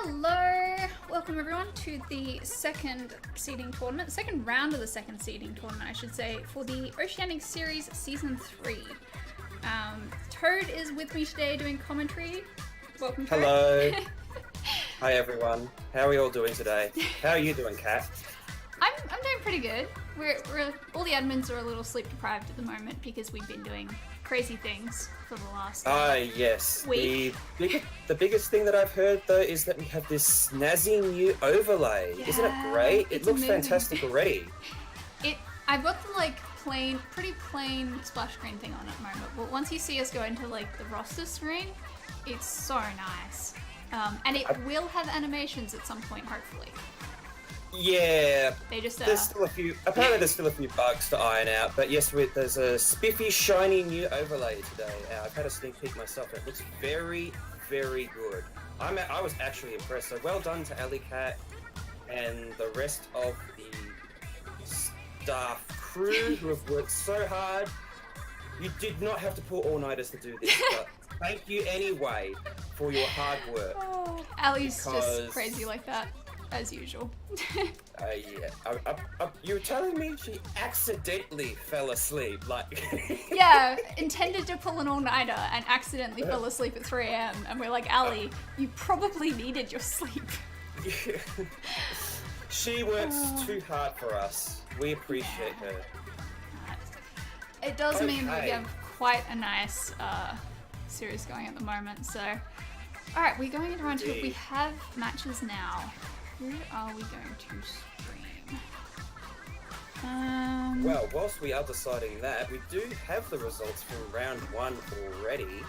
Hello! Welcome everyone to the second seeding tournament, the second round of the second seeding tournament, I should say, for the Oceanink Series Season 3. Toad is with me today doing commentary. Welcome, Toad. Hello. Hi everyone. How are we all doing today? How are you doing, Kat? I'm doing pretty good. We're all the admins are a little sleep deprived at the moment because we've been doing crazy things for the last yes. week. The biggest thing that I've heard though is that we have this snazzy new overlay. Yeah, isn't it great? It looks amazing. fantastic already. I've got the pretty plain splash screen thing on at the moment, but once you see us go into like the roster screen, it's so nice. And it will have animations at some point, hopefully. Yeah, They just there's still a few. Apparently, there's still a few bugs to iron out. But yes, there's a spiffy, shiny new overlay today. I've had a sneak peek myself, and it looks very, very good. I was actually impressed. So well done to AEDT and the rest of the staff crew who have worked so hard. You did not have to pull all-nighters to do this, but thank you anyway for your hard work. Oh, Ali's just crazy like that. As usual. You were telling me she accidentally fell asleep, Yeah, intended to pull an all-nighter and accidentally fell asleep at 3 AM, and we're like, Ali, you probably needed your sleep. She works too hard for us. We appreciate her. It does mean that we have quite a nice series going at the moment, so... Alright, we're going into round 2. We have matches now. Who are we going to stream? Well, whilst we are deciding that, we do have the results from round 1 already.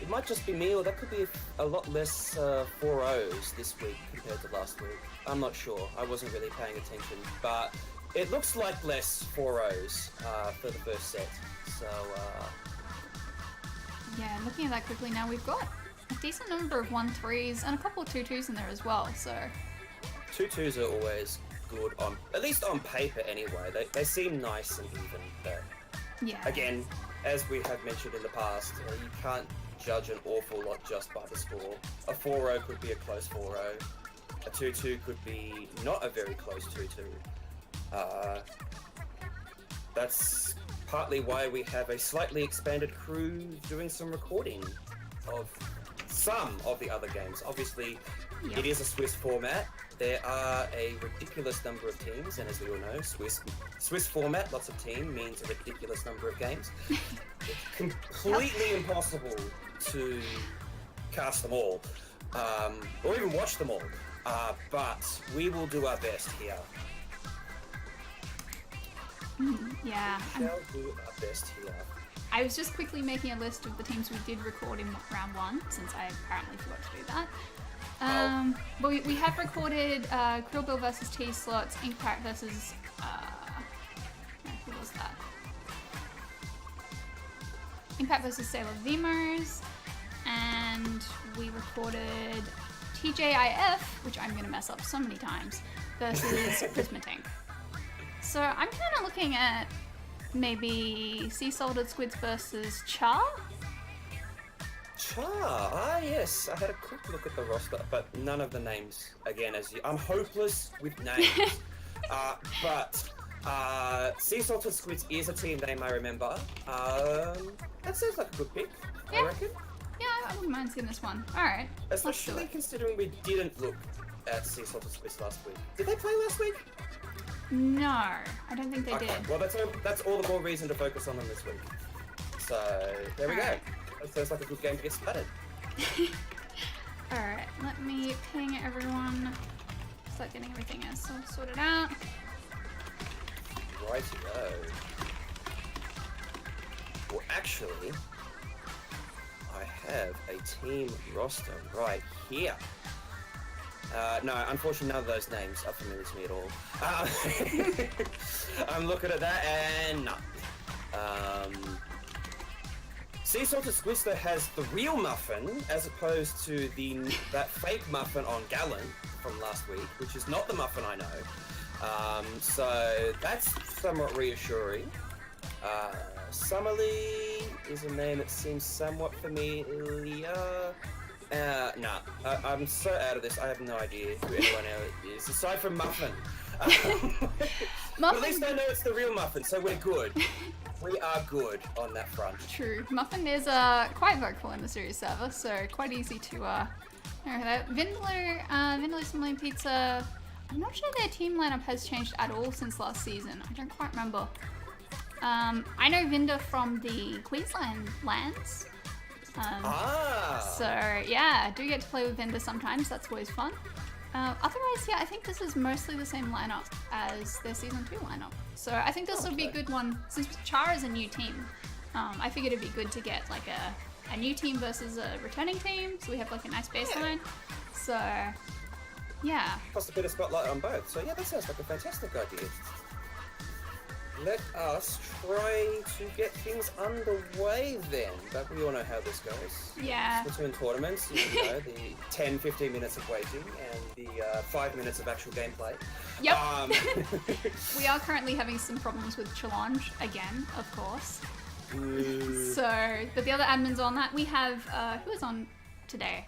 It might just be me, or that could be a lot less 4-0s this week compared to last week. I'm not sure. I wasn't really paying attention, but it looks like less 4-0s for the first set. So, yeah, looking at that quickly now, we've got a decent number of 1-3s and a couple of 2-2s in there as well, so... 2-2s are always good, at least on paper anyway. They seem nice and even, but... Yeah. Again, as we have mentioned in the past, you can't judge an awful lot just by the score. A 4-0 could be a close 4-0. A 2-2 could be not a very close 2-2. That's partly why we have a slightly expanded crew doing some recording of some of the other games. Obviously, It is a Swiss format. There are a ridiculous number of teams, and as we all know, Swiss format, lots of team, means a ridiculous number of games. It's completely impossible to cast them all, or even watch them all, but we will do our best here. Yeah. We shall do our best here. I was just quickly making a list of the teams we did record in round 1, since I apparently forgot to do that. But we have recorded Krillbill versus T-Slots, Inkpat versus... who was that? Inkpat versus Sailor Vimos, and we recorded TJIF, which I'm going to mess up so many times, versus Prismatank. So I'm kind of looking at maybe Salted Squids versus Char? Char, yes. I had a quick look at the roster, but none of the names, again, I'm hopeless with names. But Salted Squids is a team name I remember. That sounds like a good pick, I reckon. Yeah, I wouldn't mind seeing this one. Alright, especially considering we didn't look at Salted Squids last week. Did they play last week? No, I don't think they did. Well, that's all the more reason to focus on them this week. So, there we go. That sounds like a good game to get started. Alright, let me ping everyone. Start getting everything else sorted out. Righty-o. Well, actually, I have a team roster right here. No, unfortunately, none of those names are familiar to me at all. I'm looking at that, and no. Salted Squids though has the real muffin, as opposed to that fake muffin on Gallon from last week, which is not the muffin I know. So that's somewhat reassuring. Summerlee is a name that seems somewhat familiar. Nah. I'm so out of this. I have no idea who anyone else is aside from Muffin. But at least I know it's the real Muffin, so we're good. We are good on that front. True. Muffin is quite vocal in the series server, so quite easy to know that. Vindaloo Simoleon Pizza. I'm not sure their team lineup has changed at all since last season. I don't quite remember. I know Vinda from the Queensland lands. So yeah, I do get to play with Vinda sometimes. That's always fun. Otherwise, yeah, I think this is mostly the same lineup as their Season 2 lineup. So I think this will be a good one. Since Chara is a new team, I figured it'd be good to get like a new team versus a returning team, so we have like a nice baseline. So, yeah. Plus a bit of spotlight on both. So yeah, that sounds like a fantastic idea. Let us try to get things underway then, but we all know how this goes. Yeah. Between tournaments, you know, the 10-15 minutes of waiting and the 5 minutes of actual gameplay. Yep. We are currently having some problems with challenge again, of course. So, but the other admins on that, we have, who is on today?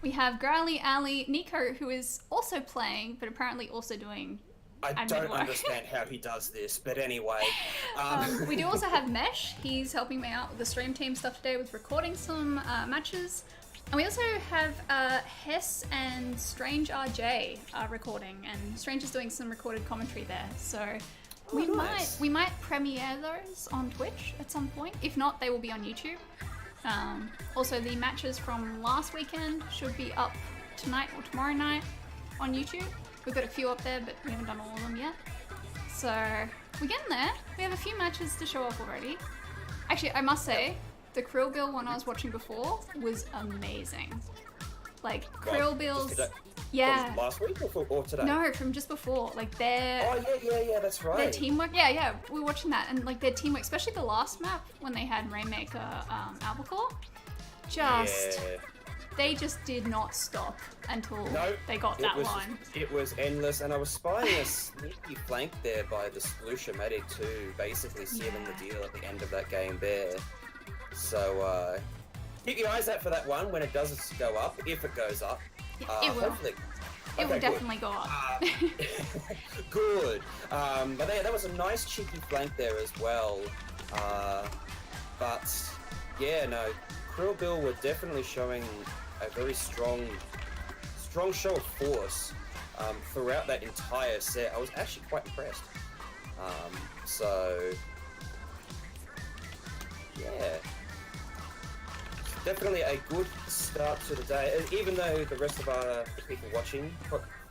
We have Growly, Ali, Nico, who is also playing, but apparently also doing I don't understand how he does this, but anyway. We do also have Mesh. He's helping me out with the stream team stuff today with recording some matches. And we also have Hess and Strange RJ recording, and Strange is doing some recorded commentary there. So we might premiere those on Twitch at some point. If not, they will be on YouTube. Also, the matches from last weekend should be up tonight or tomorrow night on YouTube. We've got a few up there, but we haven't done all of them yet. So we're getting there. We have a few matches to show off already. Actually, I must say, the Krill Bill one I was watching before was amazing. Like, Krill Bill's... Yeah. From last week or today? No, from just before. Like, their... Oh, yeah, that's right. Their teamwork. Yeah, we were watching that. And, like, their teamwork, especially the last map when they had Rainmaker Albacore. Just... Yeah. They just did not stop until they got that line. It was endless, and I was spying a sneaky flank there by the Splushamatic to basically seal in the deal at the end of that game there. So keep your eyes out for that one when it does go up, if it goes up. Yeah, it will. Hopefully. It will definitely go up. Good. But that was a nice cheeky flank there as well. But yeah, no, Krill Bill were definitely showing a very strong show of force throughout that entire set. I was actually quite impressed. So yeah, definitely a good start to the day. Even though the rest of the people watching,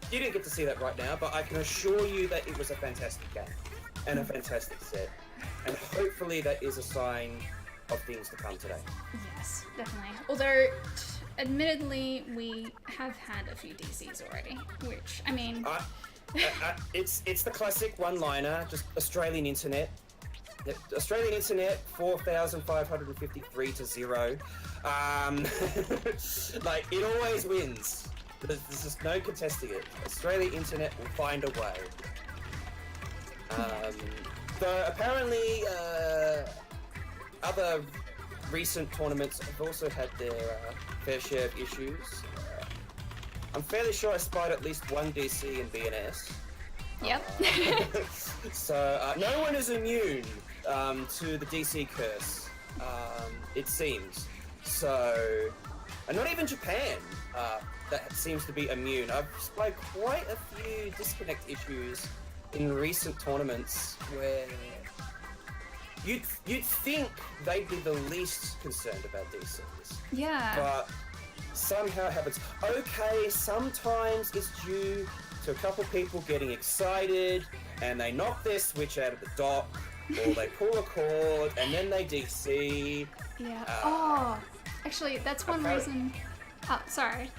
you didn't get to see that right now, but I can assure you that it was a fantastic game and a fantastic set, and hopefully that is a sign of things to come today. Yes, definitely. Although, admittedly, we have had a few DCs already, which, I mean... it's the classic one-liner, just Australian internet. Australian internet, 4,553 to 0. Like, it always wins. There's just no contesting it. Australian internet will find a way. So apparently, other recent tournaments have also had their fair share of issues. I'm fairly sure I spied at least one DC in BNS. Yep. So no one is immune to the DC curse, it seems. So, and not even Japan that seems to be immune. I've spied quite a few disconnect issues in recent tournaments where you'd think they'd be the least concerned about DCs. Yeah. But somehow it happens. Okay, sometimes it's due to a couple people getting excited and they knock their switch out of the dock, or they pull a cord and then they DC. Yeah. Actually, that's one reason. Oh, sorry.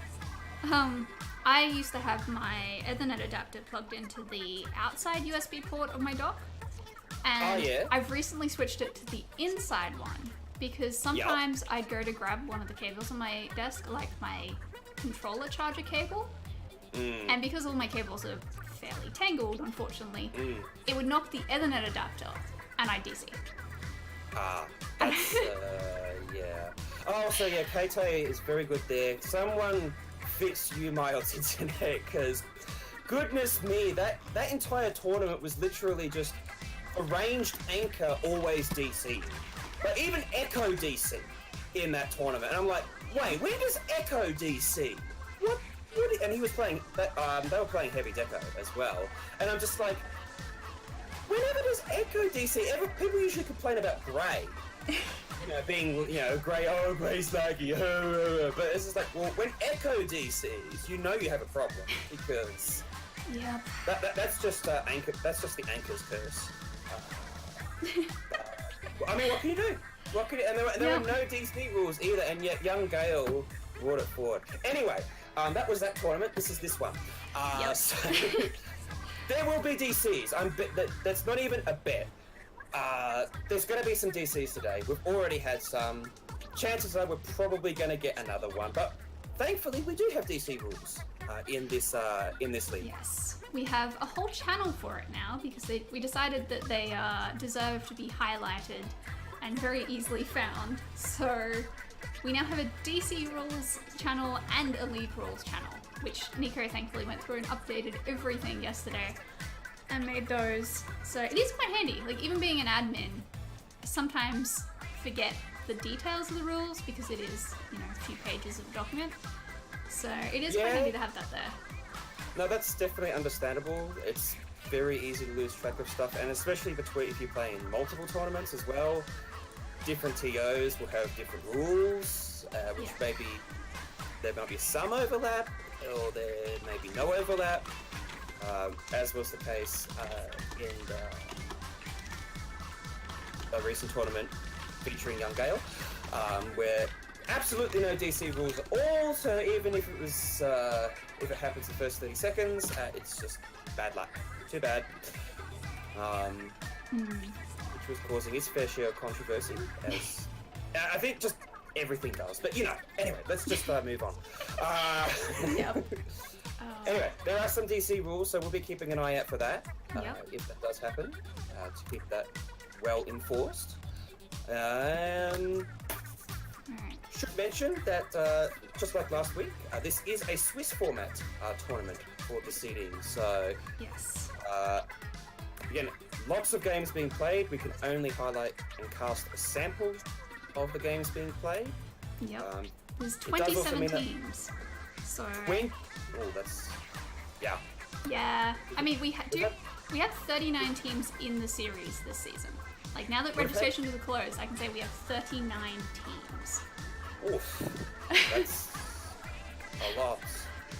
I used to have my Ethernet adapter plugged into the outside USB port of my dock. And I've recently switched it to the inside one because sometimes I'd go to grab one of the cables on my desk, like my controller charger cable, and because all my cables are fairly tangled, unfortunately, it would knock the Ethernet adapter and I'd DC. That's, yeah. Oh, so yeah, Kate is very good there. Someone fix Umild's internet, because goodness me, that entire tournament was literally just arranged anchor always DC. But even Echo DC in that tournament. And I'm like, wait, where does Echo DC? What? And he was playing, they were playing Heavy Deco as well. And I'm just like, whenever does Echo DC, people usually complain about Grey. Being, Grey's laggy, but it's just like, well, when Echo DCs, you have a problem, because that's just the anchor's curse. I mean, what can you do? And there were no DC rules either, and yet young Gale brought it forward. Anyway, that was that tournament. This is this one. So there will be DCs. That's not even a bet. There's going to be some DCs today. We've already had some. Chances are we're probably going to get another one, but thankfully we do have DC rules in this league. Yes, we have a whole channel for it now, because we decided that they deserve to be highlighted and very easily found. So we now have a DC rules channel and a league rules channel, which Nico thankfully went through and updated everything yesterday and made those. So it is quite handy. Like, even being an admin, I sometimes forget the details of the rules because it is, a few pages of a document. So it is quite handy to have that there. No, that's definitely understandable. It's very easy to lose track of stuff, and especially if you play in multiple tournaments as well. Different TOs will have different rules, which maybe there might be some overlap, or there may be no overlap. As was the case in a recent tournament featuring Young Gale, where absolutely no DC rules at all. So even if it happens in the first 30 seconds, it's just bad luck. Too bad. Which was causing its fair share of controversy, as I think just everything does. But anyway, let's just move on. Anyway, there are some DC rules, so we'll be keeping an eye out for that, if that does happen, to keep that well enforced. Should mention that, just like last week, this is a Swiss format tournament for the seeding. So, again, lots of games being played. We can only highlight and cast a sample of the games being played. There's 27 teams. So. That's. Yeah. I mean, we have 39 teams in the series this season. Like, now that registrations are closed, I can say we have 39 teams. Oof. That's a lot.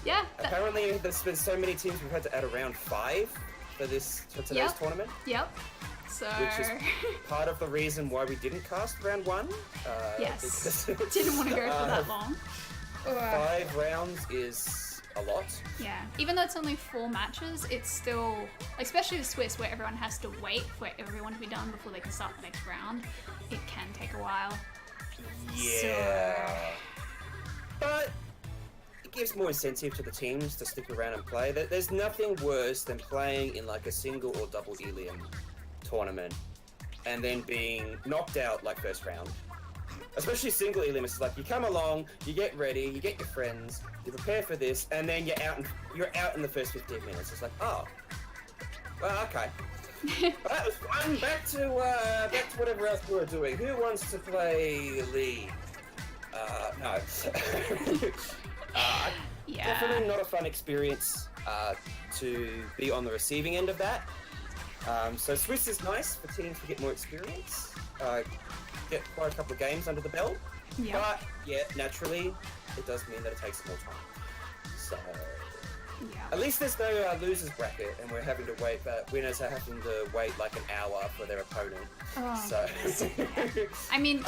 Yeah. Apparently, there's been so many teams we've had to add around 5 for today's tournament. Yep. So. Which is part of the reason why we didn't cast round 1. Yes. Didn't want to go for that long. 5 rounds is a lot. Yeah. Even though it's only 4 matches, it's still, especially the Swiss, where everyone has to wait for everyone to be done before they can start the next round. It can take a while. Yeah. But it gives more incentive to the teams to stick around and play. There's nothing worse than playing in like a single or double Elium tournament and then being knocked out like first round. Especially single Elium, it's like you come along, you get ready, you get your friends, you prepare for this, and then you're out in the first 15 minutes. It's like, oh, well, okay. That was fun. Back to whatever else we were doing. Who wants to play League? No. Definitely not a fun experience to be on the receiving end of that. So Swiss is nice for teams to get more experience, get quite a couple of games under the belt. Yep. But naturally, it does mean that it takes more time. So at least there's no losers bracket, and we're having to wait. But winners are having to wait like an hour for their opponent. Oh, so I mean,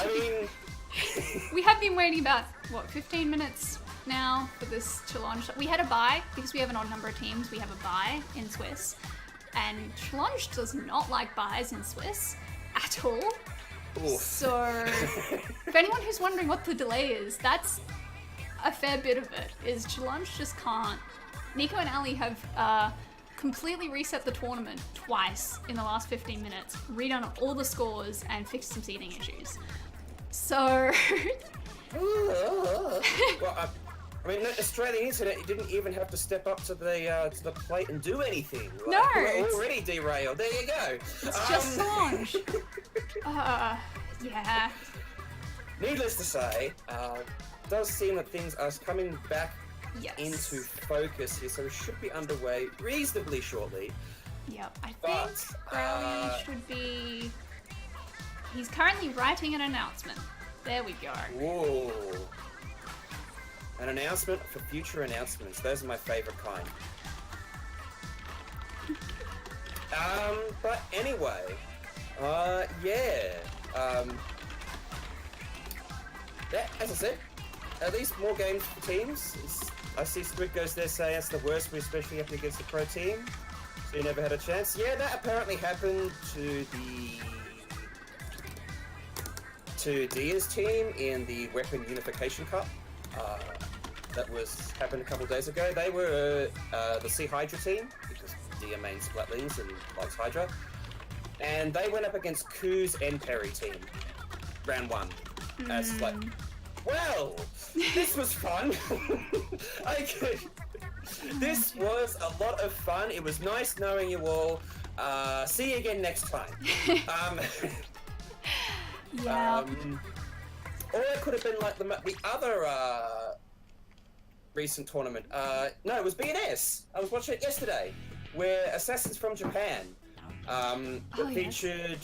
we have been waiting about 15 minutes now for this challenge. We had a bye because we have an odd number of teams. We have a bye in Swiss, and challenge does not like buys in Swiss at all. Oof. So if anyone who's wondering what the delay is, that's a fair bit of it. Is challenge just can't. Nico and Ali have completely reset the tournament twice in the last 15 minutes, redone all the scores, and fixed some seeding issues. So Well, I mean, the Australian internet, you didn't even have to step up to the plate and do anything. Like, No, we're already derailed. There you go. It's just Solange. Yeah. Needless to say, it does seem that things are coming back into focus here, so we should be underway reasonably shortly. Yep, I think Crowley should be... He's currently writing an announcement. There we go. Whoa. An announcement for future announcements. Those are my favorite kind. But anyway, yeah. Yeah, as I said, at least more games for teams. I see Squid goes there saying it's the worst, especially up against the pro team. So you never had a chance. Yeah, that apparently happened to Dia's team in the Weapon Unification Cup. That happened a couple of days ago. They were the Sea Hydra team, because Dia main Splatlings and likes Hydra. And they went up against Koo's and Perry team. Round 1. It's like, well, this was fun. This was a lot of fun. It was nice knowing you all. See you again next time. Yeah. Or it could have been like the other recent tournament. No, it was BNS. I was watching it yesterday, where Assassins from Japan featured.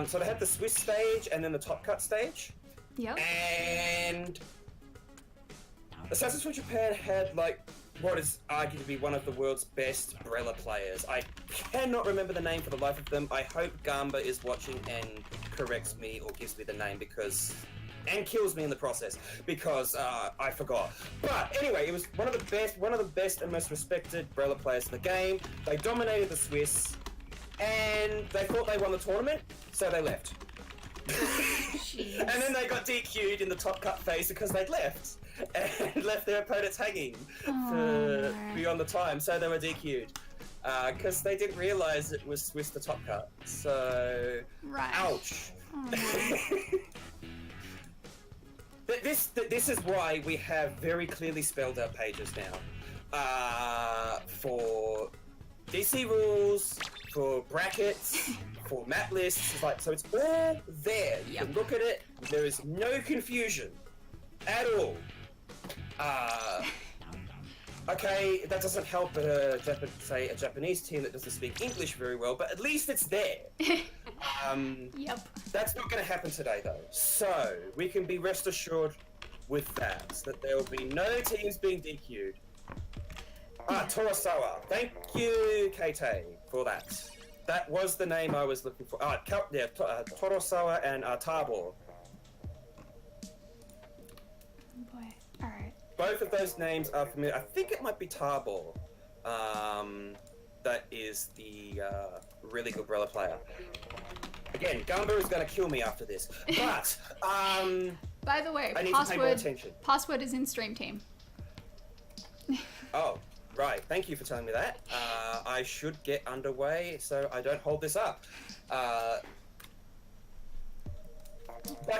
So they had the Swiss stage and then the Top Cut stage. Yep. And Assassins from Japan had like what is argued to be one of the world's best Brella players. I cannot remember the name for the life of them. I hope Gamba is watching and corrects me or gives me the name and kills me in the process because I forgot. But anyway, it was one of the best and most respected Brella players in the game. They dominated the Swiss, and they thought they won the tournament, so they left. And then they got DQ'd in the Top Cut phase because they'd left and left their opponents hanging for beyond the time, so they were DQ'd because they didn't realize it was Swiss the Top Cut. So, ouch. This is why we have very clearly spelled out pages now for DC rules, for brackets, for map lists. It's like, so it's all there. You can look at it. There is no confusion at all. Okay, that doesn't help a Japanese team that doesn't speak English very well, but at least it's there. That's not going to happen today, though. So we can be rest assured with that there will be no teams being DQ'd. Torosawa. Thank you, Kate, for that. That was the name I was looking for. Torosawa and Tabo. Both of those names are familiar. I think it might be Tarbor. That is the really good Brella player. Again, Gamba is going to kill me after this. But, by the way, I need to pay more attention. Password is in Stream Team. Oh, right. Thank you for telling me that. I should get underway so I don't hold this up. But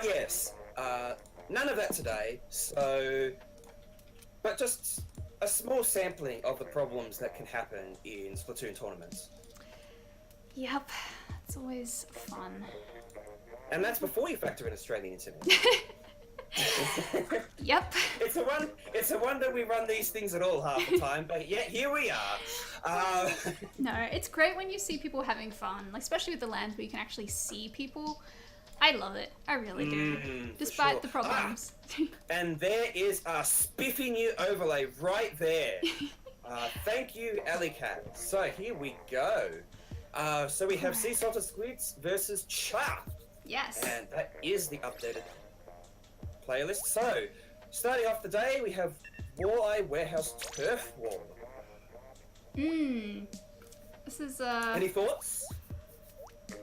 yes, none of that today. So... But just a small sampling of the problems that can happen in Splatoon tournaments. Yep, it's always fun. And that's before you factor in Australian internet. Yep. It's a wonder we run these things at all half the time, but yeah, here we are. No, it's great when you see people having fun, like, especially with the lands where you can actually see people. I love it. I really do. Despite the problems. And there is a spiffy new overlay right there. Thank you, AliCat. So here we go. So we have Salted Squids versus Chaff. Yes. And that is the updated playlist. So, starting off the day, we have Walleye Warehouse Turf War. This is Any thoughts?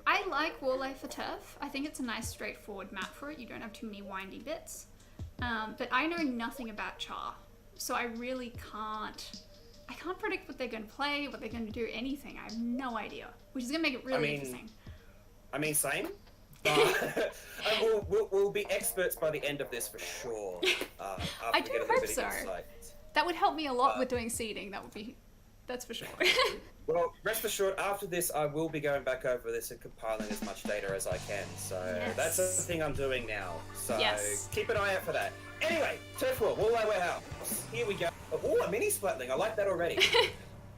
I like Walleye for Turf. I think it's a nice straightforward map for it. You don't have too many windy bits. But I know nothing about Char, so I really can't predict what they're going to play, what they're going to do, anything. I have no idea, which is going to make it really interesting. I mean, same. And we'll be experts by the end of this for sure. After I we do get a little hope bit of so. insight. That would help me a lot with doing seeding. That's for sure. Well, rest assured, after this, I will be going back over this and compiling as much data as I can. So that's the thing I'm doing now. So keep an eye out for that. Anyway, Turf World, Wall Warehouse. Here we go. Oh, a mini splatling. I like that already.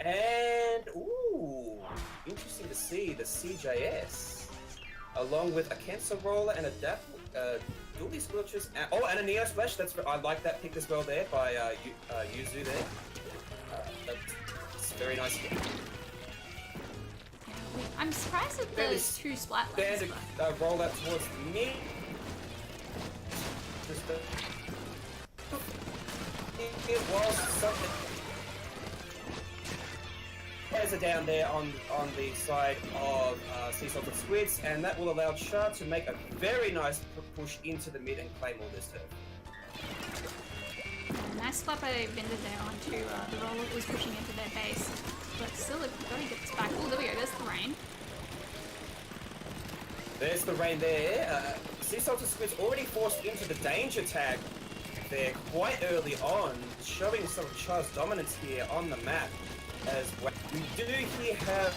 And, ooh, interesting to see the CJS, along with a Cancer Roller and a Dually Squelchers, and a Neo Splash. I like that pick as well there by Yuzu there. That's very nice. I'm surprised at the two Splatlings. There's a roll out towards me. Just it was something. There's a down there on the side of Salted Squids, and that will allow Char to make a very nice push into the mid and claim all this turf. Nice flap by Vendor there onto the roller that was pushing into their base, but still they've got to get this back. Oh, there we go, there's the rain. There's the rain there. Salted Squids already forced into the danger tag there quite early on, showing some of Char's dominance here on the map as well. We do here have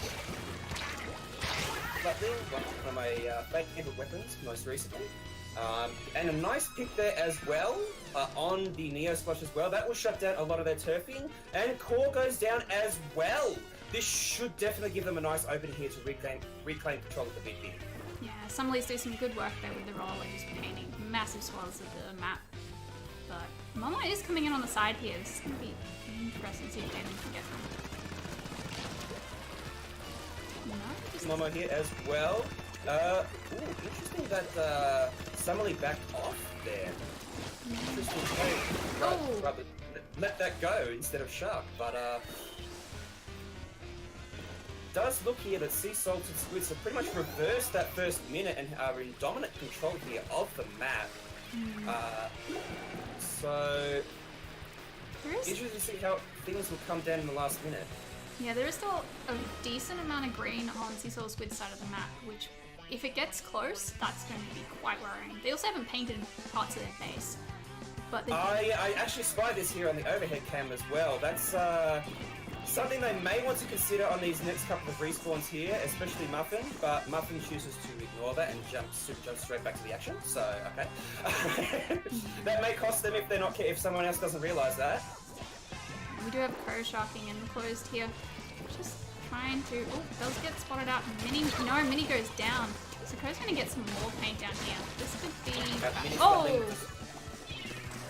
one of my favorite weapons most recently. And a nice pick there as well on the Neo Splash as well. That will shut down a lot of their turfing. And Core goes down as well. This should definitely give them a nice open here to reclaim control of the mid here. Yeah, some leads do some good work there with the roller, just painting massive swaths of the map. But Momo is coming in on the side here. This is going to be interesting to see if Damon can get them. No, Momo here as well. Ooh, interesting that Summerly backed off there. Interesting play. Rather let that go instead of Shark, but does look here that Salted Squids have pretty much reversed that first minute and are in dominant control here of the map. So interesting to see how things will come down in the last minute. Yeah, there is still a decent amount of green on Salted Squid's side of the map, which, if it gets close, that's going to be quite worrying. They also haven't painted parts of their base. But I actually spied this here on the overhead cam as well. That's something they may want to consider on these next couple of respawns here, especially Muffin, but Muffin chooses to ignore that and jump straight back to the action, so okay. That may cost them if someone else doesn't realise that. We do have Crow sharking in closed here. Just trying to... Oh, those get spotted out. Mini goes down. So Crow's going to get some more paint down here. This could be... Oh!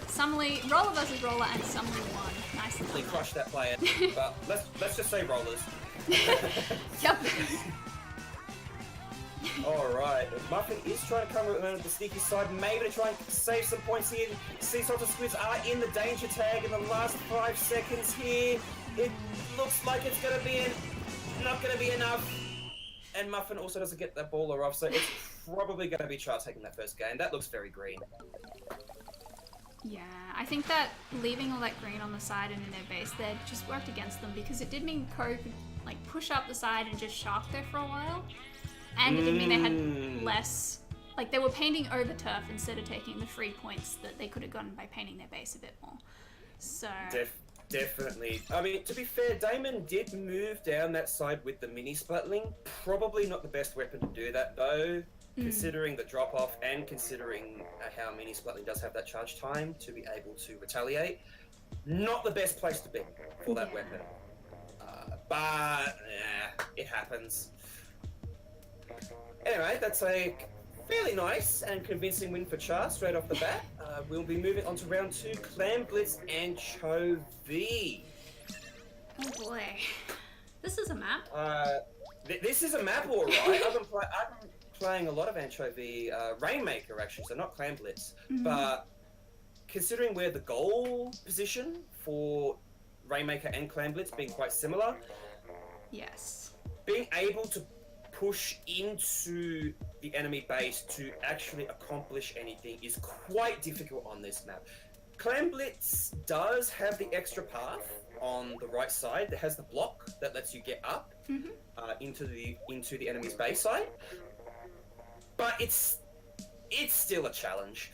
Summerly, roller versus roller, and Summerly won. Nicely crushed that player. But let's just say rollers. Yep. Alright, Muffin is trying to come around the sneaky side, maybe to try and save some points here. Salted Squids are in the danger tag in the last 5 seconds here. It looks like it's going to be not going to be enough. And Muffin also doesn't get that baller off, so it's probably going to be Char taking that first game. That looks very green. Yeah, I think that leaving all that green on the side and in their base there just worked against them, because it did mean Crow could like push up the side and just shark there for a while. And it did mean they had less, like they were painting over turf instead of taking the free points that they could have gotten by painting their base a bit more. So... Definitely. I mean, to be fair, Damon did move down that side with the mini splatling. Probably not the best weapon to do that though, considering the drop off and considering how mini splatling does have that charge time to be able to retaliate. Not the best place to be for that weapon. But it happens. Anyway, that's a fairly nice and convincing win for Char straight off the bat. We'll be moving on to round 2, Clam Blitz Anchovy. Oh boy. This is a map? This is a map, alright. I've been playing a lot of Anchovy, Rainmaker actually, so not Clam Blitz. But considering where the goal position for Rainmaker and Clam Blitz being quite similar. Yes. Being able to push into the enemy base to actually accomplish anything is quite difficult on this map. Clam Blitz does have the extra path on the right side. It has the block that lets you get up into the enemy's base side. but it's still a challenge.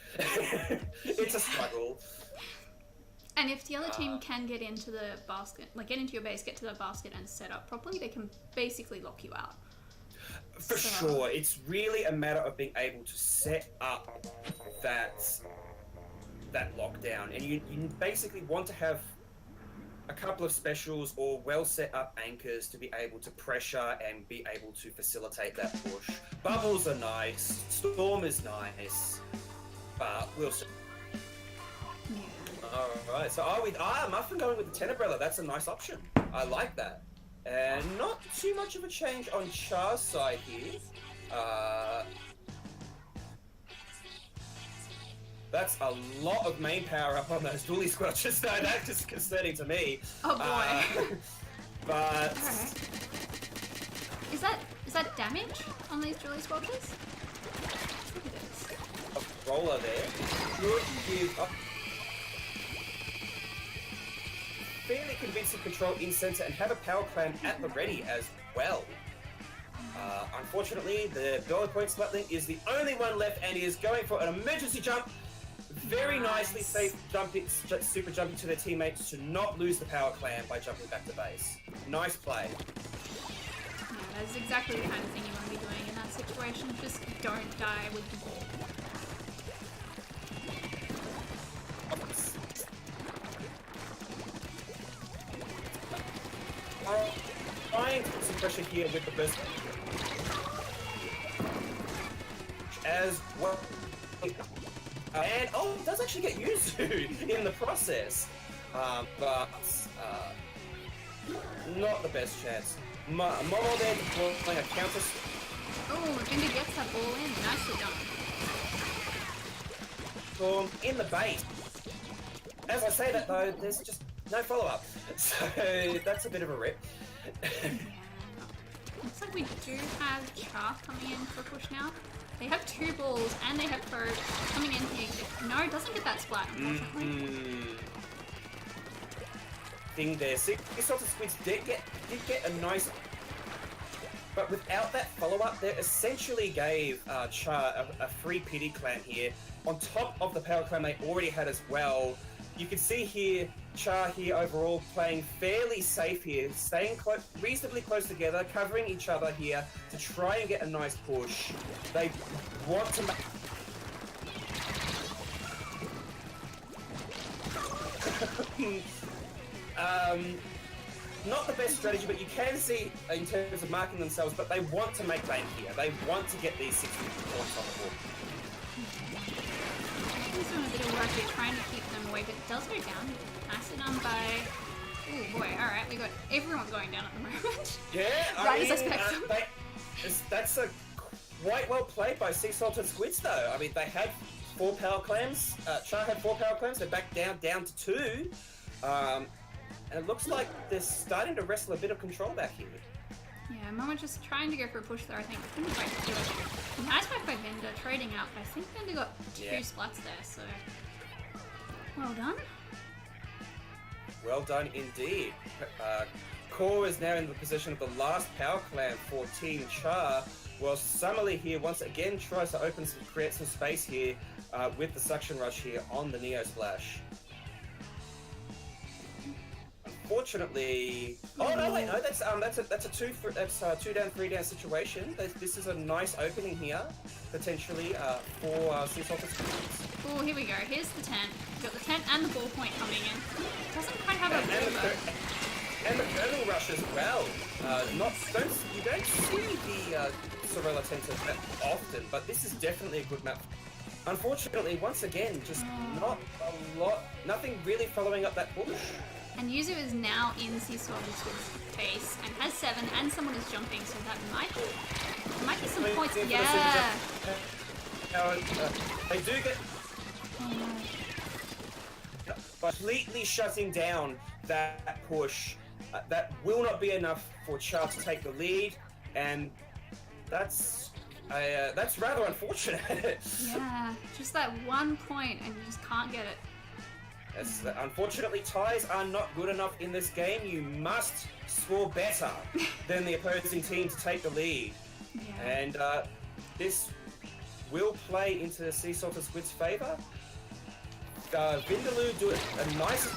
It's a struggle. And if the other team can get into the basket, like get into your base, get to the basket and set up properly, they can basically lock you out. For sure. It's really a matter of being able to set up that lockdown. And you basically want to have a couple of specials or well set up anchors to be able to pressure and be able to facilitate that push. Bubbles are nice, Storm is nice, but we'll see. Alright, so Muffin going with the Tenebrella, that's a nice option. I like that. And not too much of a change on Char's side here. That's a lot of main power up on those Dually Squelches, though. That's just concerning to me. Oh boy. But... Alright. Is that damage on these Dually Squelches? I think it is. A roller there. Good give up. Fairly convincing control in center and have a power clam at the ready as well. Unfortunately, the dollar point Splatling is the only one left and he is going for an emergency jump. Very nicely safe jumping, super jumping to their teammates to not lose the power clam by jumping back to base. Nice play. Yeah, that's exactly the kind of thing you want to be doing in that situation. Just don't die with the ball. Trying to put some pressure here with the burst as well. And it does actually get Yuzu in the process, but not the best chance. Momo there deploying a counter. Oh, Jinder gets that ball in. Nicely done. Storm in the base. As I say that though, there's just no follow-up, so that's a bit of a rip. Yeah. Looks like we do have Char coming in for a push now. They have two balls and they have Pro coming in here. No, doesn't get that splat, unfortunately. Thing there. Salted Squids did get a nice... But without that follow-up, they essentially gave Char a free pity clam here. On top of the power clam they already had as well. You can see here, Char here overall playing fairly safe here, staying reasonably close together, covering each other here to try and get a nice push. They want to not the best strategy, but you can see in terms of marking themselves, but they want to make bank here. They want to get these 60 points on the board. He's doing a bit of work here, trying to keep them away, but it does go down. Nicely done by... Oh boy, alright, we got everyone going down at the moment. Yeah, right as I expect them. That's a quite well played by Salted Squids though. I mean, they had 4 power clams. Char had 4 power clams. They're back down to 2. And it looks like they're starting to wrestle a bit of control back here. Yeah, Momo just trying to go for a push there, I think. Nice work by Venda, trading out, but I think Venda got 2 splats there, so... Well done. Well done indeed. Core is now in the position of the last power clam for Team Char, while Summerly here once again tries to create some space here with the suction rush here on the Neo Splash. Unfortunately, oh no, wait, no, that's a 2 down, 3 down situation. This is a nice opening here, potentially for Salted Squids. Oh, here we go. Here's the tent. We've got the tent and the ball point coming in. Doesn't quite have and the curling rush as well. You don't see the Sorella Tenter that often, but this is definitely a good map. Unfortunately, once again, just not a lot, nothing really following up that push. And Yuzu is now in Salted Squids base and has 7, and someone is jumping, so that might be some points. Yeah. They do get completely shutting down that push. That will not be enough for Char to take the lead, and that's rather unfortunate. Yeah, just that 1 point, and you just can't get it. Unfortunately, ties are not good enough in this game. You must score better than the opposing team to take the lead. Yeah. And this will play into Sea Salted Squid's favour. Vindaloo do a nice...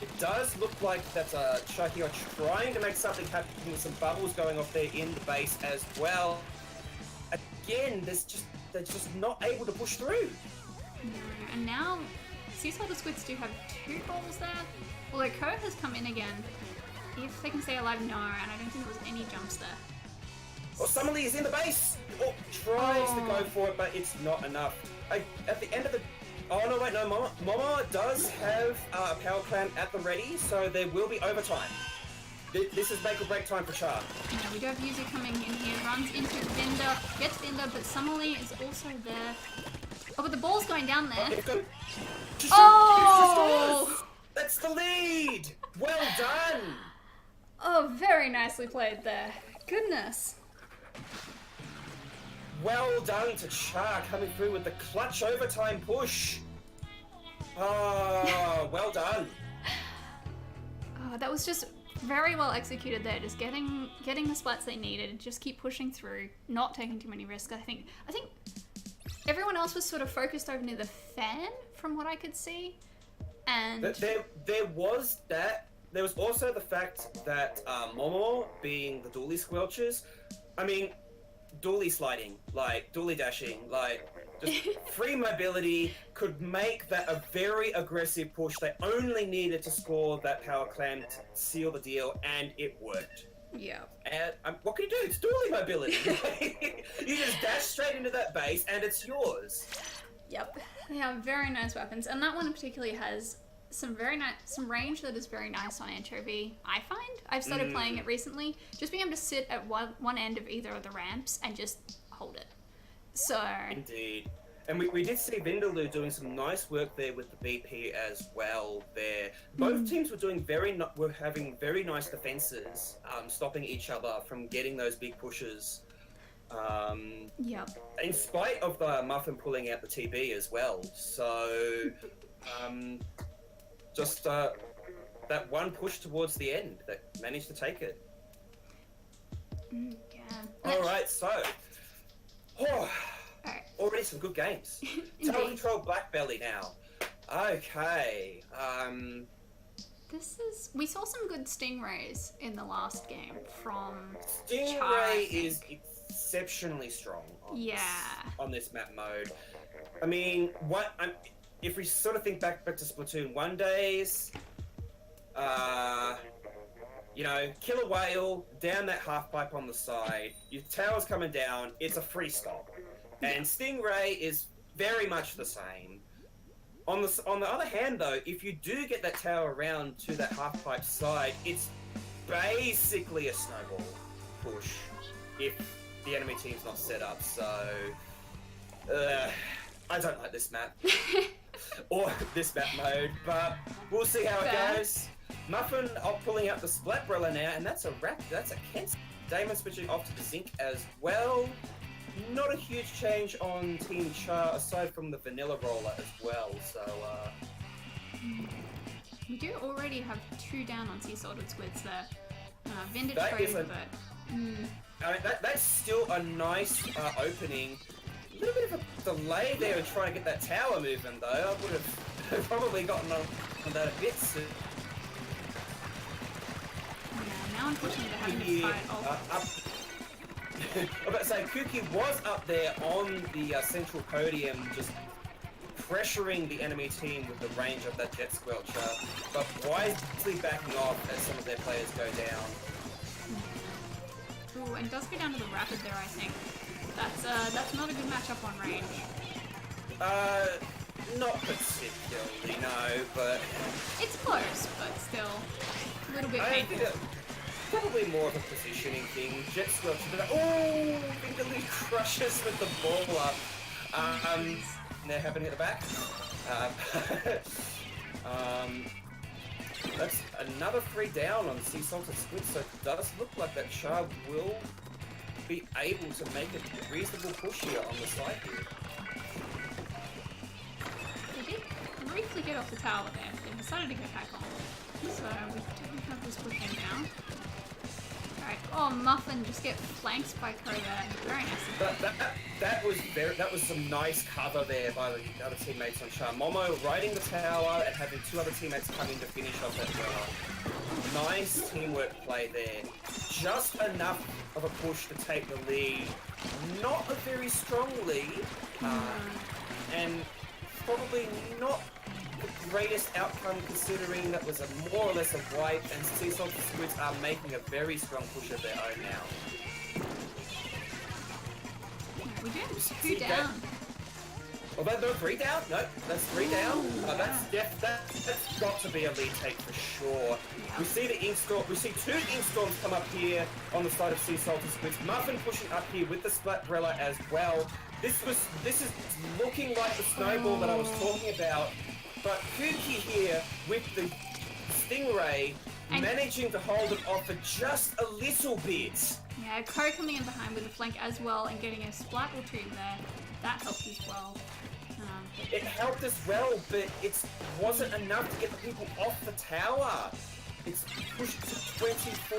it does look like that Chucky are trying to make something happen with some bubbles going off there in the base as well. Again, they're just not able to push through. No, and now Sea Salted Squids do have 2 balls there. Although Ko has come in again. If they can stay alive, no, and I don't think there was any jumps there. Well, Summerlee is in the base! Oh, tries to go for it, but it's not enough. At the end of the... Oh, no, wait, no, Mama does have a power clamp at the ready, so there will be overtime. This is make or break time for Char. Yeah, we do have Yuzu coming in here, runs into Vinder, gets Vinder, but Summerlee is also there. Oh, but the ball's going down there. Oh! That's the lead! Well done! Oh, very nicely played there. Goodness. Well done to Char coming through with the clutch overtime push. Oh, well done. Oh, that was just very well executed there. Just getting the splats they needed. Just keep pushing through, not taking too many risks. I think everyone else was sort of focused over near the fan, from what I could see. And there was that. There was also the fact that Momo, being the dually squelchers, I mean, dually sliding, like dually dashing, like just free mobility could make that a very aggressive push. They only needed to score that power clamp to seal the deal, and it worked. Yeah. And what can you do? It's dually mobility. You just dash straight into that base, and it's yours. Yep. They have very nice weapons, and that one particularly has some range that is very nice on Anchovy, I find. I've started playing it recently. Just being able to sit at one end of either of the ramps and just hold it. So... Indeed. And we did see Vindaloo doing some nice work there with the BP as well there. Both teams were having very nice defenses, stopping each other from getting those big pushes. Yep. In spite of the Muffin pulling out the TB as well. So... just that one push towards the end that managed to take it. Yeah. Alright, so... already some good games. Tower Control Black Belly now. Okay. We saw some good Stingrays in the last game from Stingray is exceptionally strong on this map mode. I mean, if we sort of think back to Splatoon 1 days, you know, kill a whale, down that half pipe on the side, your tower's coming down, it's a free stop. And Stingray is very much the same. On the other hand though, if you do get that tower around to that half pipe side, it's basically a snowball push if the enemy team's not set up, so... I don't like this map. Or this map mode, but we'll see how it goes. Muffin pulling out the Splatbrella now, and that's a wrap. That's a Kent. Damon switching off to the Zinc as well. Not a huge change on Team Char aside from the vanilla roller as well. So we do already have 2 down on Sea Salted Squids there. Vintage that trade, but I mean that's still a nice opening. A little bit of a delay there in trying to get that tower moving, though. I would have probably gotten on that a bit soon. Yeah, now unfortunately they're having to fight off. I was about to say, Kuki was up there on the central podium, just pressuring the enemy team with the range of that Jet Squelcher, but wisely backing off as some of their players go down. Ooh, and does go down to the Rapid there, I think. That's not a good matchup on range. Not particularly, no, but... It's close, but still a little bit painful. Probably more of a positioning thing. Jet Squelcher, oh, Vindaloo crushes with the ball up. They're happening at the back. That's another 3 down on Sea Salted Squid, so it does look like that Char will be able to make a reasonable push here on the side here. They did briefly get off the tower there. They decided to go back on. So we do have this pushing now. Alright. Oh, Muffin just get flanked by Koga. Very nice. That was some nice cover there by the other teammates on Char. Momo riding the tower and having two other teammates come in to finish off that well. Nice teamwork play there. Just enough of a push to take the lead. Not a very strong lead. And probably not the greatest outcome considering that was a more or less a wipe, and Salted Squids are making a very strong push of their own now. We do have 2 down. Well, no, 3 down? No, that's 3 down. That's got to be a lead take for sure. We see the Inkstorm. We see 2 Inkstorms come up here on the side of Salted Squids. Muffin pushing up here with the Splatbrella as well. This is looking like the snowball that I was talking about. But Kuki here with the Stingray managing to hold it off for just a little bit. Yeah, Ko coming in behind with the flank as well and getting a splat or 2 there. That helped as well. It helped as well, but it wasn't enough to get the people off the tower. It's pushed to 24,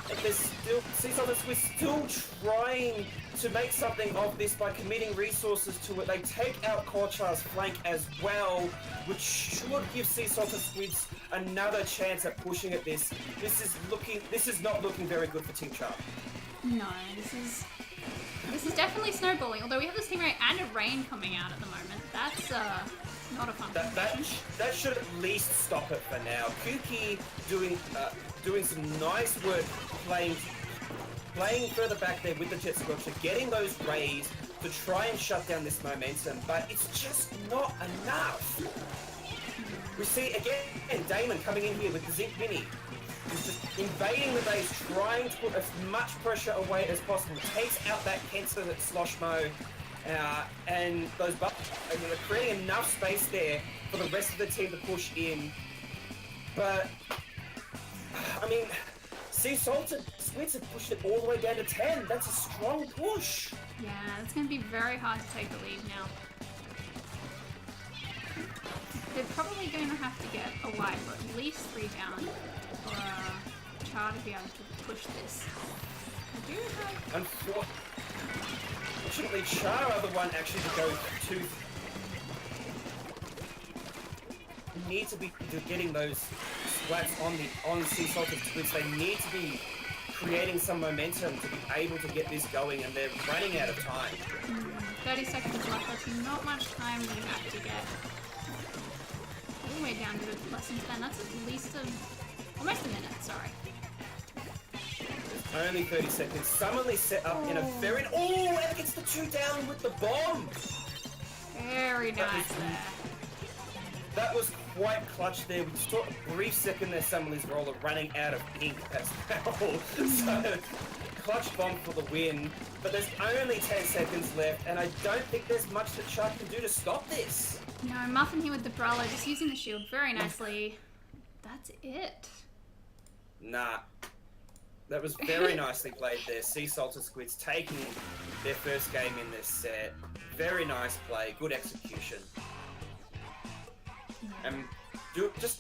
and there's still Salted Squids still trying to make something of this by committing resources to it. They take out Korchar's flank as well, which should give Salted Squids another chance at pushing at this. This is not looking very good for Team Char. No, this is definitely snowballing. Although we have this Stingray and a rain coming out at the moment. That's not a fun that should at least stop it for now. Kuki doing some nice work playing further back there with the Jet Squelcher, getting those rays to try and shut down this momentum, but it's just not enough. We see again Damon coming in here with the Zinc Mini. He's just invading the base, trying to put as much pressure away as possible. Takes out that Kenta, that Sloshmo, and those buffs are creating enough space there for the rest of the team to push in. But, I mean, Salted Squids have pushed it all the way down to 10. That's a strong push. Yeah, it's going to be very hard to take the lead now. They're probably going to have to get a wipe, or at least 3 down, for Char to be able to push this. I do have... Unfortunately, Char are the one actually to go to... Need to be getting those splats on Salted Squids. They need to be creating some momentum to be able to get this going, and they're running out of time. 30 seconds left. That's not much time we have to get all the way down to less than 10. That's at least almost a minute, sorry. There's only 30 seconds. Summonly set up in a very... Oh, and it gets the 2 down with the bomb! Very nice there. That was quite clutch there. We saw a brief second there, Summonly's roller running out of ink as well. So, clutch bomb for the win. But there's only 10 seconds left, and I don't think there's much that Char can do to stop this. No, Muffin here with the Brawler, just using the shield very nicely. That's it. Nah. That was very nicely played there. Salted Squids taking their first game in this set. Very nice play, good execution. And just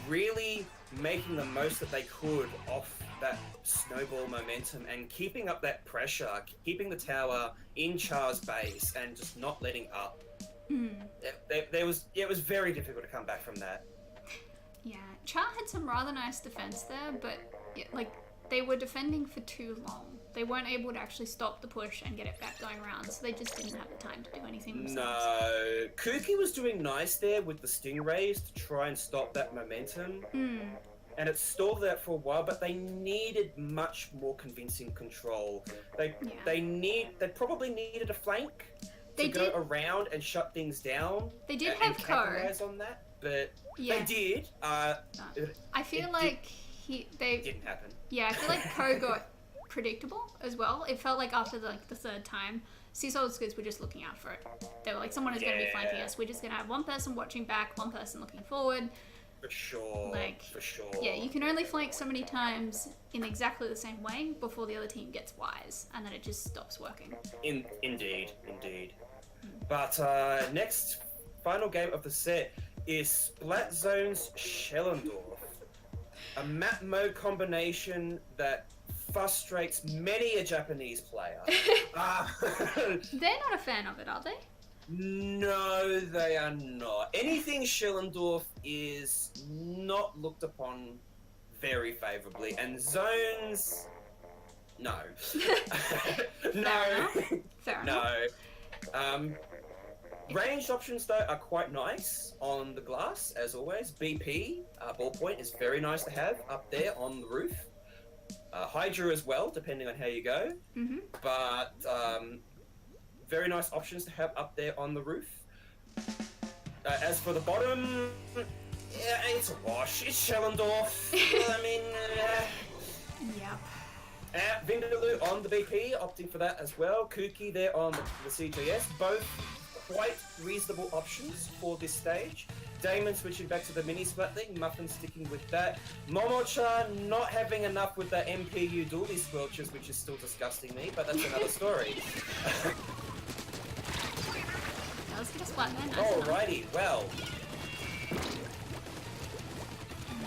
really making the most that they could off that snowball momentum and keeping up that pressure, keeping the tower in Char's base and just not letting up. It was very difficult to come back from that. Yeah, Char had some rather nice defense there, but they were defending for too long. They weren't able to actually stop the push and get it back going around, so they just didn't have the time to do anything themselves. No, Kuki was doing nice there with the Stingrays to try and stop that momentum. And it stalled that for a while, but they needed much more convincing control. They probably needed a flank to go around and shut things down. They did have Ko on that, but they did. I feel like it didn't happen. Yeah, I feel like Ko got predictable as well. It felt like after the 3rd time, Salted Squids were just looking out for it. They were like, someone is going to be flanking us. We're just going to have one person watching back, one person looking forward. For sure. For sure. Yeah, you can only flank so many times in exactly the same way before the other team gets wise, and then it just stops working. Indeed. But next final game of the set is Splat Zone's Schellendorf. a map mode combination that frustrates many a Japanese player. They're not a fan of it, are they? No, they are not. Anything Schellendorf is not looked upon very favourably, and zones, no. No. Fair enough. No. Ranged options, though, are quite nice on the glass, as always. BP, ballpoint, is very nice to have up there on the roof. Hydra as well, depending on how you go. Mm-hmm. But very nice options to have up there on the roof. As for the bottom, yeah, it's a wash. It's Schellendorf. I mean, Yep. Vindaloo on the BP, opting for that as well. Kuki there on the CGS. Both quite reasonable options for this stage. Damon switching back to the mini splat thing, Muffin sticking with that. Momocha not having enough with the MPU dually squelches, which is still disgusting me, but that's another story. Let's get a splat then. Alrighty, well.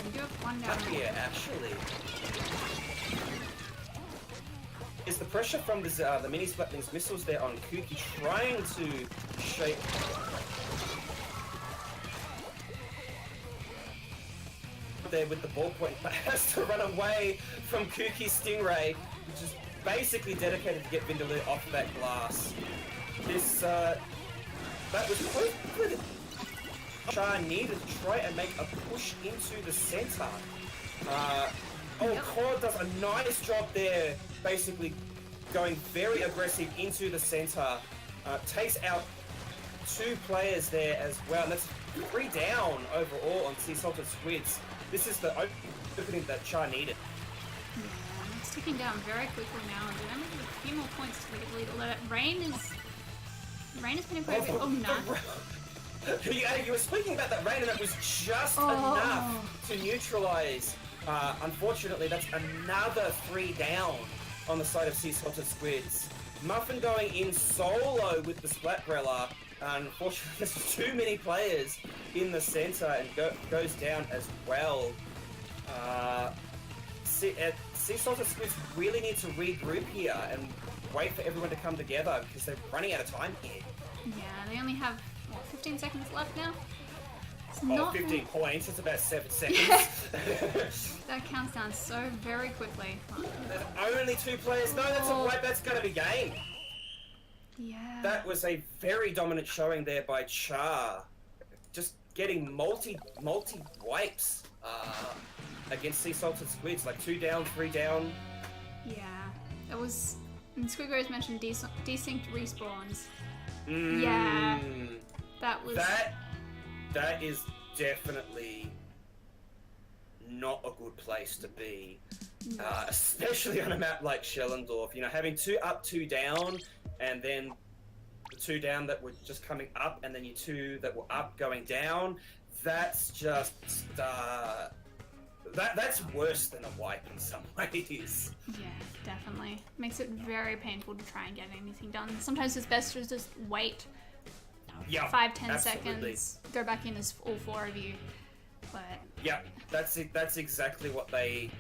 We do have one down. Up here, actually. Is the pressure from the mini splatling's missiles there on Kuki trying to shape... there with the ballpoint, but has to run away from Kuki's Stingray, which is basically dedicated to get Vindaloo off that glass. This, that was close to the... Char needed to try and make a push into the center. Cord does a nice job there, basically going very aggressive into the center. Takes out 2 players there as well. And that's 3 down overall on Salted Squids. This is the opening that Char needed. Yeah, it's ticking down very quickly now. We only have a few more points to get the lead. Although Rain has been incredible. Oh, no. You were speaking about that rain, and it was just enough to neutralize. Unfortunately, that's another 3 down on the side of Salted Squids. Muffin going in solo with the Splatbrella. Unfortunately, there's too many players in the center and goes down as well. Salted Squids really need to regroup here and wait for everyone to come together because they're running out of time here. Yeah, they only have 15 seconds left now. It's 15 points. It's about 7 seconds. That counts down so very quickly. There's only 2 players. No, that's a wipe. That's going to be game. Yeah. That was a very dominant showing there by Char. Just getting multi wipes against Salted Squids. Like 2 down, 3 down. Yeah. It was... And Squidgo's mentioned desynced respawns. Yeah. That was... That is definitely not a good place to be. No. Especially on a map like Schellendorf. You know, having 2 up, 2 down, and then the 2 down that were just coming up, and then your 2 that were up going down. That's just... That's worse than a wipe in some ways. Yeah, definitely. Makes it very painful to try and get anything done. Sometimes it's best to just wait 5-10 seconds, go back in as all 4 of you. But yeah, that's exactly what they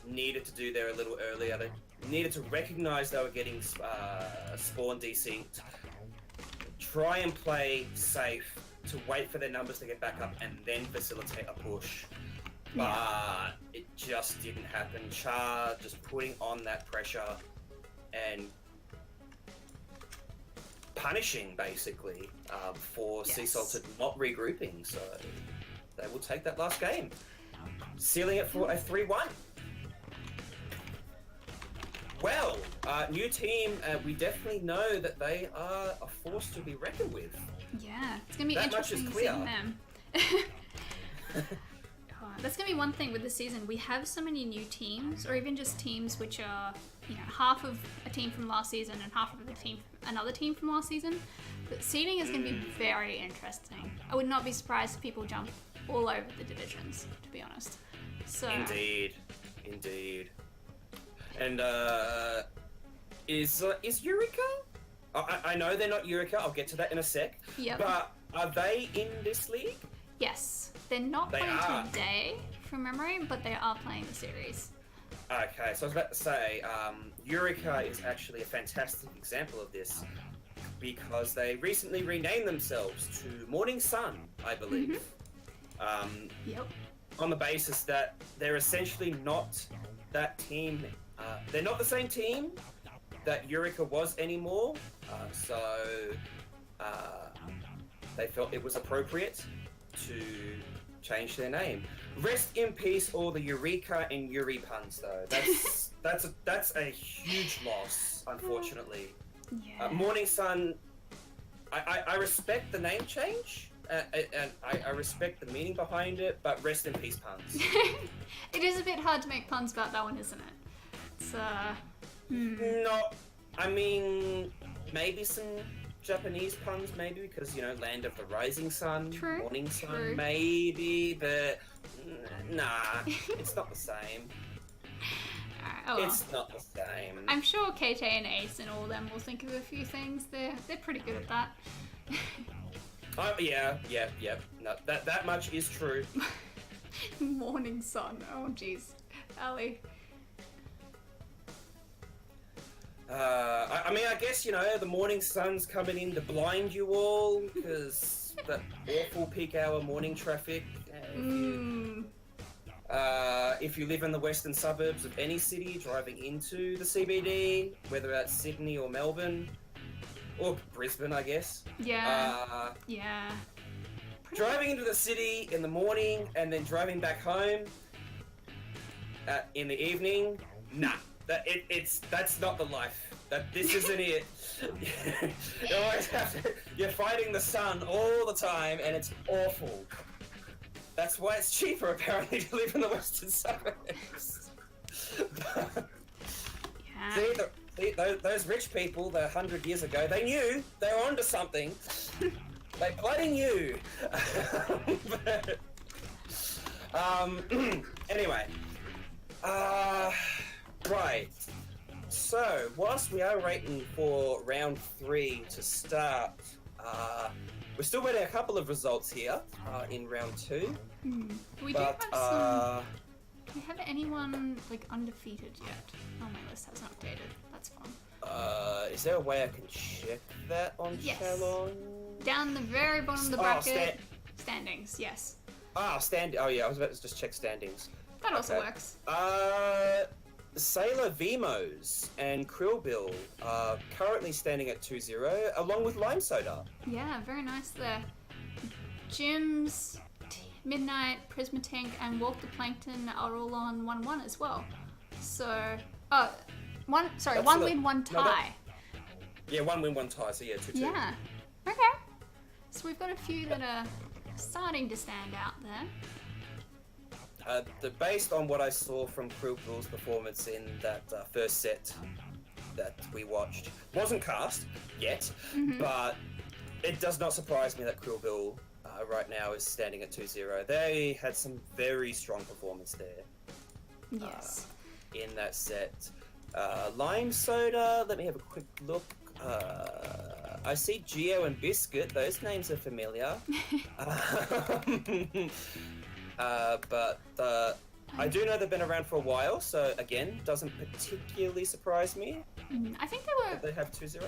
needed to do there a little earlier. They needed to recognize they were getting spawn desynced, try and play safe to wait for their numbers to get back up and then facilitate a push. But it just didn't happen. Char just putting on that pressure and punishing, basically, for Salted not regrouping. So they will take that last game, sealing it for a 3-1. Well, new team, we definitely know that they are a force to be reckoned with. Yeah, it's going to be interesting seeing them. That's going to be one thing with the season. We have so many new teams, or even just teams which are, you know, half of a team from last season and half of another team from last season. But seeding is going to be very interesting. I would not be surprised if people jump all over the divisions, to be honest. So Indeed. And is Eureka? I know they're not Eureka. I'll get to that in a sec. Yep. But are they in this league? Yes. They're not They playing are. today, from memory, but they are playing the series. Okay, so I was about to say, Eureka is actually a fantastic example of this because they recently renamed themselves to Morning Sun, I believe. Yep. On the basis that they're essentially not that team. They're not the same team that Eureka was anymore. So they felt it was appropriate to change their name. Rest in peace, all the Eureka and Yuri puns, though. That's a huge loss, unfortunately. Yeah. Morning Sun. I respect the name change, and I respect the meaning behind it, but rest in peace, puns. It is a bit hard to make puns about that one, isn't it? It's No, I mean, maybe some Japanese puns, maybe, because, you know, Land of the Rising Sun, True, Morning Sun, true. maybe, but nah, it's not the same. Alright, oh well. It's not the same. I'm sure KT and Ace and all of them will think of a few things. They're pretty good at that. Oh, yeah. No, that much is true. Morning Sun. Oh jeez. Ali. I mean, I guess, you know, the morning sun's coming in to blind you all, because that awful peak hour morning traffic. If you live in the western suburbs of any city, driving into the CBD, whether that's Sydney or Melbourne, or Brisbane, I guess. Yeah. Yeah. Driving into the city in the morning and then driving back home in the evening, nah. That's not the life. This isn't it. You always have to, you're fighting the sun all the time, and it's awful. That's why it's cheaper, apparently, to live in the western suburbs. Yeah. See, those rich people, 100 years ago, they knew they were onto something. They bloody knew. Anyway. Right. So, whilst we are waiting for round 3 to start, we're still waiting a couple of results here in round 2. We do have some. Do we have anyone like undefeated yet? Oh, my list hasn't updated. That's fun. Is there a way I can check that on Shalon? Down the very bottom of the bracket. Standings. Yes. Oh yeah, I was about to just check standings. That also works. Sailor Vimos and Krillbill are currently standing at 2-0, along with Lime Soda. Yeah, very nice there. Jim's, Midnight, Prismatink, and Walk the Plankton are all on 1-1 as well. So, one win, one tie. Yeah, 1 win, 1 tie, so yeah, 2-2. Yeah. Okay. So we've got a few that are starting to stand out there. Based on what I saw from Krillbill's performance in that first set that we watched, wasn't cast yet, but it does not surprise me that Krillbill right now is standing at 2-0. They had some very strong performance there. Yes. In that set. Lime Soda, let me have a quick look. I see Geo and Biscuit, those names are familiar. But I do know they've been around for a while, so again, doesn't particularly surprise me. I think They have 2-0.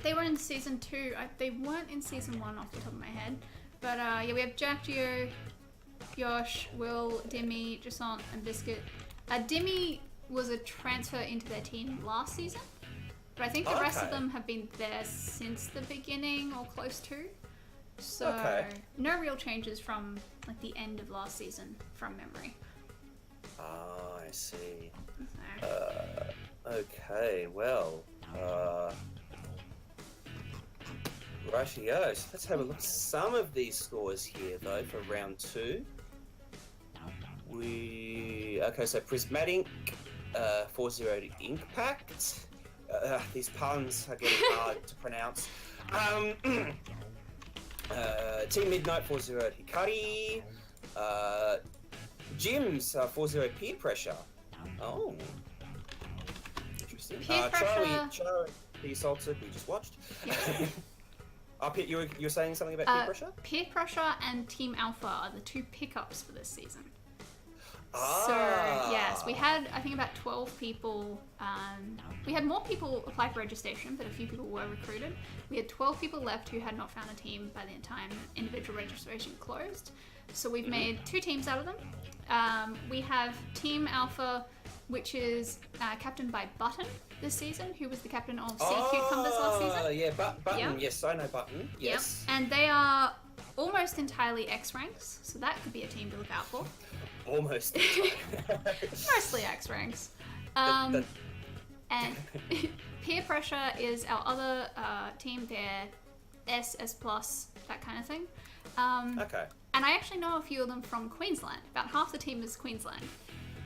They were in season 2. They weren't in season 1 off the top of my head. But yeah, we have Jack, Geo, Yosh, Will, Dimmy, Jasant, and Biscuit. Dimmy was a transfer into their team last season, but I think the rest of them have been there since the beginning or close to. So no real changes from like the end of last season from memory. Ah, I see. So. Okay, well, rightio. So let's have a look at some of these scores here, though, for round 2. Okay, so Prismatic, 4-0 to Inkpact. These puns are getting hard to pronounce. Team Midnight, 4-0 to Hikari. Jim's 4-0 Peer Pressure. Oh. Interesting. Peer Pressure. Charlie, Salted, we just watched. Yeah. You're saying something about peer pressure? Peer pressure and Team Alpha are the two pickups for this season. Ah. So, yes, we had, I think, about 12 people. We had more people apply for registration, but a few people were recruited. We had 12 people left who had not found a team by the time individual registration closed. So we've made 2 teams out of them. We have Team Alpha, which is captained by Button this season, who was the captain of Sea Cucumbers last season. Oh, yeah, Button. Yep. Yes, I know Button. Yes. Yep. And they are almost entirely X ranks, so that could be a team to look out for. Almost. Mostly X ranks. And Peer Pressure is our other team. They're S, S+, that kind of thing. Okay. And I actually know a few of them from Queensland. About half the team is Queensland.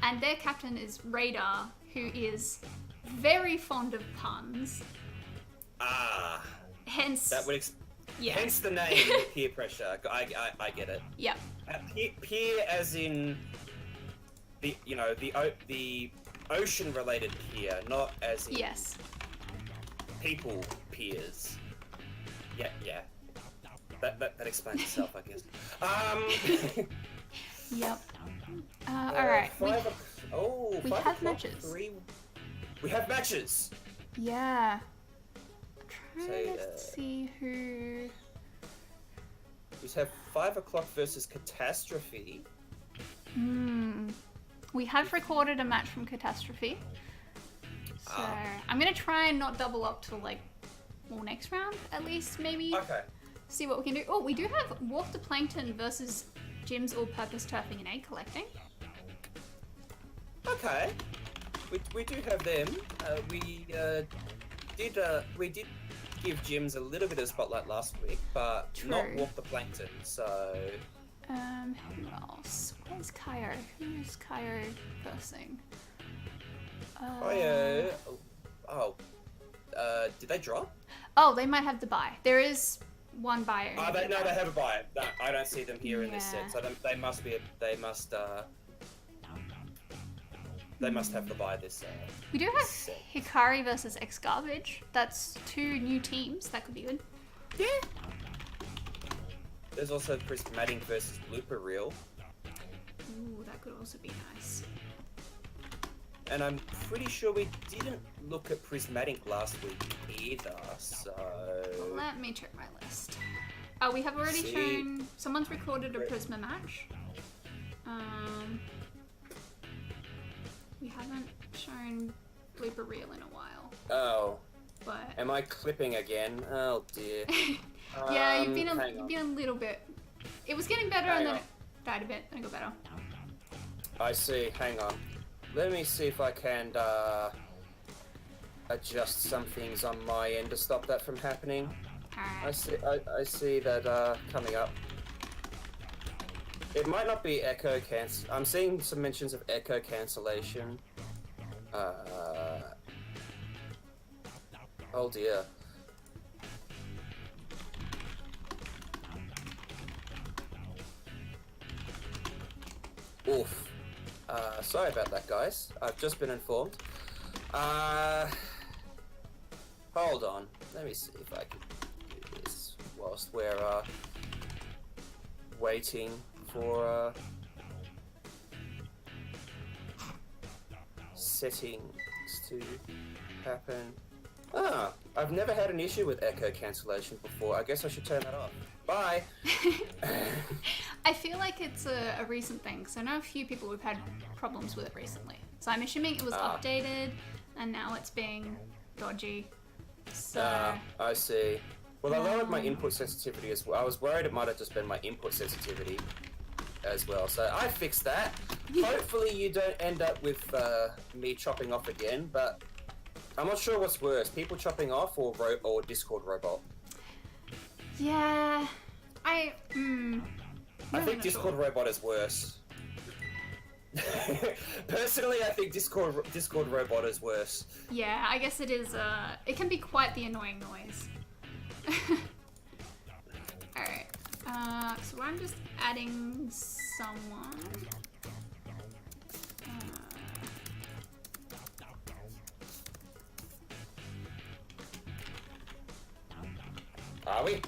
And their captain is Radar, who is very fond of puns. Ah. Hence... That would hence the name, Peer Pressure. I get it. Yep. Peer as in the ocean-related peer, not as in people peers. Yeah. That explains itself, I guess. Yep. All right. We have matches. We have matches. Yeah. I'm trying to see who. We have 5 o'clock versus Catastrophe. We have recorded a match from Catastrophe. So I'm gonna try and not double up till next round at least, maybe. Okay. See what we can do. Oh, we do have Walk the Plankton versus Jim's All-Purpose Turfing and Egg Collecting. Okay. We do have them. We did give Jim's a little bit of spotlight last week, but not Walk the Plankton. So. Who else? Where's Kyo? Who's Kyo versing? Kyo. Did they drop? Oh, they might have the buy. There is one buyer. They have a buy. No, I don't see them here in this set. So they must have the buy this set. We do have Hikari versus X Garbage. That's 2 new teams. That could be good. Yeah. There's also Prismatic versus Blooper Reel. Ooh, that could also be nice. And I'm pretty sure we didn't look at Prismatic last week either, so... Let me check my list. We have already shown... Someone's recorded a Prisma match. We haven't shown Blooper Reel in a while. Oh. But... Am I clipping again? Oh dear. Yeah, you've been a little bit... It was getting better and then it died a bit, then it got better. I see, hang on. Let me see if I can adjust some things on my end to stop that from happening. Alright. I see that coming up. It might not be echo cancel. I'm seeing some mentions of echo cancellation. Oh dear. Oof. Sorry about that, guys. I've just been informed. Hold on. Let me see if I can do this whilst we're waiting for settings to happen. I've never had an issue with echo cancellation before. I guess I should turn that off. Bye! I feel like it's a recent thing, so I know a few people who've had problems with it recently. So I'm assuming it was updated, and now it's being dodgy. So... I see. Well, I lowered my input sensitivity as well. I was worried it might have just been my input sensitivity as well, so I fixed that. Hopefully you don't end up with me chopping off again, but I'm not sure what's worse, people chopping off or Discord robot. Yeah, I think Discord robot is worse. Personally, I think Discord robot is worse. Yeah, I guess it is. It can be quite the annoying noise. Alright, so I'm just adding someone. Are we?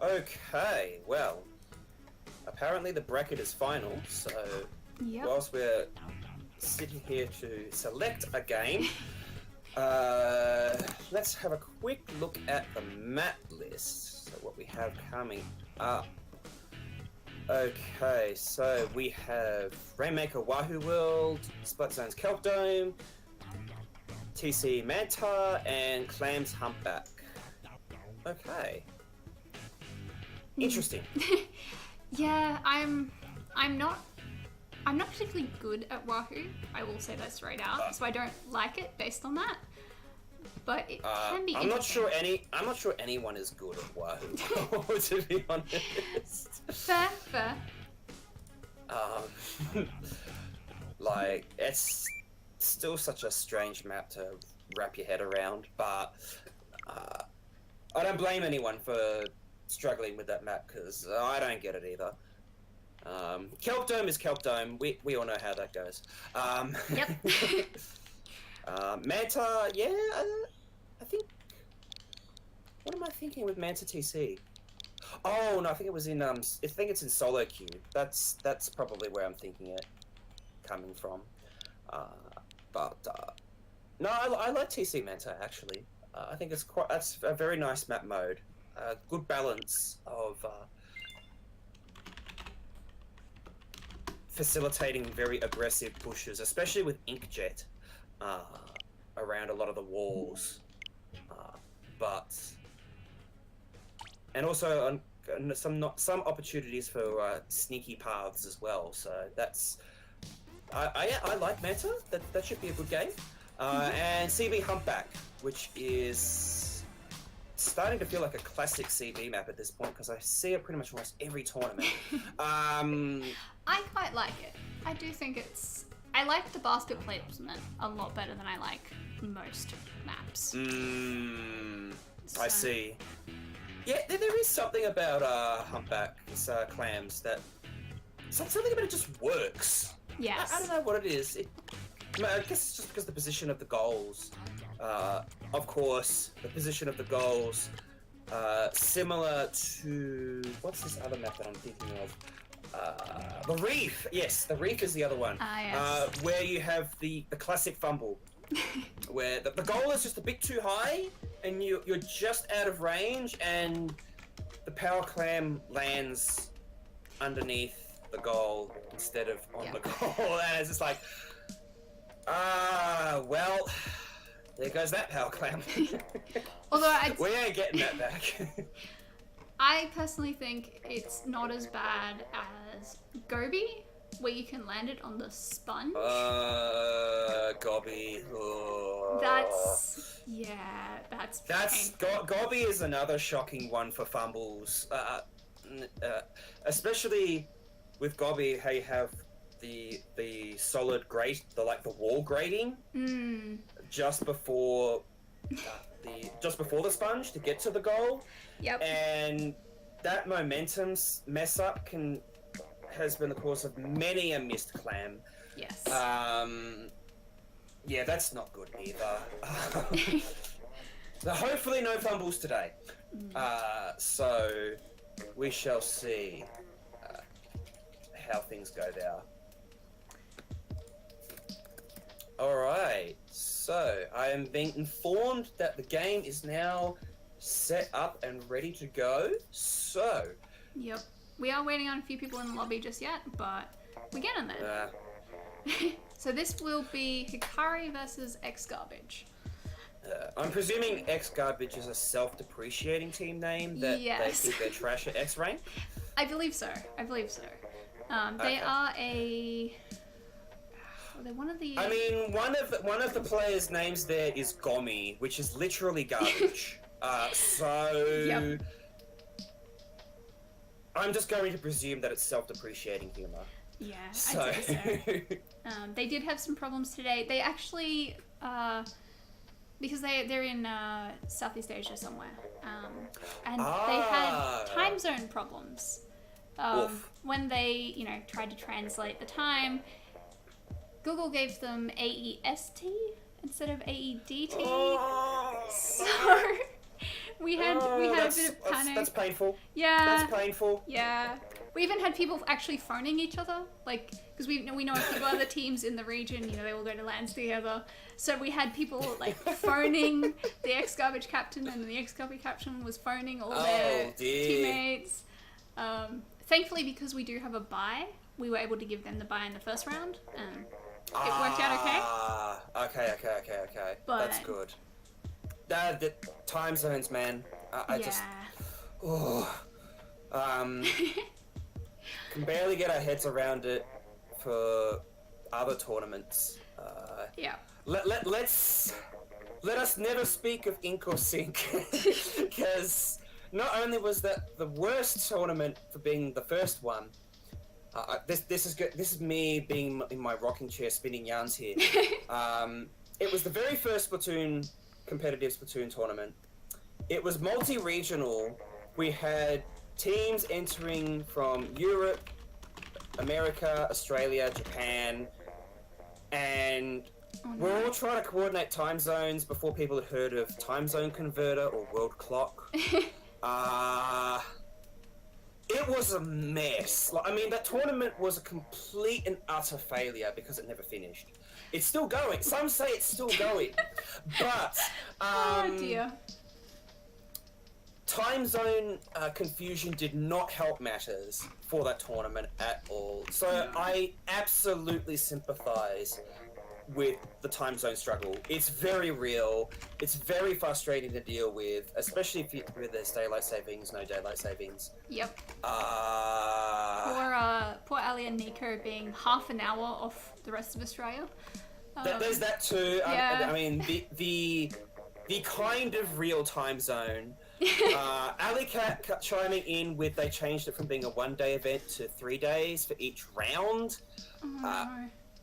Okay, well, apparently the bracket is final, so Yep. whilst we're sitting here to select a game, let's have a quick look at the map list. So what we have coming up. Okay, so we have Rainmaker Wahoo World, Split Zones Kelp Dome, TC Manta, and Clams Humpback. Okay. Interesting. Yeah, I'm not particularly good at Wahoo. I will say that straight out. So I don't like it based on that. But it can be interesting. I'm not sure anyone is good at Wahoo, to be honest. Fair. Like, it's still such a strange map to wrap your head around, but I don't blame anyone for struggling with that map, because I don't get it either. Kelp Dome is Kelp Dome. We all know how that goes. Yep. Manta, yeah, I think... What am I thinking with Manta TC? Oh, no, I think it was in, I think it's in solo queue. That's probably where I'm thinking it coming from. No, I like TC Manta, actually. I think that's a very nice map mode. Good balance of facilitating very aggressive pushes, especially with Inkjet around a lot of the walls. And also some opportunities for sneaky paths as well. So that's I like Manta. That should be a good game. And CB Humpback, which is starting to feel like a classic CB map at this point, because I see it pretty much almost every tournament. I quite like it. I do think I like the basket placement a lot better than I like most maps. I see. Yeah, there is something about Humpback's clams that... Something about it just works. Yes. I don't know what it is. I guess it's just because the position of the goals. Of course, the position of the goals, similar to... What's this other map that I'm thinking of? The Reef! Yes, the Reef is the other one. Yes. Where you have the classic fumble. Where the goal is just a bit too high, and you're just out of range, and the power clam lands underneath the goal instead of on the goal, and it's just like, well, there goes that power clam. Although we ain't getting that back. I personally think it's not as bad as Gobi, where you can land it on the sponge. Gobi. That's Gobi is another shocking one for fumbles. Especially with Gobi, how you have the solid grate, the wall grating just before the sponge to get to the goal. Yep. And that momentum mess up has been the cause of many a missed clam. Yes. Yeah, that's not good either. So hopefully no fumbles today. So we shall see how things go there. Alright, so I am being informed that the game is now set up and ready to go. So... Yep. We are waiting on a few people in the lobby just yet, but we're getting there. So this will be Hikari versus X-Garbage. I'm presuming X-Garbage is a self-depreciating team name that they keep their trash at X rank? I believe so. They are a... They're one of the... I mean, one of the players' names there is Gomi, which is literally garbage. Yep. I'm just going to presume that it's self-depreciating humor. Yeah, I'd say so. They did have some problems today. They actually, because they're in Southeast Asia somewhere, and they had time zone problems. When they, tried to translate the time, Google gave them AEST instead of AEDT. So we had a bit of panic. That's painful. Yeah. That's painful. Yeah. We even had people actually phoning each other, like, because we know a few other teams in the region, they all go to LANs together. So we had people, like, phoning the ex-garbage captain, and the ex-garbage captain was phoning all their teammates. Thankfully, because we do have a bye, we were able to give them the bye in the first round, and it worked out okay. Okay. But, that's good. The time zones, man. Can barely get our heads around it for other tournaments. Let us never speak of Ink or Sink, because not only was that the worst tournament for being the first one. This is good. This is me being in my rocking chair spinning yarns here. It was the very first competitive Splatoon tournament. It was multi-regional. We had teams entering from Europe, America, Australia, Japan, and we're all trying to coordinate time zones before people had heard of Time Zone Converter or World Clock. It was a mess. That tournament was a complete and utter failure because it never finished. It's still going. Some say it's still going. But, oh dear. Time zone confusion did not help matters for that tournament at all. So I absolutely sympathize with the time zone struggle. It's very real. It's very frustrating to deal with, especially if there's daylight savings, no daylight savings. Yep. Poor Ali and Nico being half an hour off the rest of Australia. There's that too. Yeah. The kind of real time zone. AliCat chiming in with they changed it from being a 1-day event to 3 days for each round.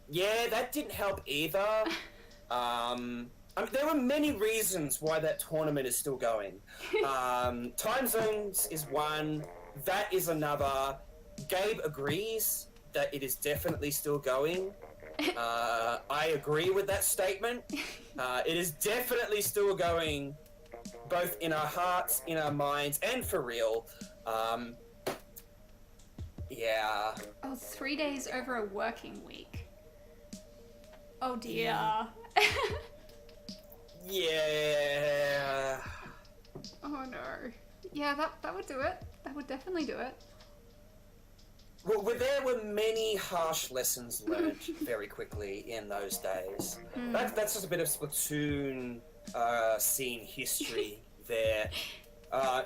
Yeah, that didn't help either. There were many reasons why that tournament is still going. Time zones is one. That is another. Gabe agrees that it is definitely still going. I agree with that statement. It is definitely still going, both in our hearts, in our minds, and for real. Yeah. Oh, 3 days over a working week. Oh dear. Yeah. Oh no. Yeah, that would do it. That would definitely do it. Well, there were many harsh lessons learned very quickly in those days. That's just a bit of Splatoon scene history there.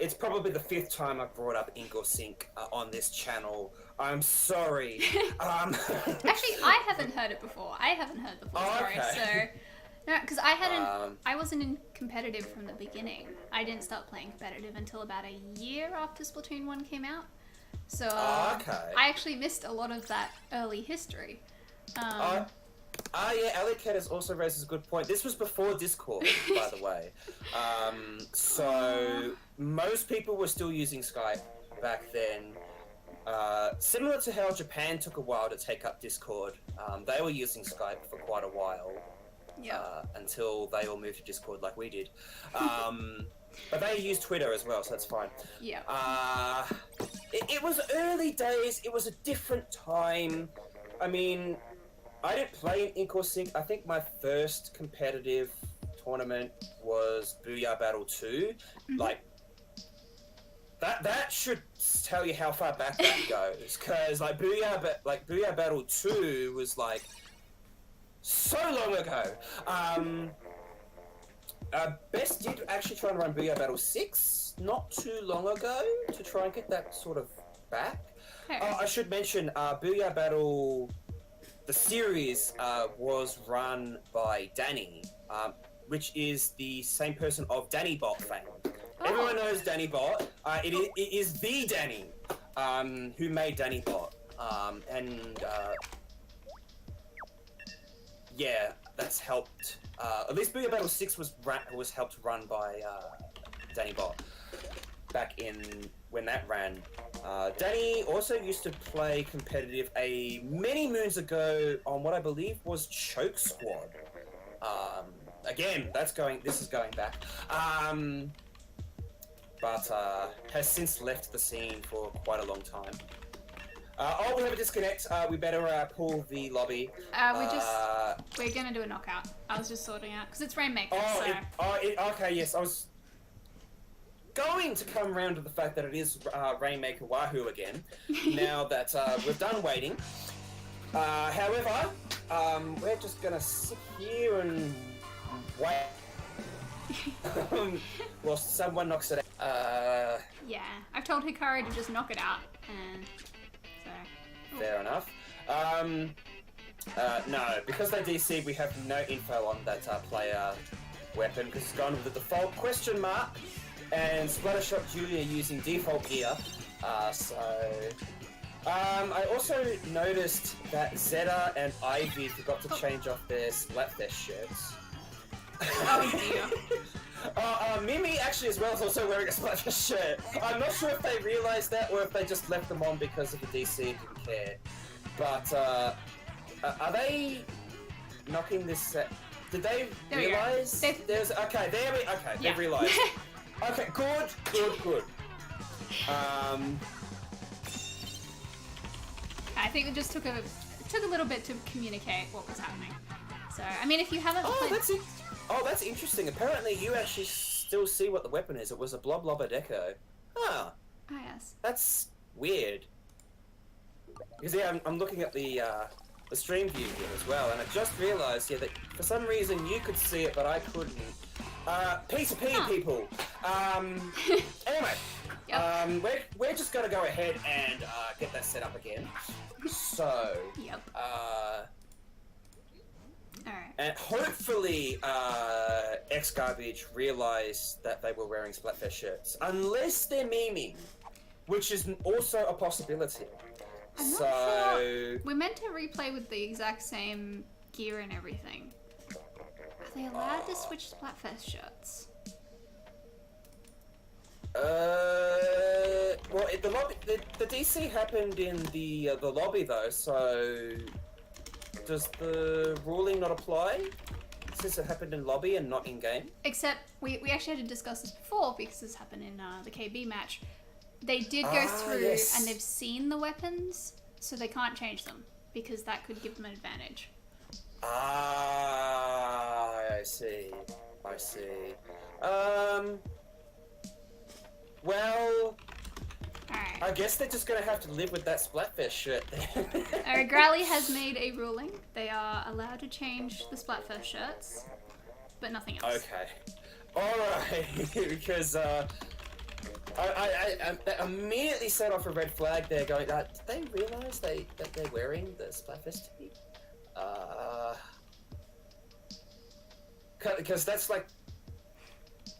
It's probably the 5th time I've brought up Ink or Sink on this channel. I'm sorry. Actually, I haven't heard it before. I haven't heard the full story, so... No, because I wasn't in competitive from the beginning. I didn't start playing competitive until about a year after Splatoon 1 came out. So, I actually missed a lot of that early history. Yeah, AliCat has also raised a good point. This was before Discord, by the way. So most people were still using Skype back then. Similar to how Japan took a while to take up Discord, they were using Skype for quite a while. Until they all moved to Discord like we did. But they used Twitter as well, so that's fine. Yeah. It was early days. It was a different time. I mean, I didn't play in Ink or Sink. I think my first competitive tournament was Booyah Battle 2. Like, that should tell you how far back that goes. Because, like, Booyah Battle 2 was, like, so long ago. Best did actually try and run Booyah Battle 6 not too long ago to try and get that sort of back. I should mention, Booyah Battle, the series, was run by Danny, which is the same person of Danny Bot fame. Everyone knows Danny Bot. It is the Danny who made Danny Bot. Yeah, that's helped. At least Booyah Battle 6 was helped run by Danny Bot back in when that ran. Danny also used to play competitive many moons ago on what I believe was Choke Squad. Again, this is going back. but has since left the scene for quite a long time. We have a disconnect. We better pull the lobby. We're gonna do a knockout. I was just sorting out because it's Rainmaker. Okay, yes, I was going to come around to the fact that it is Rainmaker Wahoo again. Now that we've done waiting. However, we're just gonna sit here and wait. Well, someone knocks it out. Yeah, I've told Hikari to just knock it out, and so. Fair enough. No, because they DC'd, we have no info on that player weapon because it's gone with the default question mark, and Splattershot Julia using default gear. I also noticed that Zeta and Ivy forgot to change off their Splatfest shirts. Oh dear. Mimi actually as well is also wearing a Splatfest shirt. I'm not sure if they realised that or if they just left them on because of the DC and didn't care. But are they knocking this set? Did they realise? There's okay. They realised. Okay, good. I think it just took a little bit to communicate what was happening. So I mean, if you haven't played... that's interesting. Apparently, you actually still see what the weapon is. It was a Blob Deco. Huh. Oh yes. That's weird. Because yeah, I'm looking at the stream view here as well, and I just realised that for some reason you could see it, but I couldn't. P2P people. Anyway, we're just gonna go ahead and get that set up again. So. Yep. Alright. And hopefully, X-Garbage realised that they were wearing Splatfest shirts. Unless they're memeing, which is also a possibility. I'm not sure. We're meant to replay with the exact same gear and everything. Are they allowed to switch Splatfest shirts? Well, the lobby, the DC happened in the lobby though, so does the ruling not apply since it happened in lobby and not in game? Except we actually had to discuss this before because this happened in the KB match. They did go through and they've seen the weapons, so they can't change them because that could give them an advantage. I see. Well, alright. I guess they're just gonna have to live with that Splatfest shirt then. Alright, Growly has made a ruling. They are allowed to change the Splatfest shirts, but nothing else. Okay. Alright, because I immediately set off a red flag there going, did they realise that they're wearing the Splatfest tee? Because that's like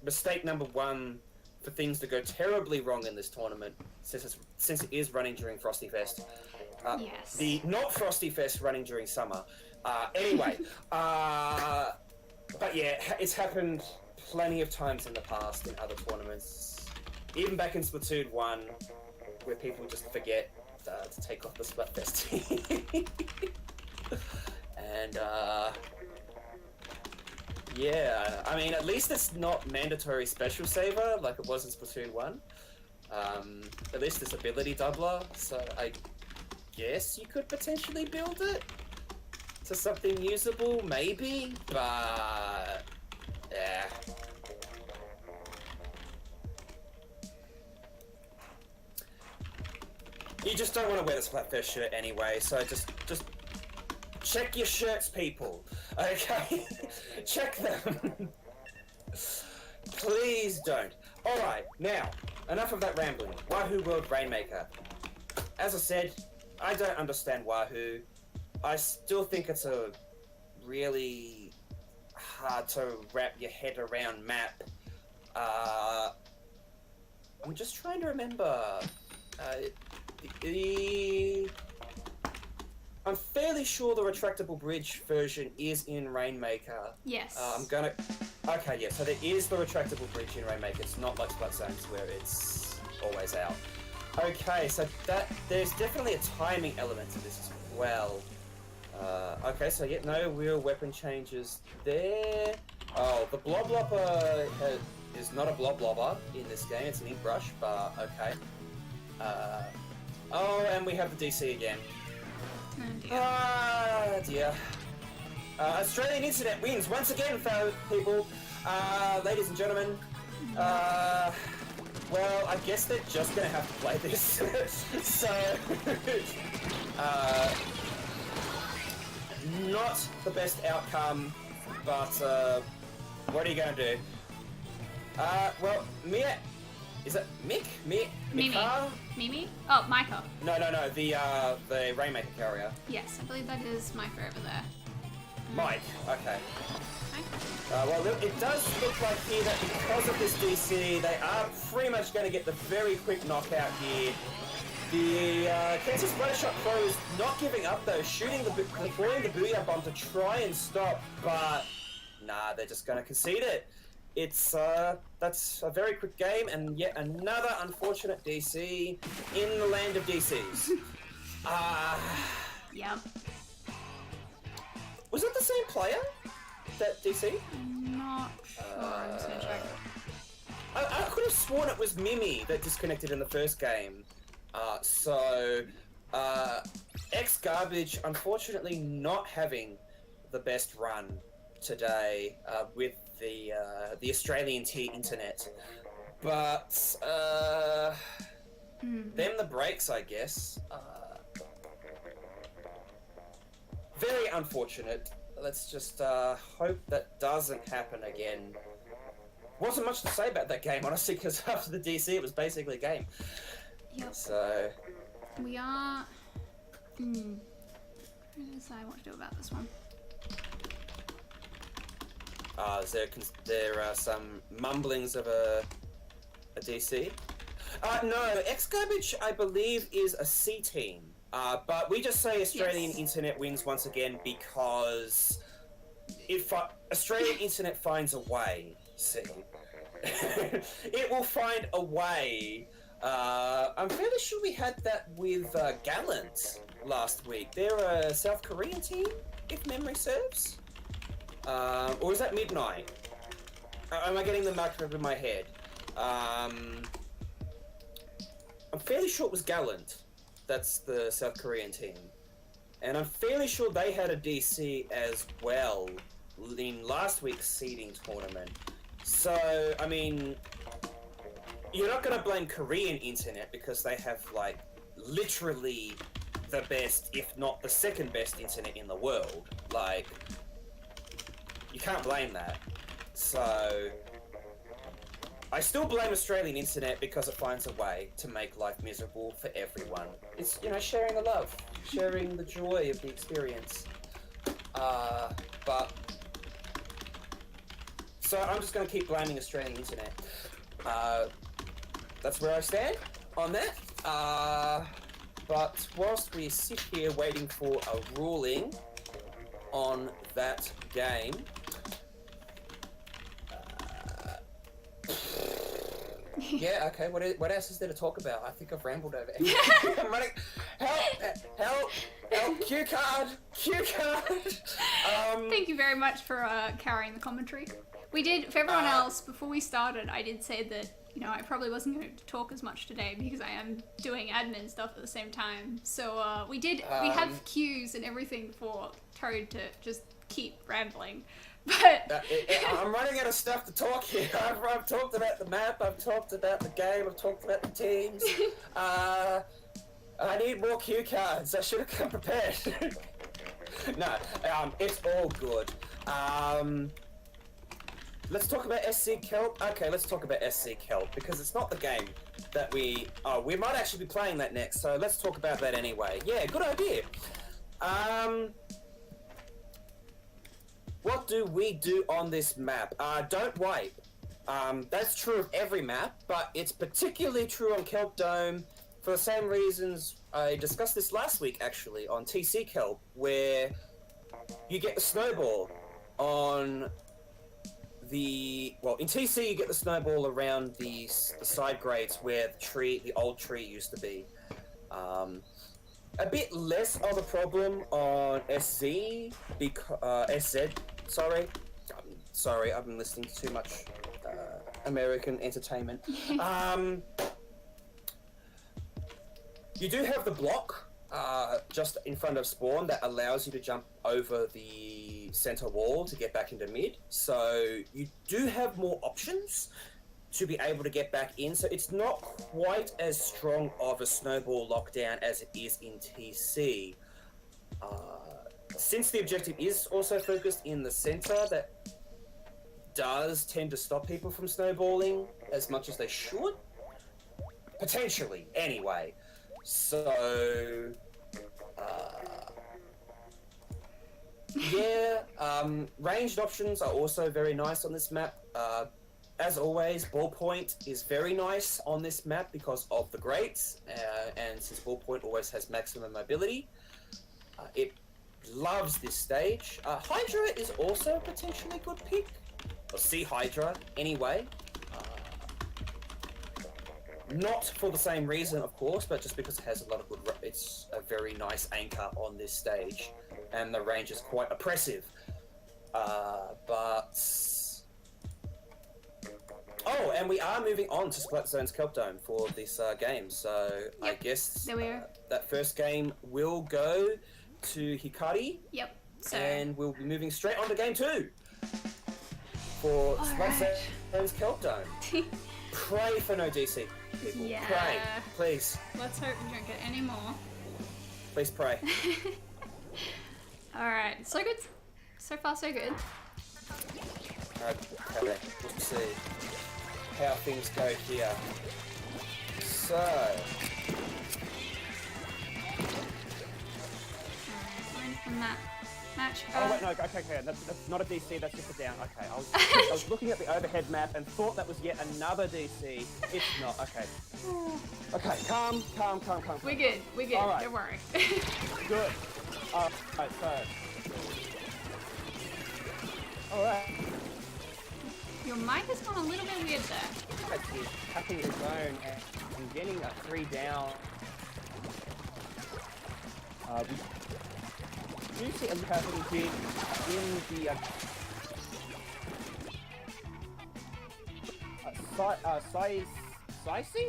mistake number one for things to go terribly wrong in this tournament, since it is running during Frosty Fest. Yes. The not Frosty Fest running during summer. Anyway, but yeah, it's happened plenty of times in the past in other tournaments, even back in Splatoon 1, where people just forget to take off the Splatfest tee. And yeah, I mean, at least it's not mandatory special saver like it was in Splatoon 1. At least it's ability doubler, so I guess you could potentially build it to something usable, maybe, but yeah. You just don't want to wear the Splatfest shirt anyway, so just check your shirts, people. Okay? Check them. Please don't. Alright, now, enough of that rambling. Wahoo World Rainmaker. As I said, I don't understand Wahoo. I still think it's a really hard to wrap your head around map. I'm just trying to remember. I'm fairly sure the retractable bridge version is in Rainmaker. Yes. Okay, yeah, so there is the retractable bridge in Rainmaker. It's not like Splat Zones where it's always out. Okay, so there's definitely a timing element to this as well. Okay, so yeah, no real weapon changes there. Oh, the Bloblopper is not a blobber in this game. It's an ink brush, but okay. Oh, and we have the DC again. Oh dear. Dear. Australian Internet wins once again, fellow people. Ladies and gentlemen. Well, I guess they're just gonna have to play this. So, not the best outcome, but what are you gonna do? Well, Mia, is it Mick? Mimi. Mimi? Oh, Micah. No, the Rainmaker carrier. Yes, I believe that is Micah over there. Mike, okay. Mike? Well, it does look like here that because of this DC, they are pretty much going to get the very quick knockout here. The Kansas Splattershot Pro is not giving up though, deploying the Booyah Bomb to try and stop, but nah, they're just going to concede it. It's that's a very quick game, and yet another unfortunate DC in the land of DCs. Yep. Was it the same player? That DC? Not sure. I'm just gonna check. I could have sworn it was Mimi that disconnected in the first game. X-Garbage unfortunately not having the best run today with the Australian internet. But them the breaks, I guess. Very unfortunate. Let's just hope that doesn't happen again. Wasn't much to say about that game, honestly, because after the DC, it was basically a game. Yep. So... We are... I'm trying to decide what to do about this one. There are some mumblings of a DC? No, X-Garbage, I believe, is a C team. But we just say Australian Internet wins once again because Australian Internet finds a way, see. It will find a way. I'm fairly sure we had that with Gallant last week. They're a South Korean team, if memory serves. Or is that Midnight? Am I getting the marker in my head? I'm fairly sure it was Gallant. That's the South Korean team. And I'm fairly sure they had a DC as well in last week's seeding tournament. So, I mean, you're not going to blame Korean internet because they have, like, literally the best, if not the second best internet in the world. Like, you can't blame that. So... I still blame Australian internet because it finds a way to make life miserable for everyone. It's, sharing the love, sharing the joy of the experience. But... So I'm just going to keep blaming Australian internet. That's where I stand on that. But whilst we sit here waiting for a ruling on that game... Yeah, okay, what else is there to talk about? I think I've rambled over everything. I'm running... Help! Cue card! Thank you very much for carrying the commentary. We did, for everyone else, before we started, I did say that, I probably wasn't going to talk as much today because I am doing admin stuff at the same time. So we have cues and everything for Toad to just keep rambling. But I'm running out of stuff to talk here. I've talked about the map, I've talked about the game, I've talked about the teams. I need more cue cards. I should have come prepared. No, it's all good. Let's talk about SC Kelp. Okay, let's talk about SC Kelp because it's not the game that we might actually be playing that next. So let's talk about that anyway. Yeah, good idea. What do we do on this map? Don't wipe. That's true of every map, but it's particularly true on Kelp Dome for the same reasons I discussed this last week, actually, on TC Kelp, where you get the snowball on the... Well, in TC you get the snowball around the side grades where the old tree used to be. A bit less of a problem on SZ, SZ, sorry. Sorry, I've been listening to too much American entertainment. You do have the block just in front of spawn that allows you to jump over the center wall to get back into mid. So you do have more options to be able to get back in. So it's not quite as strong of a snowball lockdown as it is in TC. Since the objective is also focused in the center, that does tend to stop people from snowballing as much as they should. Potentially, anyway. So, ranged options are also very nice on this map. As always, ballpoint is very nice on this map because of the grates, and since ballpoint always has maximum mobility, it loves this stage. Hydra is also a potentially good pick. Or Sea Hydra, anyway. Not for the same reason, of course, but just because it has a lot of good... It's a very nice anchor on this stage, and the range is quite oppressive. But... Oh, and we are moving on to Splat Zone's Kelp Dome for this game, so Yep. I guess There we are. That first game will go to Hikari, Yep. So. and we'll be moving straight on to game 2 for Splat Zone's Kelp Dome. Pray for no DC, people. Yeah. Pray, please. Let's hope we don't get any more. Please pray. Alright, so good. So far, so good. Okay, let's see how things go here. So... Going from that match. Oh wait, no, okay, that's not a DC, that's just a down. Okay, I was looking at the overhead map and thought that was yet another DC. It's not, okay. Okay, calm. We're good, All right. Don't worry. Good. Alright, so... Alright. Your mic has gone a little bit weird there. He's tapping the zone and getting a 3 down. We do see a happening here in the Saisi?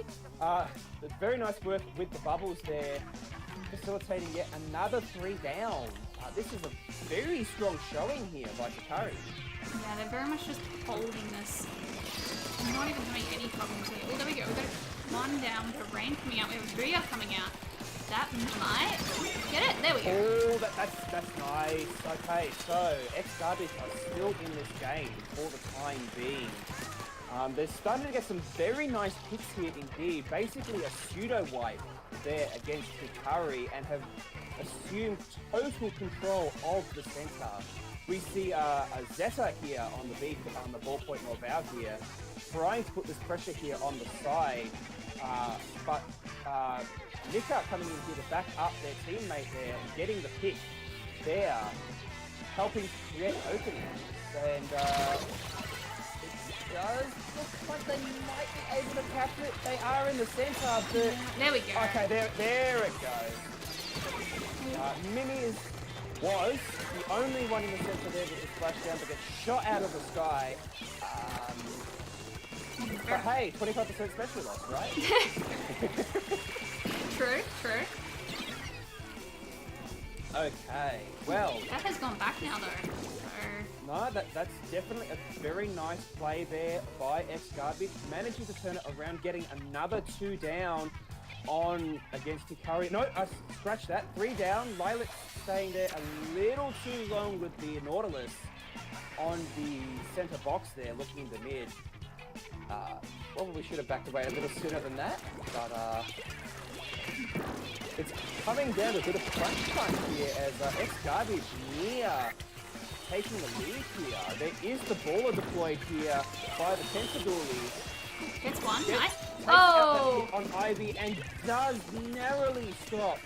Very nice work with the bubbles there, facilitating yet another 3 down. This is a very strong showing here by Hikari. Yeah, they're very much just holding this. Not even having any problems here. Oh, there we go. We've got one down with a rain coming out. We have a Booyah coming out. That might get it. There we go. Oh, that's nice. Okay, so X-Garbage are still in this game for the time being. They're starting to get some very nice picks here indeed. Basically a pseudo wipe there against Hikari and have assumed total control of the center. We see a Zeta here on the ballpoint Norval here, trying to put this pressure here on the side, but Nika coming in here to back up their teammate there, and getting the pick there, helping create openings, and it does look like they might be able to capture it. They are in the center, but... There we go. Okay, there it goes. Mimi was the only one in the center there with the splashdown to get shot out of the sky. But hey, 25% special loss, right? True. Okay, well... That has gone back now, though. So... No, that's definitely a very nice play there by X-Garbage, managing to turn it around, getting another 2 down on against Hikari. No, I scratched that. 3 down. Lilac staying there a little too long with the Nautilus on the center box there, looking into mid. Probably should have backed away a little sooner than that, but it's coming down to a bit of crunch time here as X-Garbage near taking the lead here. There is the baller deployed here by the Tentaduli. Gets one, Gets- nice. takes Oh! out that hit on Ivy and does narrowly stop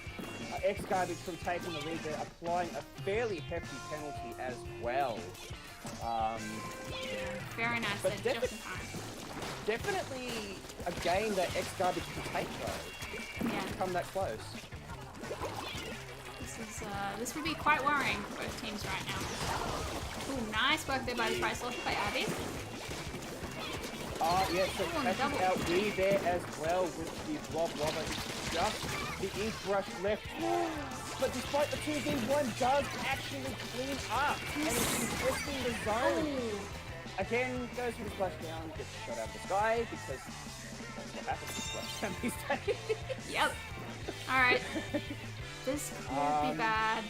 X-Garbage from taking the lead there, applying a fairly hefty penalty as well. Very nice. But Just in time. Definitely a game that X-Garbage can take though. Yeah. Come that close. This would be quite worrying for both teams right now. Ooh, nice work there by the Price Lock by Abby. Yes, so Oh, and the catches double. out we there as well with the Blob Lobber. It's just the ink brush left. But despite the 2v1 does actually clean up and is contesting the zone. Oh. Again, goes for the splashdown, gets shot out of the sky because that's what happens with splashdown these days. Yep. Alright. This could be bad.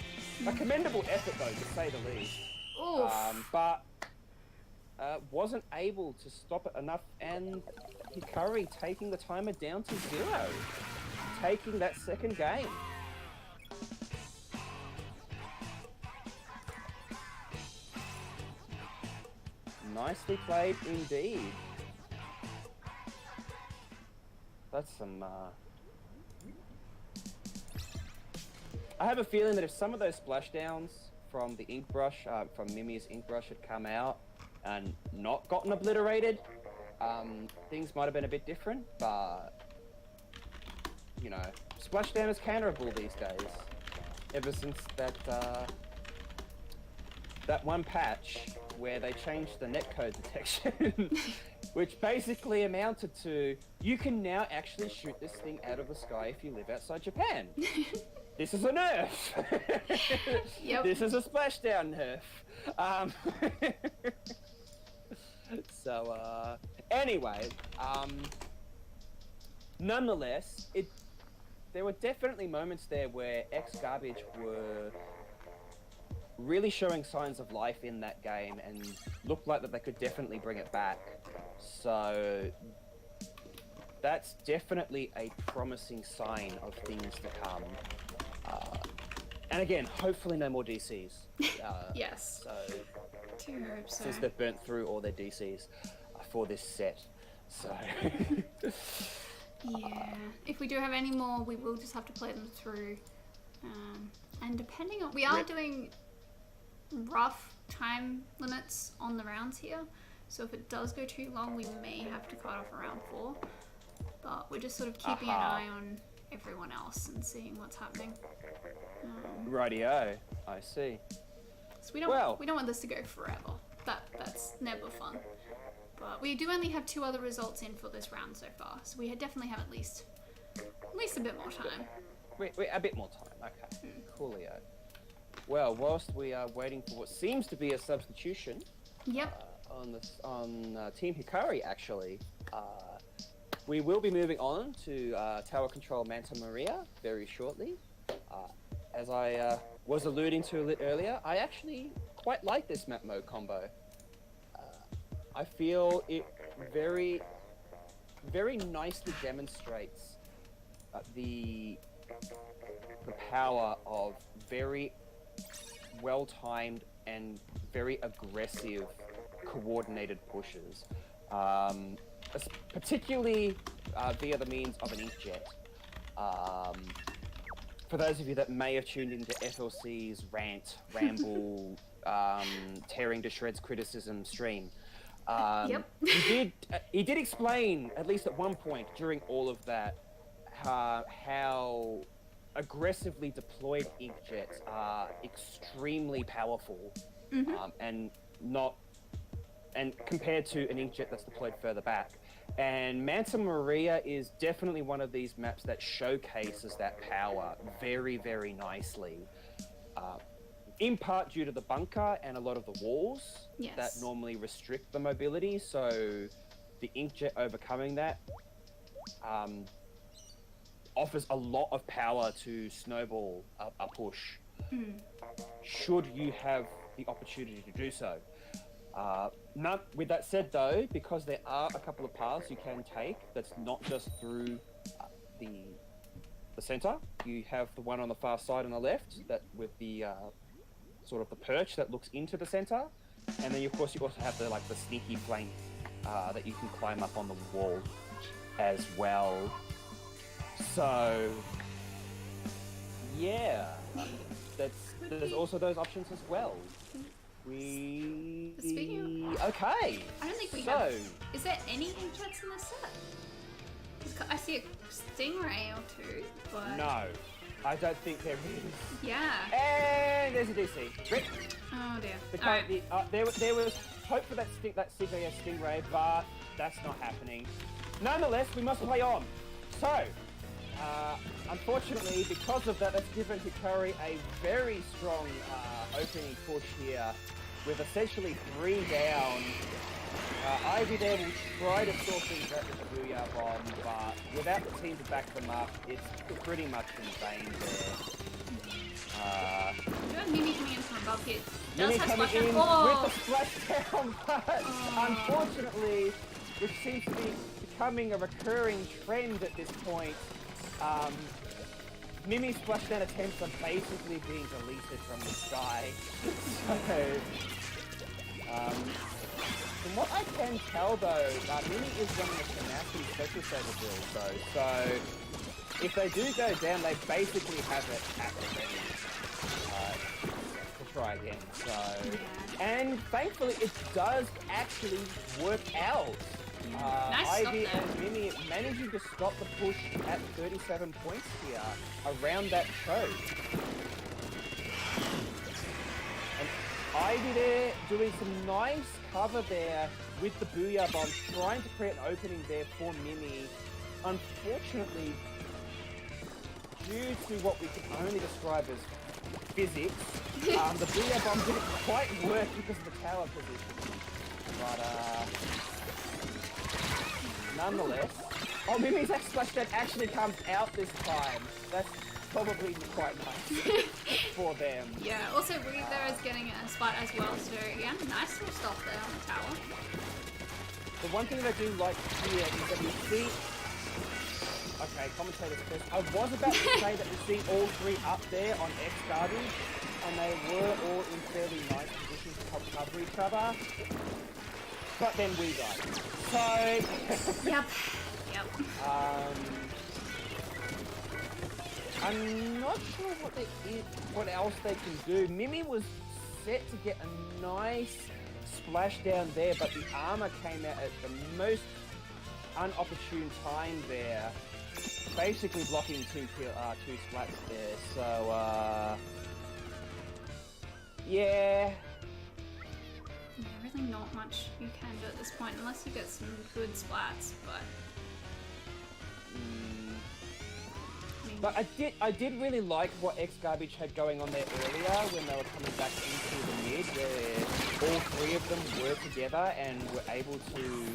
A commendable effort though, to say the least. Oof. But wasn't able to stop it enough, and Hikari taking the timer down to 0, taking that second game. Nicely played indeed. That's some I have a feeling that if some of those splashdowns from the ink brush, from Mimi's ink brush had come out and not gotten obliterated, things might have been a bit different, but, you know, splashdown is counterable these days. Ever since that, that one patch where they changed the netcode detection, which basically amounted to, you can now actually shoot this thing out of the sky if you live outside Japan. This is a nerf. Yep. This is a splashdown nerf. So, anyway, nonetheless, there were definitely moments there where X-Garbage were really showing signs of life in that game and looked like that they could definitely bring it back. So that's definitely a promising sign of things to come. And again, hopefully no more DCs. Yes. So, Do hope so. since they've burnt through all their DCs for this set. So Yeah. If we do have any more, we will just have to play them through. And depending on... We are doing rough time limits on the rounds here. So if it does go too long, we may have to cut off around 4. But we're just sort of keeping an eye on everyone else and seeing what's happening. rightio, I see. So we don't want this to go forever. That's never fun. But we do only have 2 other results in for this round so far, so we definitely have at least a bit more time. Wait, a bit more time. Okay, coolio. Well, whilst we are waiting for what seems to be a substitution, Yep. on Team Hikari, actually, we will be moving on to Tower Control Manta Maria very shortly. As I was alluding to a little earlier, I actually quite like this map mode combo. I feel it very, very nicely demonstrates the power of very well-timed and very aggressive coordinated pushes, particularly via the means of an inkjet. For those of you that may have tuned into FLC's ramble, tearing to shreds criticism stream, he did explain, at least at one point during all of that, how aggressively deployed inkjets are extremely powerful, and compared to an inkjet that's deployed further back. And Manta Maria is definitely one of these maps that showcases that power very, very nicely. In part due to the bunker and a lot of the walls that normally restrict the mobility, so the inkjet overcoming that offers a lot of power to snowball a push, should you have the opportunity to do so. With that said though, because there are a couple of paths you can take that's not just through the center, you have the one on the far side on the left that with the sort of the perch that looks into the center, and then of course you also have the sneaky flank that you can climb up on the wall as well. So yeah, there's also those options as well. Speaking of... Okay. I don't think we have... Is there any inkjets in this set? 'Cause I see a Stingray or 2, but... No, I don't think there is. Yeah. And there's a DC. Rick. Oh dear. There was hope for that CJS Stingray, but that's not happening. Nonetheless, we must play on. So, unfortunately, because of that, that's given Hikari a very strong opening push here, with essentially 3 down. Ivy there will try to sort things out with the Booyah Bomb, but without the team to back them up, it's pretty much in vain there. You have Mimi coming in from above here. Mimi Does have coming splash in down. with the splashdown, but unfortunately, which seems to be becoming a recurring trend at this point, Mimi's splashdown attempts are basically being deleted from the sky. So, from what I can tell though, Mimi is running a tenacity special saver build though, so if they do go down, they basically have it at the ready to try again. So, and thankfully it does actually work out. Nice Ivy stop and Mimi managing to stop the push at 37 points here around that choke. And Ivy there doing some nice cover there with the Booyah Bomb, trying to create an opening there for Mimi. Unfortunately, due to what we can only describe as physics, the Booyah Bomb didn't quite work because of the tower position. But, nonetheless... Oh, Mimi's X-Splashdown actually comes out this time. That's probably quite nice for them. Yeah, also Reed there is getting a spot as well, so yeah, nice little stop there on the tower. The one thing that I do like here is that we see... Okay, commentators first. I was about to say that we see all 3 up there on X Garbage, and they were all in fairly nice positions to help cover each other. But then we died. So... Yep. I'm not sure what else they can do. Mimi was set to get a nice splashdown there, but the armor came out at the most unopportune time there, basically blocking 2 splats there. So, yeah. Really not much you can do at this point, unless you get some good splats, but... But I did really like what X Garbage had going on there earlier when they were coming back into the mid, where all 3 of them were together and were able to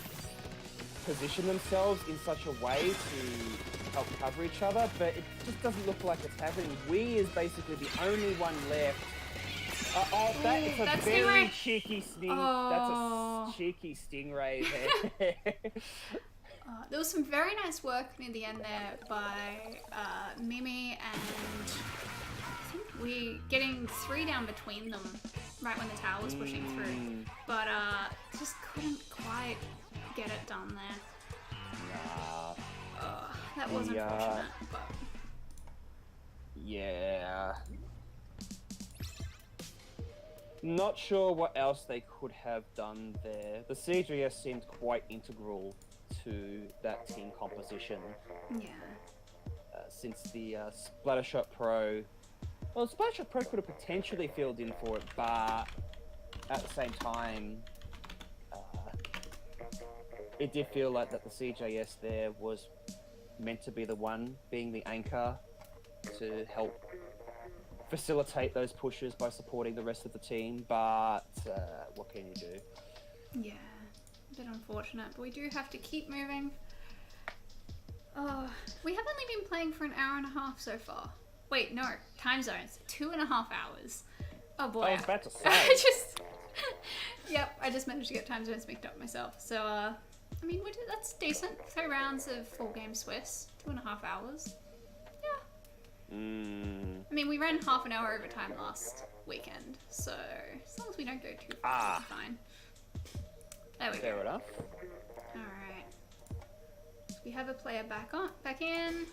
position themselves in such a way to help cover each other, but it just doesn't look like it's happening. Wee is basically the only one left. That is a very cheeky sting. That's a cheeky stingray there. There was some very nice work near the end there by Mimi and I think we getting 3 down between them right when the tower was pushing through, but just couldn't quite get it done there. That was unfortunate, but... Yeah. Not sure what else they could have done there. The CGS seemed quite integral to that team composition. Yeah. Since the Splattershot Pro... Well, Splattershot Pro could have potentially filled in for it, but at the same time, it did feel like that the CJS there was meant to be the one being the anchor to help facilitate those pushes by supporting the rest of the team, but what can you do? Yeah, a bit unfortunate, but we do have to keep moving. We have only been playing for an hour and a half so far. Wait, no, time zones, 2.5 hours. Oh boy. I was about to say. Yep, I just managed to get time zones mixed up myself. So, I mean, that's decent. 3 rounds of full game Swiss, 2.5 hours. Yeah. I mean, we ran half an hour overtime last weekend, so as long as we don't go too fast, we're fine. There we go. Fair enough. Alright. We have a player back in.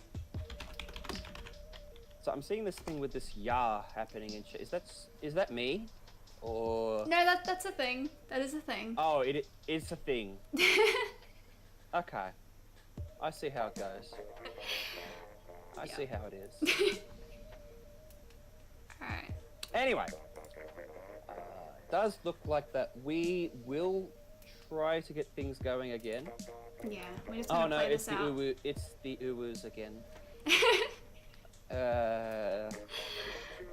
So I'm seeing this thing with this Yah happening in chat. Is that me? Or... No, that's a thing. That is a thing. Oh, it is a thing. Okay. I see how it goes. I see how it is. Alright. Anyway. does look like that we will try to get things going again. Yeah, we're just gonna play this out. It's the Uwus again.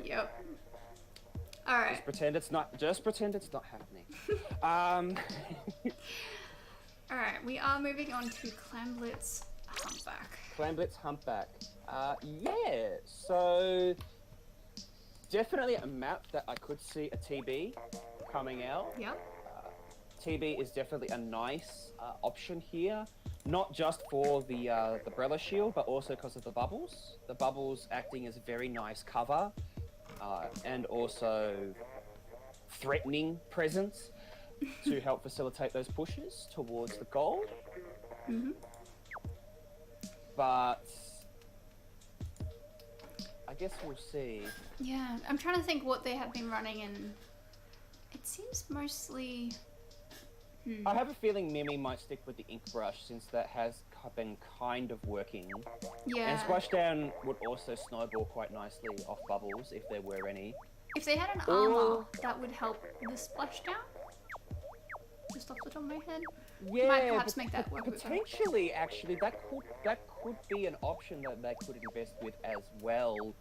Yep. All right. Just pretend it's not happening. All right, we are moving on to Clamblitz Humpback. Clamblitz Humpback. Yeah. So definitely a map that I could see a TB coming out. Yep. TB is definitely a nice option here, not just for the umbrella shield, but also because of the bubbles. The bubbles acting as a very nice cover, and also threatening presence to help facilitate those pushes towards the goal. Mm-hmm. But I guess we'll see. Yeah, I'm trying to think what they have been running, and it seems mostly... I have a feeling Mimi might stick with the ink brush since that has been kind of working. Yeah. And Splashdown would also snowball quite nicely off bubbles if there were any. If they had an armor, that would help the Splashdown? Just off the top of my head? Yeah, might perhaps make that work. Potentially, actually, that could be an option that they could invest with as well.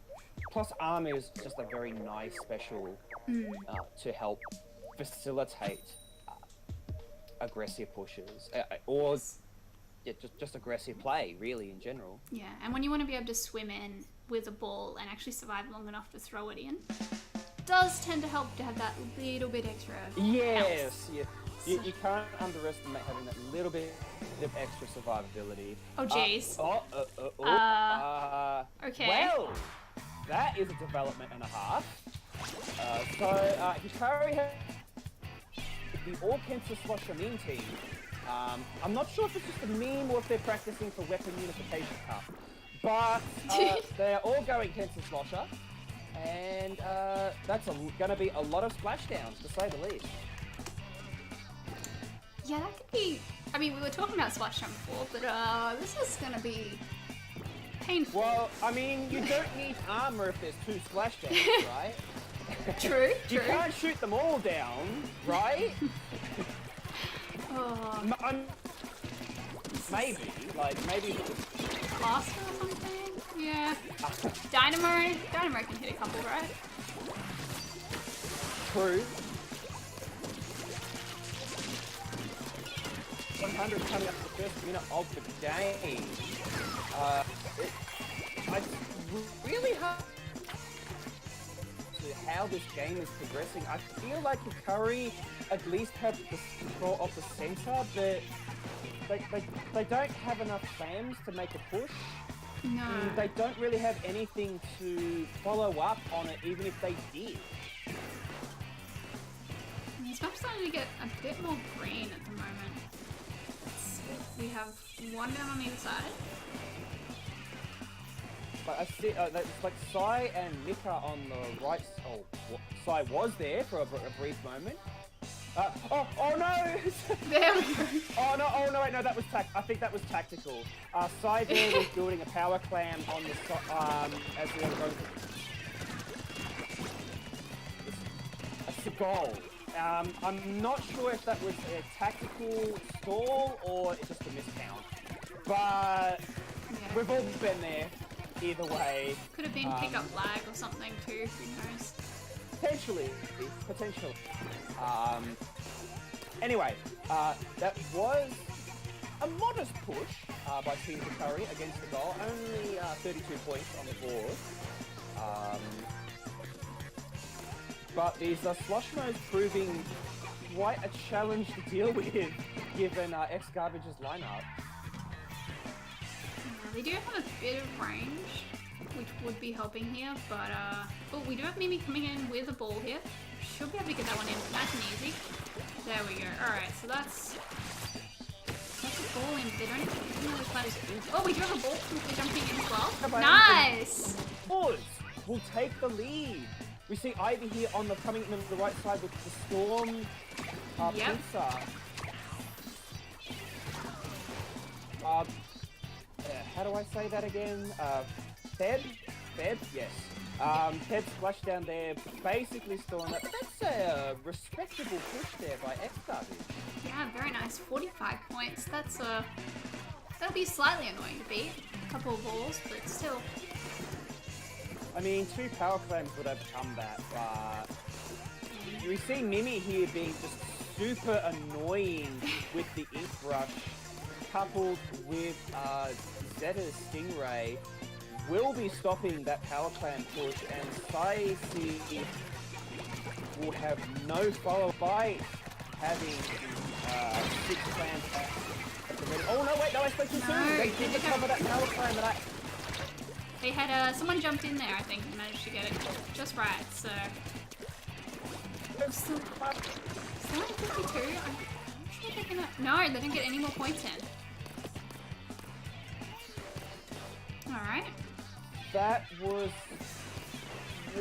Plus, armor is just a very nice special to help facilitate aggressive pushes, or just aggressive play, really, in general. Yeah, and when you want to be able to swim in with a ball and actually survive long enough to throw it in, does tend to help to have that little bit extra Yes, yeah. You can't underestimate having that little bit of extra survivability. Oh, jeez. Okay. Well, that is a development and a half. Hikari has the All-Cancer Oceanink team. I'm not sure if it's just a meme or if they're practicing for Weapon Unification Cup. But they're all going Cancer Slosher. And that's going to be a lot of splashdowns, to say the least. Yeah, that could be... I mean, we were talking about Splashdown before, but this is going to be painful. Well, I mean, you don't need armor if there's 2 splashdowns, right? True. You can't shoot them all down, right? Maybe if it was faster or something? Yeah. Dynamo can hit a couple, right? True. 100 coming up to the first minute of the game. It's really hard to how this game is progressing. I feel like Hikari at least have the control of the center, but they don't have enough slams to make a push. No. And they don't really have anything to follow up on it, even if they did. This map's starting to get a bit more green at the moment. We have one down on either side. But I see, it's like Sai and Mika on the right. Sai was there for a brief moment. Oh no! There we go. Oh no! Wait, no, that was I think that was tactical. Sai there was building a power clam on the as the other goes. That's the goal. I'm not sure if that was a tactical stall or just a miscount, but we've all been there. Either way. Could have been pickup lag or something too. Who knows? Potentially. Anyway, that was a modest push by Team Hikari against the goal. Only 32 points on the board. But these Sloshmos proving quite a challenge to deal with, given X-Garbage's lineup. They do have a bit of range, which would be helping here, but we do have Mimi coming in with a ball here. Should be able to get that one in nice and easy. There we go. Alright, so that's a ball in. They don't really play. Oh, we do have a ball jumping in as well. Nice! Boys will take the lead. We see Ivy here on the coming in on the right side with the Storm Pizza. How do I say that again? Feb? Yes. Ted Splashdown there, basically stalling that. But that's a respectable push there by X-Garbage. Yeah, very nice. 45 points. That'll be slightly annoying to beat. A couple of balls, but still. I mean, 2 power claims would have come back, but we see Mimi here being just super annoying with the ink brush, coupled with Zeta's Stingray, will be stopping that power clan push, and Saisi will have no follow by having 6 clans at the ready. Oh no, wait, no, I spoke too soon. They did recover that power clan, but they had someone jumped in there, I think, and managed to get it just right. So still only 52. I'm sure they're gonna. No, they didn't get any more points in. All right. That was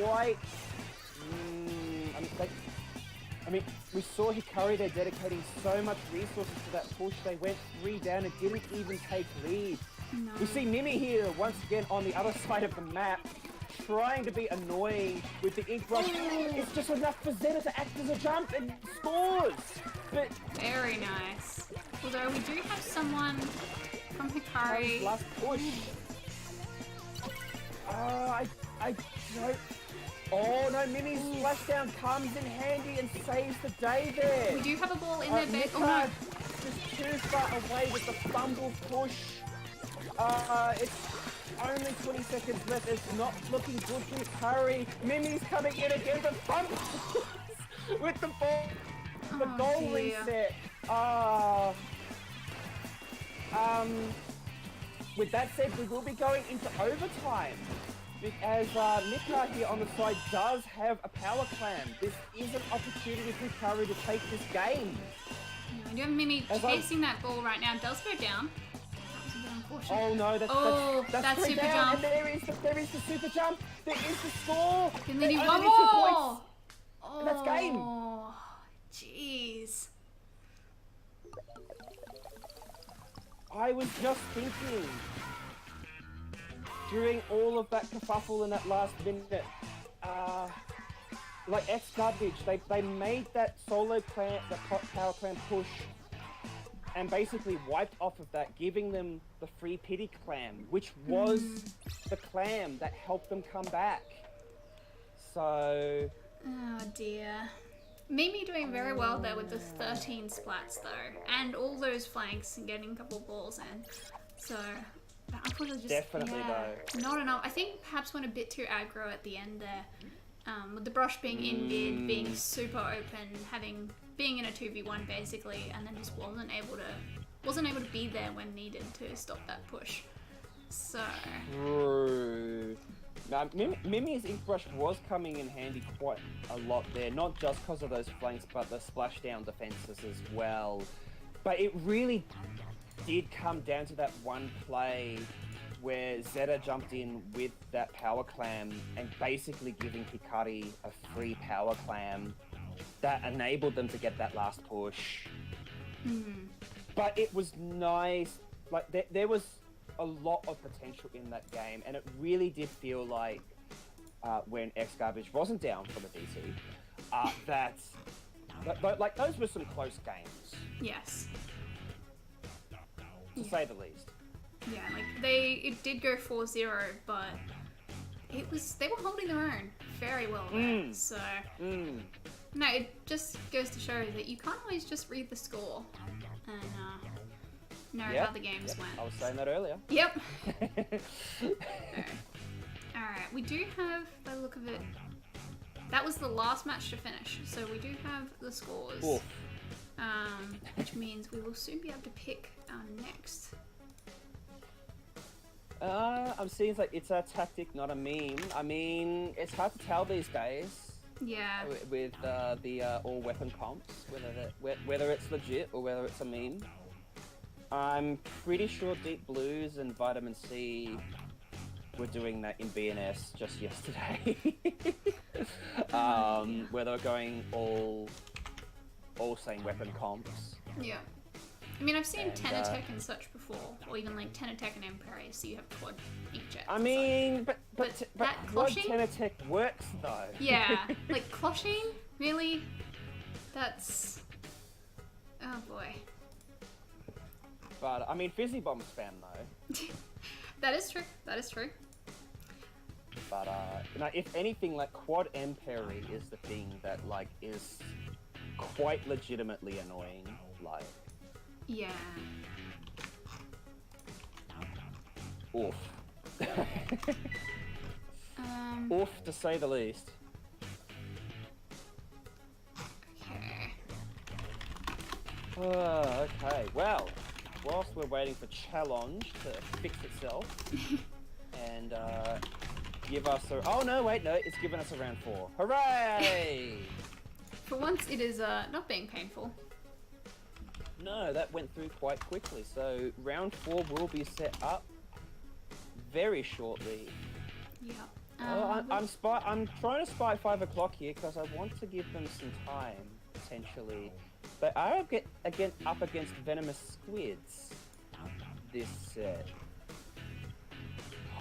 quite. I mean, we saw Hikari there dedicating so much resources to that push. They went 3 down and didn't even take lead. No. We see Mimi here once again on the other side of the map, trying to be annoying with the ink brush. It's just enough for Zeta to act as a jump and scores. But very nice. Although we do have someone from Hikari. Last push. I don't. Oh no, Mimi's splashdown comes in handy and saves the day there. We do have a ball in there, but oh no. Just too far away with the fumble push. It's only 20 seconds left. It's not looking good for Hikari. Mimi's coming in again, the fumble with the ball. The goal reset. With that said, we will be going into overtime. As Nika here on the side does have a power clan. This is an opportunity for Hikari to take this game. We do have Mimi chasing that ball right now. It does go down. That was a bit unfortunate. Oh no, that's super down. jump. And there is the super jump. There is the score. Can they do only one need 2 more? points. And that's game. Oh, jeez. I was just thinking, during all of that kerfuffle in that last minute, like X-Garbage, they made that solo clan, the power clan push, and basically wiped off of that, giving them the free pity clam, which was the clam that helped them come back. So... Oh dear. Mimi doing very well there with the 13 splats though, and all those flanks and getting a couple balls in. So, but unfortunately just definitely though. Not enough. I think perhaps went a bit too aggro at the end there. With the brush being in mid, being super open, being in a 2v1 basically, and then just wasn't able to be there when needed to stop that push. So true. Now, Mimi's ink brush was coming in handy quite a lot there, not just because of those flanks, but the splashdown defenses as well. But it really did come down to that one play where Zeta jumped in with that power clam and basically giving Hikari a free power clam that enabled them to get that last push. But it was nice. Like there was a lot of potential in that game, and it really did feel like when X-Garbage wasn't down for the DC, that like those were some close games. yes. To say the least. Yeah, like it did go 4-0, but they were holding their own very well there. So no, it just goes to show that you can't always just read the score and know how the games went. I was saying that earlier. Yep. Alright, we do have, by the look of it, that was the last match to finish, so we do have the scores. Oof. Which means we will soon be able to pick our next. I'm seeing it's a tactic, not a meme. I mean, it's hard to tell these days. Yeah. With the all-weapon comps, whether it's legit or whether it's a meme. I'm pretty sure Deep Blues and Vitamin C were doing that in BNS just yesterday. Where they were going all same weapon comps. Yeah. I mean, I've seen Tenatech and such before, or even like Tenatech and Empire, so you have quad inkjet. I mean, but But But that Quad closhing? Tenatech works though. Yeah, like closhing? Really? That's... Oh boy. But I mean, Fizzy Bomb's spam though. That is true. That is true. But you know, if anything, like Quad M parry is the thing that like is quite legitimately annoying. Like, Yeah. oof. Oof, to say the least. Okay. Okay, well, whilst we're waiting for Challenge to fix itself and give us a... Oh no, wait, no, it's given us a round 4. Hooray! For once, it is not being painful. No, that went through quite quickly, so round 4 will be set up very shortly. Yeah. I'm trying to spy 5 o'clock here because I want to give them some time, potentially. They are up against Venomous Squids this set.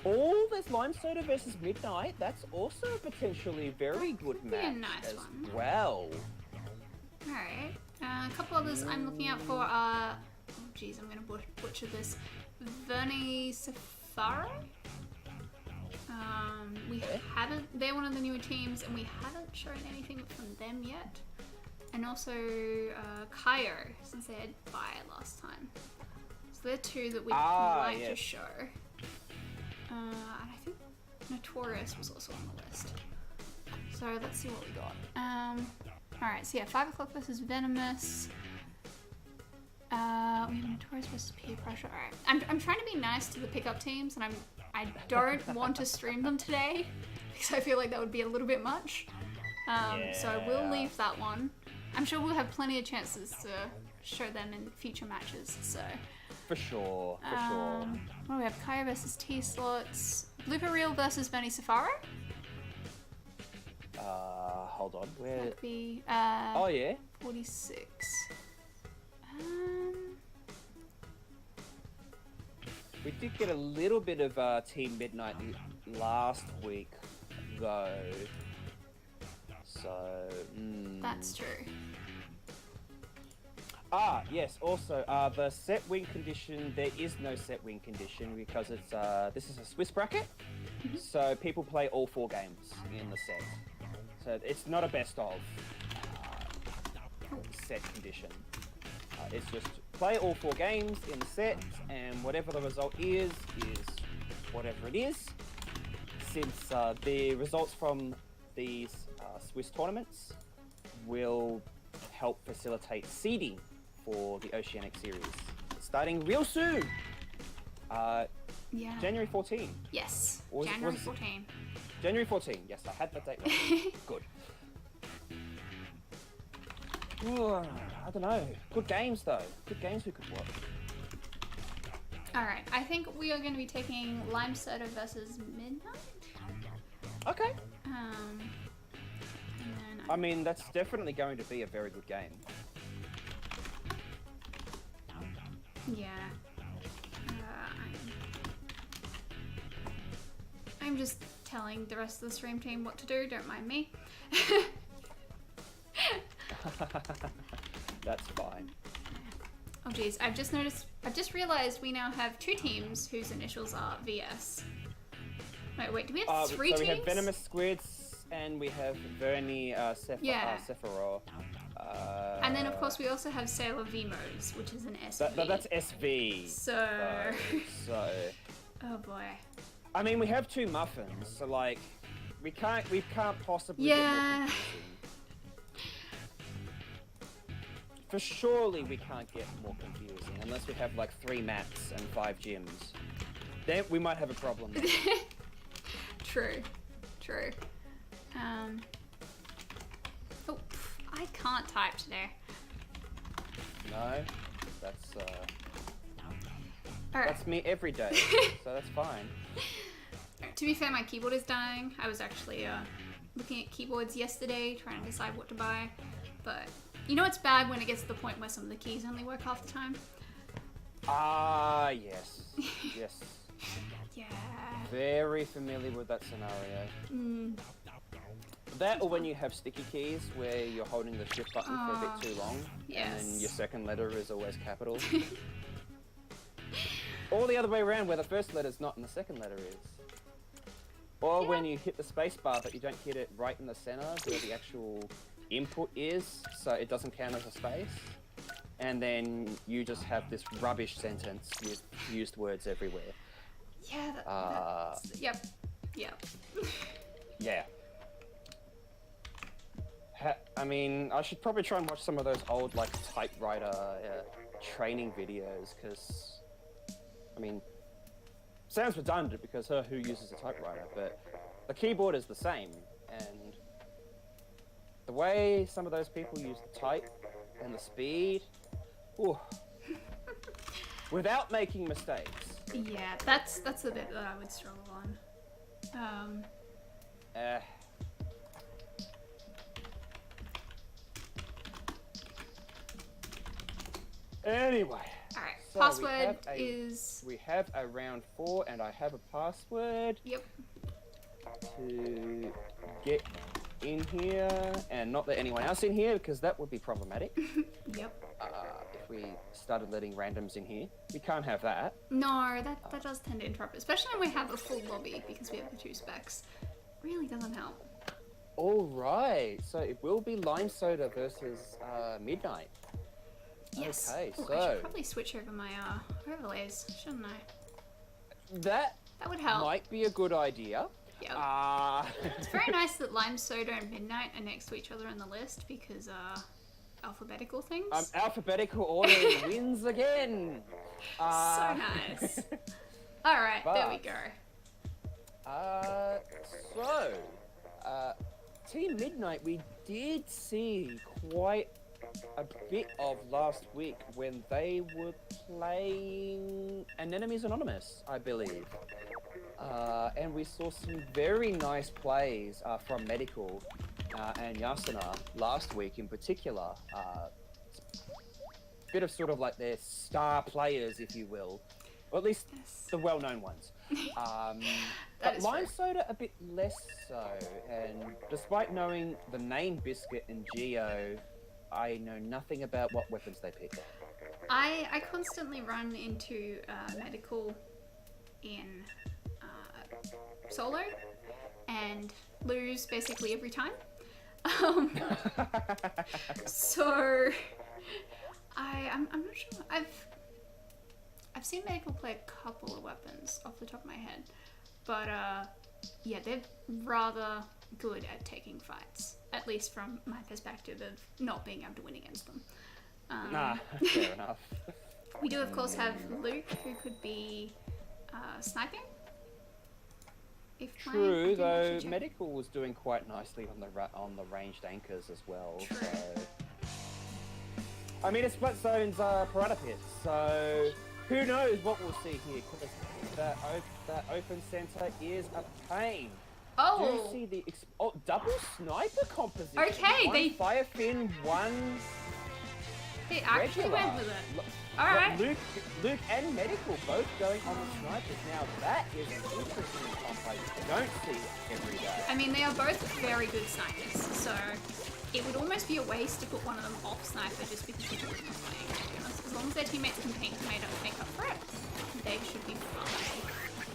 Oh, there's Lime Soda versus Midnight. That's also a potentially very good could be a match nice as one. well. Alright. A couple others I'm looking out for are... Oh geez, I'm gonna butcher this. Vernie Safari? They're one of the newer teams, and we haven't shown anything from them yet. And also Kaio, since they had fire last time. So they're two that we'd like to show. And I think Notorious was also on the list. So let's see what we got. Alright, so yeah, 5 o'clock versus Venomous. We have Notorious versus Peer Pressure. Alright, I'm trying to be nice to the pickup teams, and I don't want to stream them today because I feel like that would be a little bit much. So I will leave that one. I'm sure we'll have plenty of chances to show them in future matches. So For sure, for sure. Well, we have Kaio versus T-Slots, Blooper Reel versus Vernie Safari. Hold on. Where? That'd be Oh yeah. 46. We did get a little bit of Team Midnight last week, though. So. That's true. Yes. Also, the set win condition. There is no set win condition because it's this is a Swiss bracket, so people play all 4 games in the set. So it's not a best of set condition. It's just play all 4 games in the set, and whatever the result is whatever it is. Since the results from these Swiss tournaments will help facilitate seeding for the Oceanink Series, starting real soon. Yeah. January 14. Yes. Was January it- 14. January 14. Yes, I had that date right. Good. Ooh, I don't know. Good games though. Good games we could watch. Alright, I think we are going to be taking Lime Soda versus Midnight. Okay. And then I mean, that's definitely going to be a very good game. yeah. I'm just telling the rest of the stream team what to do, don't mind me. That's fine. Oh geez, I've just realized we now have 2 teams whose initials are VS. Wait, do we have 3 so teams? we have Venomous Squids and we have Vernie Sephiroth. And then of course we also have Sailor Vimos, which is an SV. That's SV. So... Oh boy. I mean, we have 2 muffins, so like, we can't possibly Yeah. get more confusing. For surely we can't get more confusing unless we have like 3 mats and 5 gyms. Then we might have a problem. True. Oh, I can't type today. No, that's Alright. that's me every day, so that's fine. To be fair, my keyboard is dying. I was actually looking at keyboards yesterday, trying to decide what to buy. But you know it's bad when it gets to the point where some of the keys only work half the time? Ah, yes. Yes. Yeah. Very familiar with that scenario. Mm. That or when you have sticky keys where you're holding the shift button for a bit too long, and then your second letter is always capital. Or the other way around, where the first letter's not and the second letter is. Or when you hit the space bar, but you don't hit it right in the center where the actual input is, so it doesn't count as a space. And then you just have this rubbish sentence with used words everywhere. Yeah, yep. Yeah. I mean, I should probably try and watch some of those old, like, typewriter training videos, because, I mean, sounds redundant because who uses a typewriter, but the keyboard is the same, and the way some of those people use the type and the speed, ooh, without making mistakes. Yeah, that's the bit that I would struggle on. Anyway. Alright, so password is... We have a round 4, and I have a password. Yep. To get in here, and not let anyone else in here, because that would be problematic. Yep. If we started letting randoms in here. We can't have that. No, that does tend to interrupt, especially when we have a full lobby, because we have the 2 specs. Really doesn't help. Alright, so it will be Lime Soda versus Midnight. Yes. Okay, Ooh, so... I should probably switch over my overlays, shouldn't I? That would help. Might be a good idea. Yeah. It's very nice that Lime Soda and Midnight are next to each other on the list because alphabetical things. Alphabetical order wins again. So nice. All right, there we go. Team Midnight, we did see quite a bit of last week when they were playing An Enemies Anonymous, I believe. And we saw some very nice plays from Medical and Yasuna last week in particular. Bit of sort of like their star players, if you will. Or at least the well-known ones. But Lime Soda a bit less so. And despite knowing the name Biscuit and Geo, I know nothing about what weapons they pick. I constantly run into Medical in solo and lose basically every time. So I'm not sure. I've seen Medical play a couple of weapons off the top of my head, but yeah, they're rather good at taking fights, at least from my perspective of not being able to win against them. Fair enough. We do, of course, have Luke, who could be sniping. True, though Medical was doing quite nicely on the ranged anchors as well. True. So, I mean, it's Split Zone's Piranha Pit, so who knows what we'll see here? Because that open center is a pain. Oh, do you see the double sniper composition? Okay, one Firefin, one. They actually regular. went with it. All right. Luke and Medical both going on the snipers. Now that is an interesting comp I don't see every day. I mean, they are both very good snipers, so it would almost be a waste to put one of them off sniper just because the other one's playing. To be honest, as long as their teammates can make up for it, they should be fine,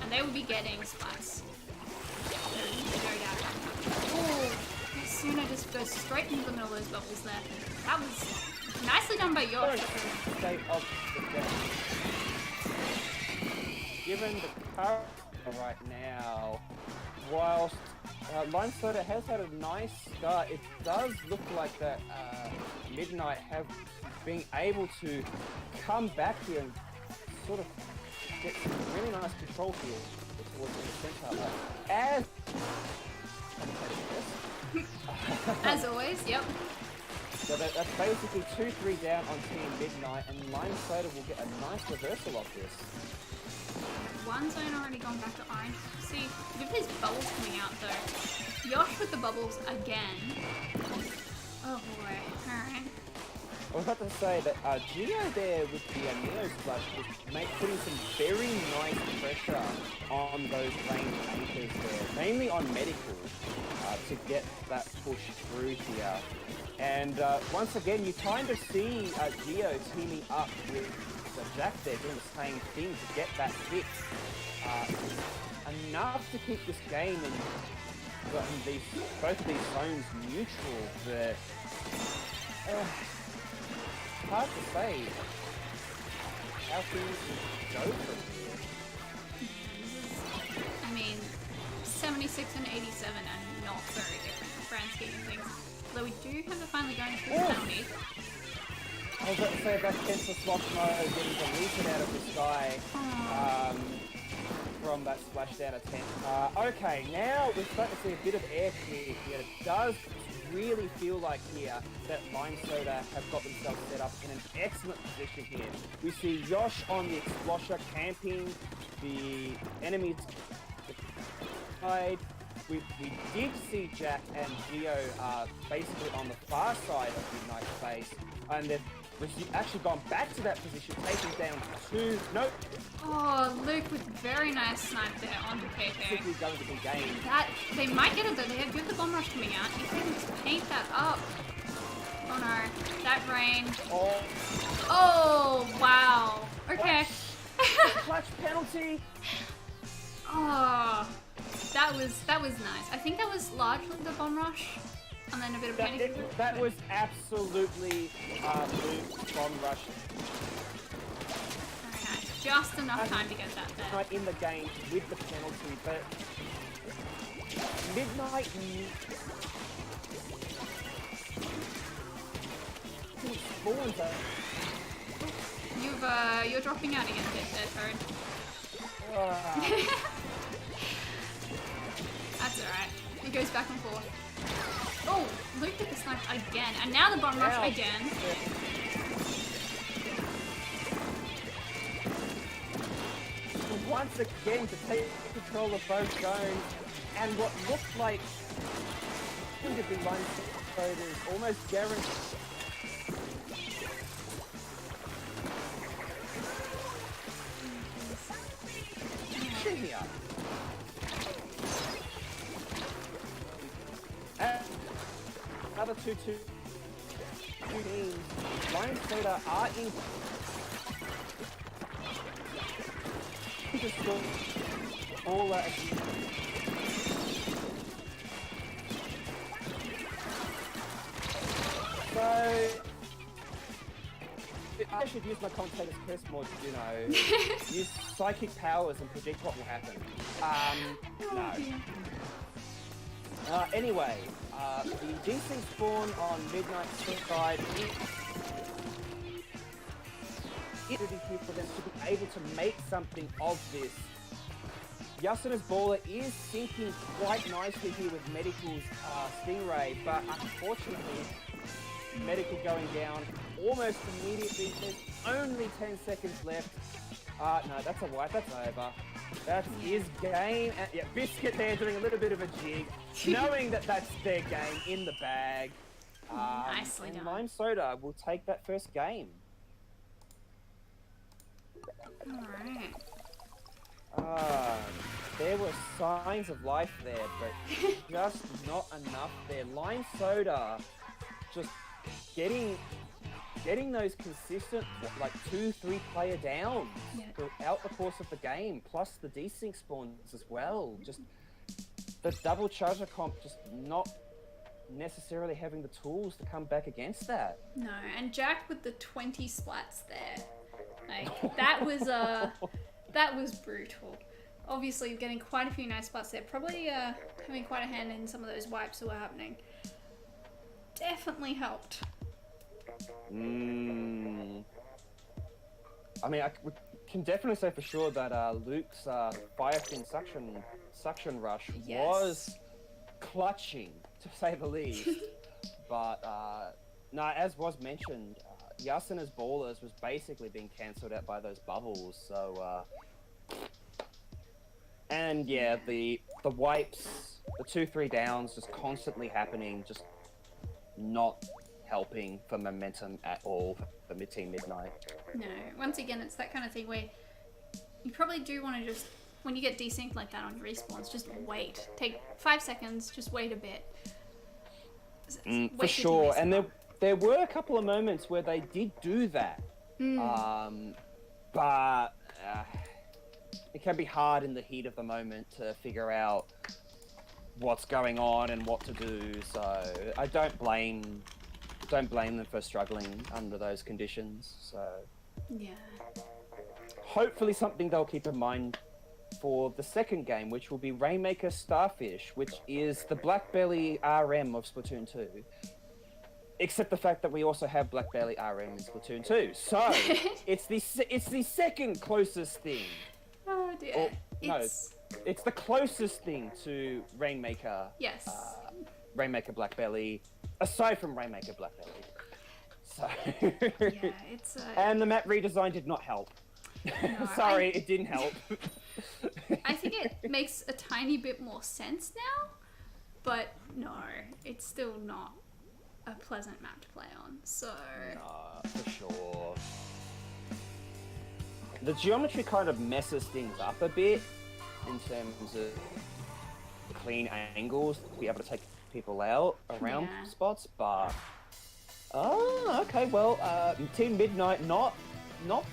and they will be getting splats. There is no doubt about that. Oh, Suna just goes straight into the middle of those bubbles there. That was nicely done by Yosh. State of defense. Given the current right now, whilst Lime Soda has had a nice start, it does look like that Midnight have been able to come back here and sort of get some really nice control here towards the center. As always, yep. So that's basically 2-3 down on Team Midnight, and Lime Soda will get a nice reversal of this. One zone already gone back to orange. See, look at these bubbles coming out though. Yosh with the bubbles again. Oh boy, alright. I was about to say that Geo there with the Neo Splash was putting some very nice pressure on those range anchors there, mainly on Medical, to get that push through here. And once again, you kind of see Geo teaming up with Jack there doing the same thing to get that hit. Enough to keep this game in both of these zones neutral, but hard to say how things go from here. I mean, 76 and 87 are not very different in the grand scheme of things. Although we do have it finally going through the penalty. I was about to say about Kensler Slothmo getting deleted out of the sky from that splashdown attempt. Okay, now we're starting to see a bit of air clear here. It does really feel like here that Lime Soda have got themselves set up in an excellent position here. We see Yosh on the Explosher camping the enemy's side. We did see Jack and Geo basically on the far side of Midnight's base, and they've actually gone back to that position, taking down two. Nope. Oh, Luke with very nice snipe there onto KK. This is going to be game. That they might get it though. They have good the bomb rush coming out. If they can just paint that up. Oh no, that range. Oh. Oh wow. Okay. Clutch penalty. Oh, that was nice. I think that was largely the bomb rush. And then a bit of panic. That was absolutely Luke's bomb rush. Very nice. Just enough time to get that there. Right in the game with the penalty, but Midnight spawns You're dropping out again, there, Toad. That's alright. It goes back and forth. Oh, Luke did the snipe again, and now the bomb rush again. Once again to take control of both zones, and what looked like could be Lime Soda's almost guaranteed. Here. Another 2-2 teams. Lime Soda are in. Just all so I should use my commentator's curse more to, use psychic powers and predict what will happen. No. Anyway, the desync spawn on Midnight's side is here for them to be able to make something of this. Yasuna's baller is sinking quite nicely here with Medical's Stingray, but unfortunately, Medical going down almost immediately. There's only 10 seconds left. No, that's a wipe. That's over. That's his game. And, yeah, Biscuit there doing a little bit of a jig, knowing that that's their game in the bag. Nicely done. Lime Soda will take that first game. Alright. There were signs of life there, but just not enough there. Lime Soda just getting those consistent, like 2-3 player downs throughout the course of the game, plus the desync spawns as well. Just the double charger comp just not necessarily having the tools to come back against that. No, and Jack with the 20 splats there. Like, that was brutal. Obviously getting quite a few nice splats there. Probably having quite a hand in some of those wipes that were happening. Definitely helped. I mean, we can definitely say for sure that Luke's Firefin suction rush was clutching, to say the least. But no, as was mentioned, Yasuna's ballers was basically being cancelled out by those bubbles. So, and yeah, the wipes, the 2-3 downs, just constantly happening, just not helping for momentum at all for Team Midnight. No, once again, it's that kind of thing where you probably do want to just, when you get desynced like that on your respawns, just wait. Take 5 seconds, just wait a bit. For sure, and there were a couple of moments where they did do that. But it can be hard in the heat of the moment to figure out what's going on and what to do. So I don't blame them for struggling under those conditions. So yeah, hopefully something they'll keep in mind for the second game, which will be Rainmaker Starfish, which is the Black Belly RM of Splatoon 2. Except the fact that we also have Black Belly RM in Splatoon 2. So, it's the second closest thing. Oh dear. It's the closest thing to Rainmaker. Yes. Rainmaker Black Belly, aside from Rainmaker Black Belly. So. Yeah, it's. And the map redesign did not help. No, Sorry, it didn't help. I think it makes a tiny bit more sense now, but no, it's still not a pleasant map to play on, so... For sure. The geometry kind of messes things up a bit in terms of clean angles to be able to take people out around spots, but... Oh, okay, well, Team Midnight not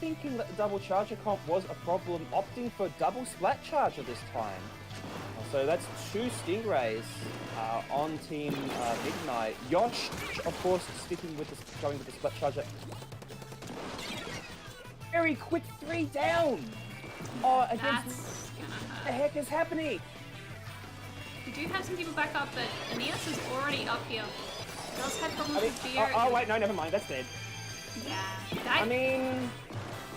thinking that the double charger comp was a problem, opting for double splat charger this time. So that's 2 Stingrays on Team Midnight. Yosh, of course, going with the splat charger. Very quick 3 down. Oh, against what the heck is happening? We do have some people back up, but Aeneas is already up here. Does have problems with fear. Oh wait, no, never mind. That's dead. Yeah. I mean,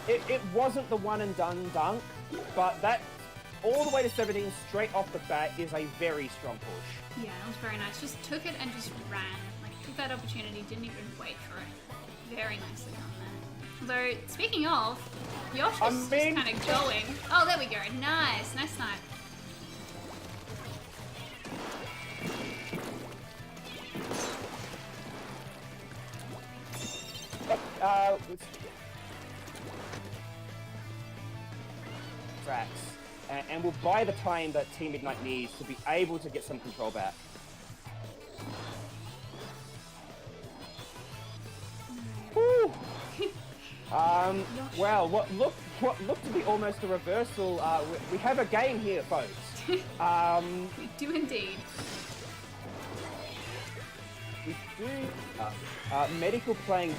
it wasn't the one and done dunk, but that all the way to 17 straight off the bat is a very strong push. Yeah, that was very nice. Just took it and just ran. Like, took that opportunity, didn't even wait for it. Very nicely done there. Although, speaking of, Yosh is just kind of going. Oh, there we go. Nice. Nice snipe. Tracks. And will buy the time that Team Midnight needs to be able to get some control back. Woo! Well, what looked to be almost a reversal. We have a game here, folks. We do indeed. We do. Medical playing.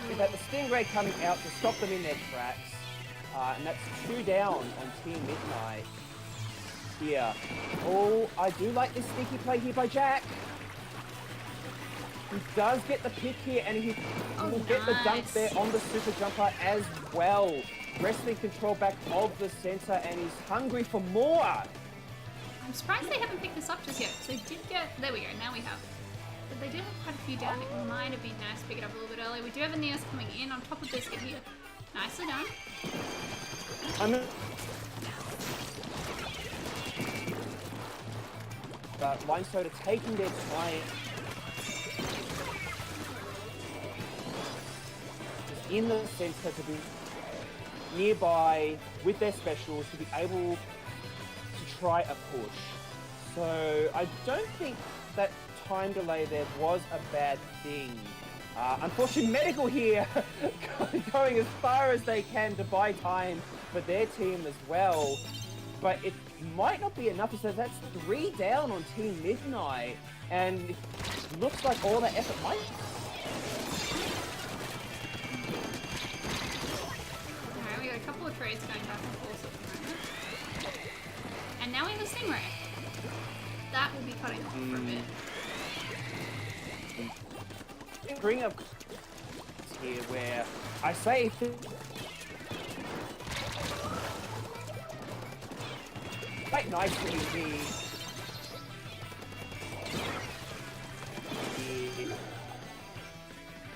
We've had the Stingray coming out to stop them in their tracks. And that's 2 down on Team Midnight here. Oh, I do like this sneaky play here by Jack. He does get the pick here, and he will get the dunk there on the super jumper as well. Wrestling control back of the center, and he's hungry for more. I'm surprised they haven't picked this up just yet. So they did get... There we go, now we have. But they did have quite a few down. It might have been nice to pick it up a little bit earlier. We do have Aeneas coming in on top of Biscuit here. Nicely done. Line Soda taking their time. Just in the center to be nearby with their specials to be able to try a push. So I don't think that time delay there was a bad thing. Unfortunately, Medical here going as far as they can to buy time for their team as well. But it might not be enough, so that's 3 down on Team Midnight. And it looks like all that effort might... Alright, we got a couple of trades going back and forth at the moment. And now we have a Stingray. That will be cutting off for a bit. Bring up here where I say quite nicely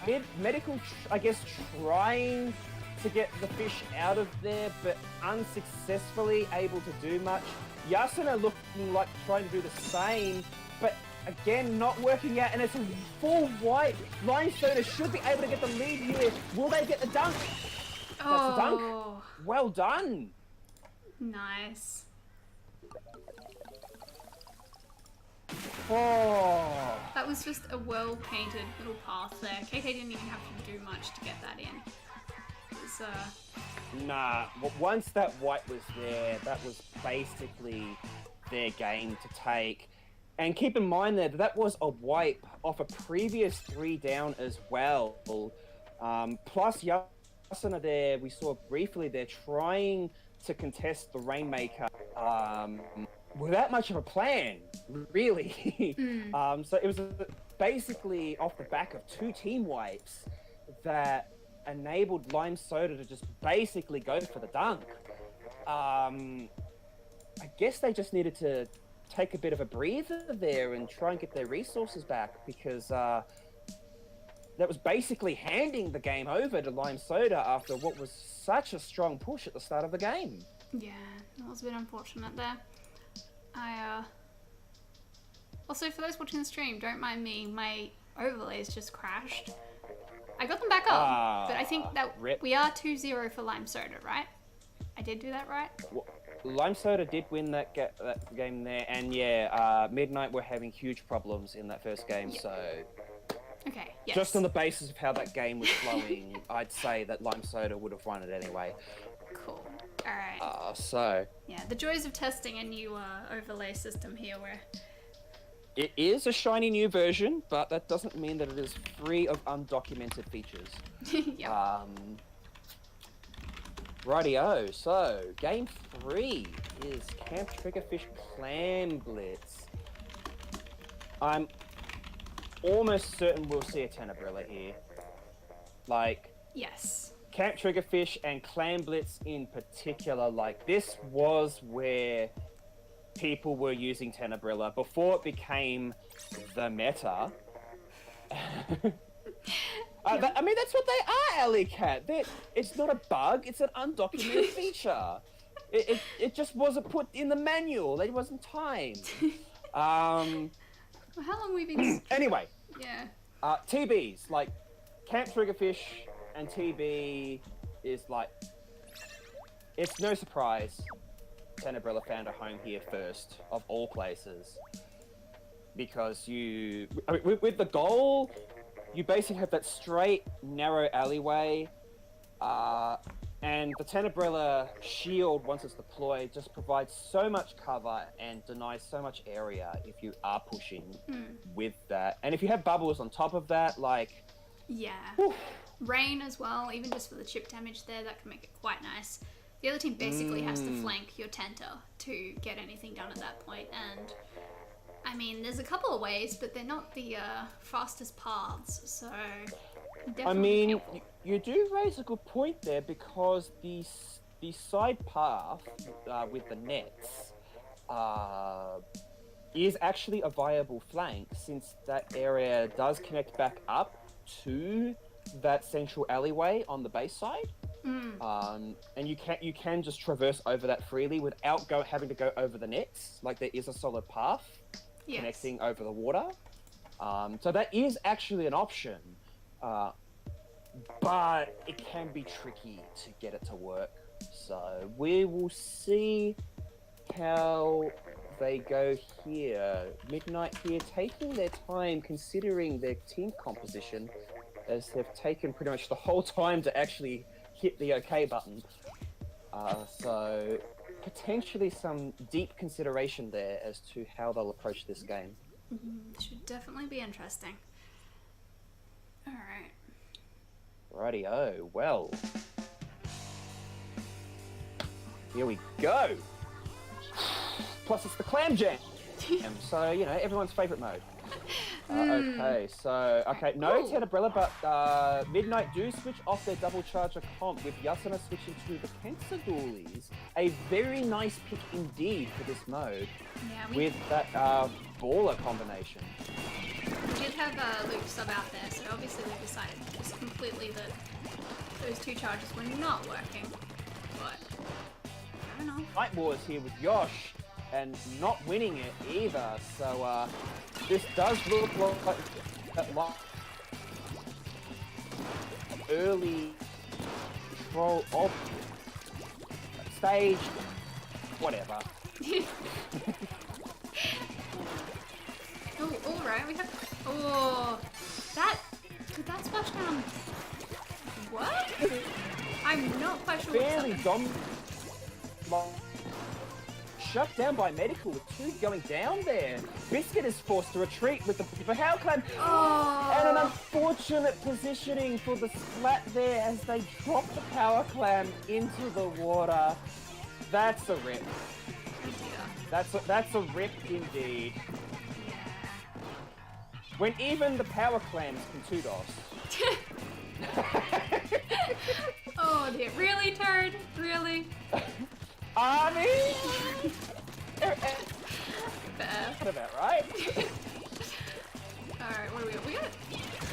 the medical, I guess, trying to get the fish out of there, but unsuccessfully able to do much. Yasuna looking like trying to do the same, but Again, not working out, and it's a full white. Limestone should be able to get the lead here. Will they get the dunk? That's the dunk. Well done. Nice. Oh. That was just a well-painted little path there. KK didn't even have to do much to get that in. It was, Nah, once that white was there, that was basically their game to take. And keep in mind there, that was a wipe off a previous 3 down as well. Plus, Yasuna there, we saw briefly, they're trying to contest the Rainmaker without much of a plan, really. So it was basically off the back of 2 team wipes that enabled Lime Soda to just basically go for the dunk. I guess they just needed to take a bit of a breather there and try and get their resources back, because that was basically handing the game over to Lime Soda after what was such a strong push at the start of the game. yeah, that was a bit unfortunate there. Also, for those watching the stream, don't mind me, my overlays just crashed. I got them back up, but I think that we are 2-0 for Lime Soda, right? I did do that right? Well, Lime Soda did win that game there, and yeah, Midnight were having huge problems in that first game, so... Okay, yes. Just on the basis of how that game was flowing, I'd say that Lime Soda would have won it anyway. Cool. Alright. So... Yeah, the joys of testing a new overlay system here where... It is a shiny new version, but that doesn't mean that it is free of undocumented features. Yeah. Rightio, so game 3 is Camp Triggerfish Clam Blitz. I'm almost certain we'll see a Tenebrilla here. Like, Yes. Camp Triggerfish and Clam Blitz in particular, like, this was where people were using Tenebrilla before it became the meta. I mean, that's what they are, Alley Cat. It's not a bug, it's an undocumented feature. It just wasn't put in the manual. It wasn't timed. Well, how long have we been... Anyway. Yeah. TBs, like, Camp Triggerfish and TB is like... It's no surprise Tenebrilla found a home here first, of all places. Because with the goal, you basically have that straight, narrow alleyway, and the Tenebrilla shield, once it's deployed, just provides so much cover and denies so much area if you are pushing with that. And if you have bubbles on top of that, like... Yeah. Whew. Rain as well, even just for the chip damage there, that can make it quite nice. The other team basically has to flank your Tenta to get anything done at that point, and I mean, there's a couple of ways, but they're not the fastest paths, so definitely I mean, helpful. you do raise a good point there, because the side path with the nets is actually a viable flank, since that area does connect back up to that central alleyway on the base side. And you can just traverse over that freely without having to go over the nets. Like, there is a solid path connecting over the water. So that is actually an option, but it can be tricky to get it to work. So we will see how they go here. Midnight here taking their time, considering their team composition, as they've taken pretty much the whole time to actually hit the OK button. So potentially some deep consideration there as to how they'll approach this game. Should definitely be interesting. Alright. Rightio, well. Here we go! Plus it's the Clam Jam! So, you know, everyone's favourite mode. Okay, so, no Tenebrilla, but Midnight do switch off their double charger comp, with Yasuna switching to the Pensadoolies. A very nice pick indeed for this mode, with that baller combination. We did have Luke sub out there, so obviously we decided just completely that those 2 charges were not working, but I don't know. Night Wars here with Yosh, and not winning it either, so this does look like that early control of stage, whatever. Oh, alright, we have... Oh, did that splash down? What? I'm not quite sure Fairly shut down by medical with 2 going down there. Biscuit is forced to retreat with the power clam. Oh. And an unfortunate positioning for the splat there as they drop the power clam into the water. That's a rip. That's a rip indeed. When even the power clams can two-dos. Oh dear, really, Turd? Really? I mean... Fair. That's about right. Alright, what do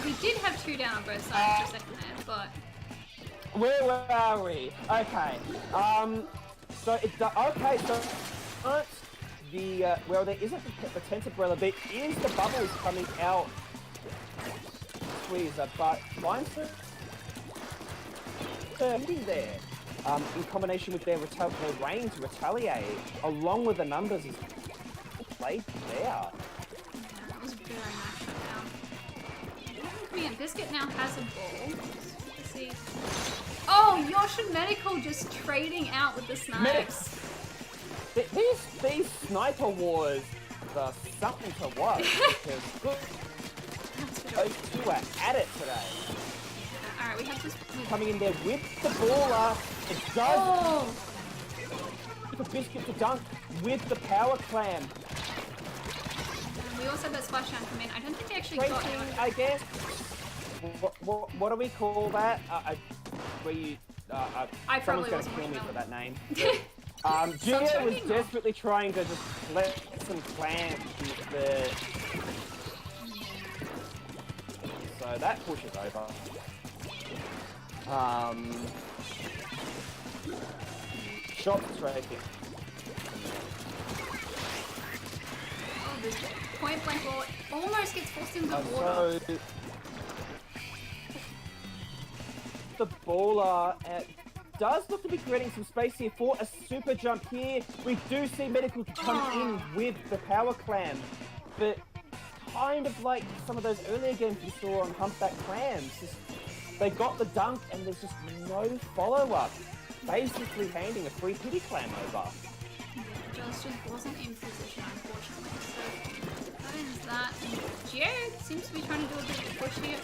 we did have 2 down on both sides for a second there, but... Where are we? Okay. So well, there isn't the tent umbrella. There is the bubbles coming out. Squeezer, but Limestone ending there. In combination with their rain to retaliate, along with the numbers is played there. Yeah, that was very nice shutdown. Biscuit now has a ball. Let's see. Oh, Yosh and Medical just trading out with the snipes. These sniper wars are something to watch because those 2 are at it today. Alright, we have this coming in there with the baller. It does for Biscuit to dunk with the power clam. We also had that splash down come in. I don't think they actually got Tracing, it. I guess. What do we call that? Where you? Probably someone's wasn't gonna kill me watching for that name. Stop Gio was talking, desperately trying to just let some clams with the. So that pushes over. Shot striking. Oh, this point blank ball almost gets forced into the water. So the baller does look to be creating some space here for a super jump here. We do see Medical come in with the power clam, but kind of like some of those earlier games we saw on Humpback Clams. They got the dunk and there's just no follow-up. Basically handing a free pity clam over. Yeah, Joss just wasn't in position, unfortunately. So that ends that. And Gio seems to be trying to do a bit of a push here.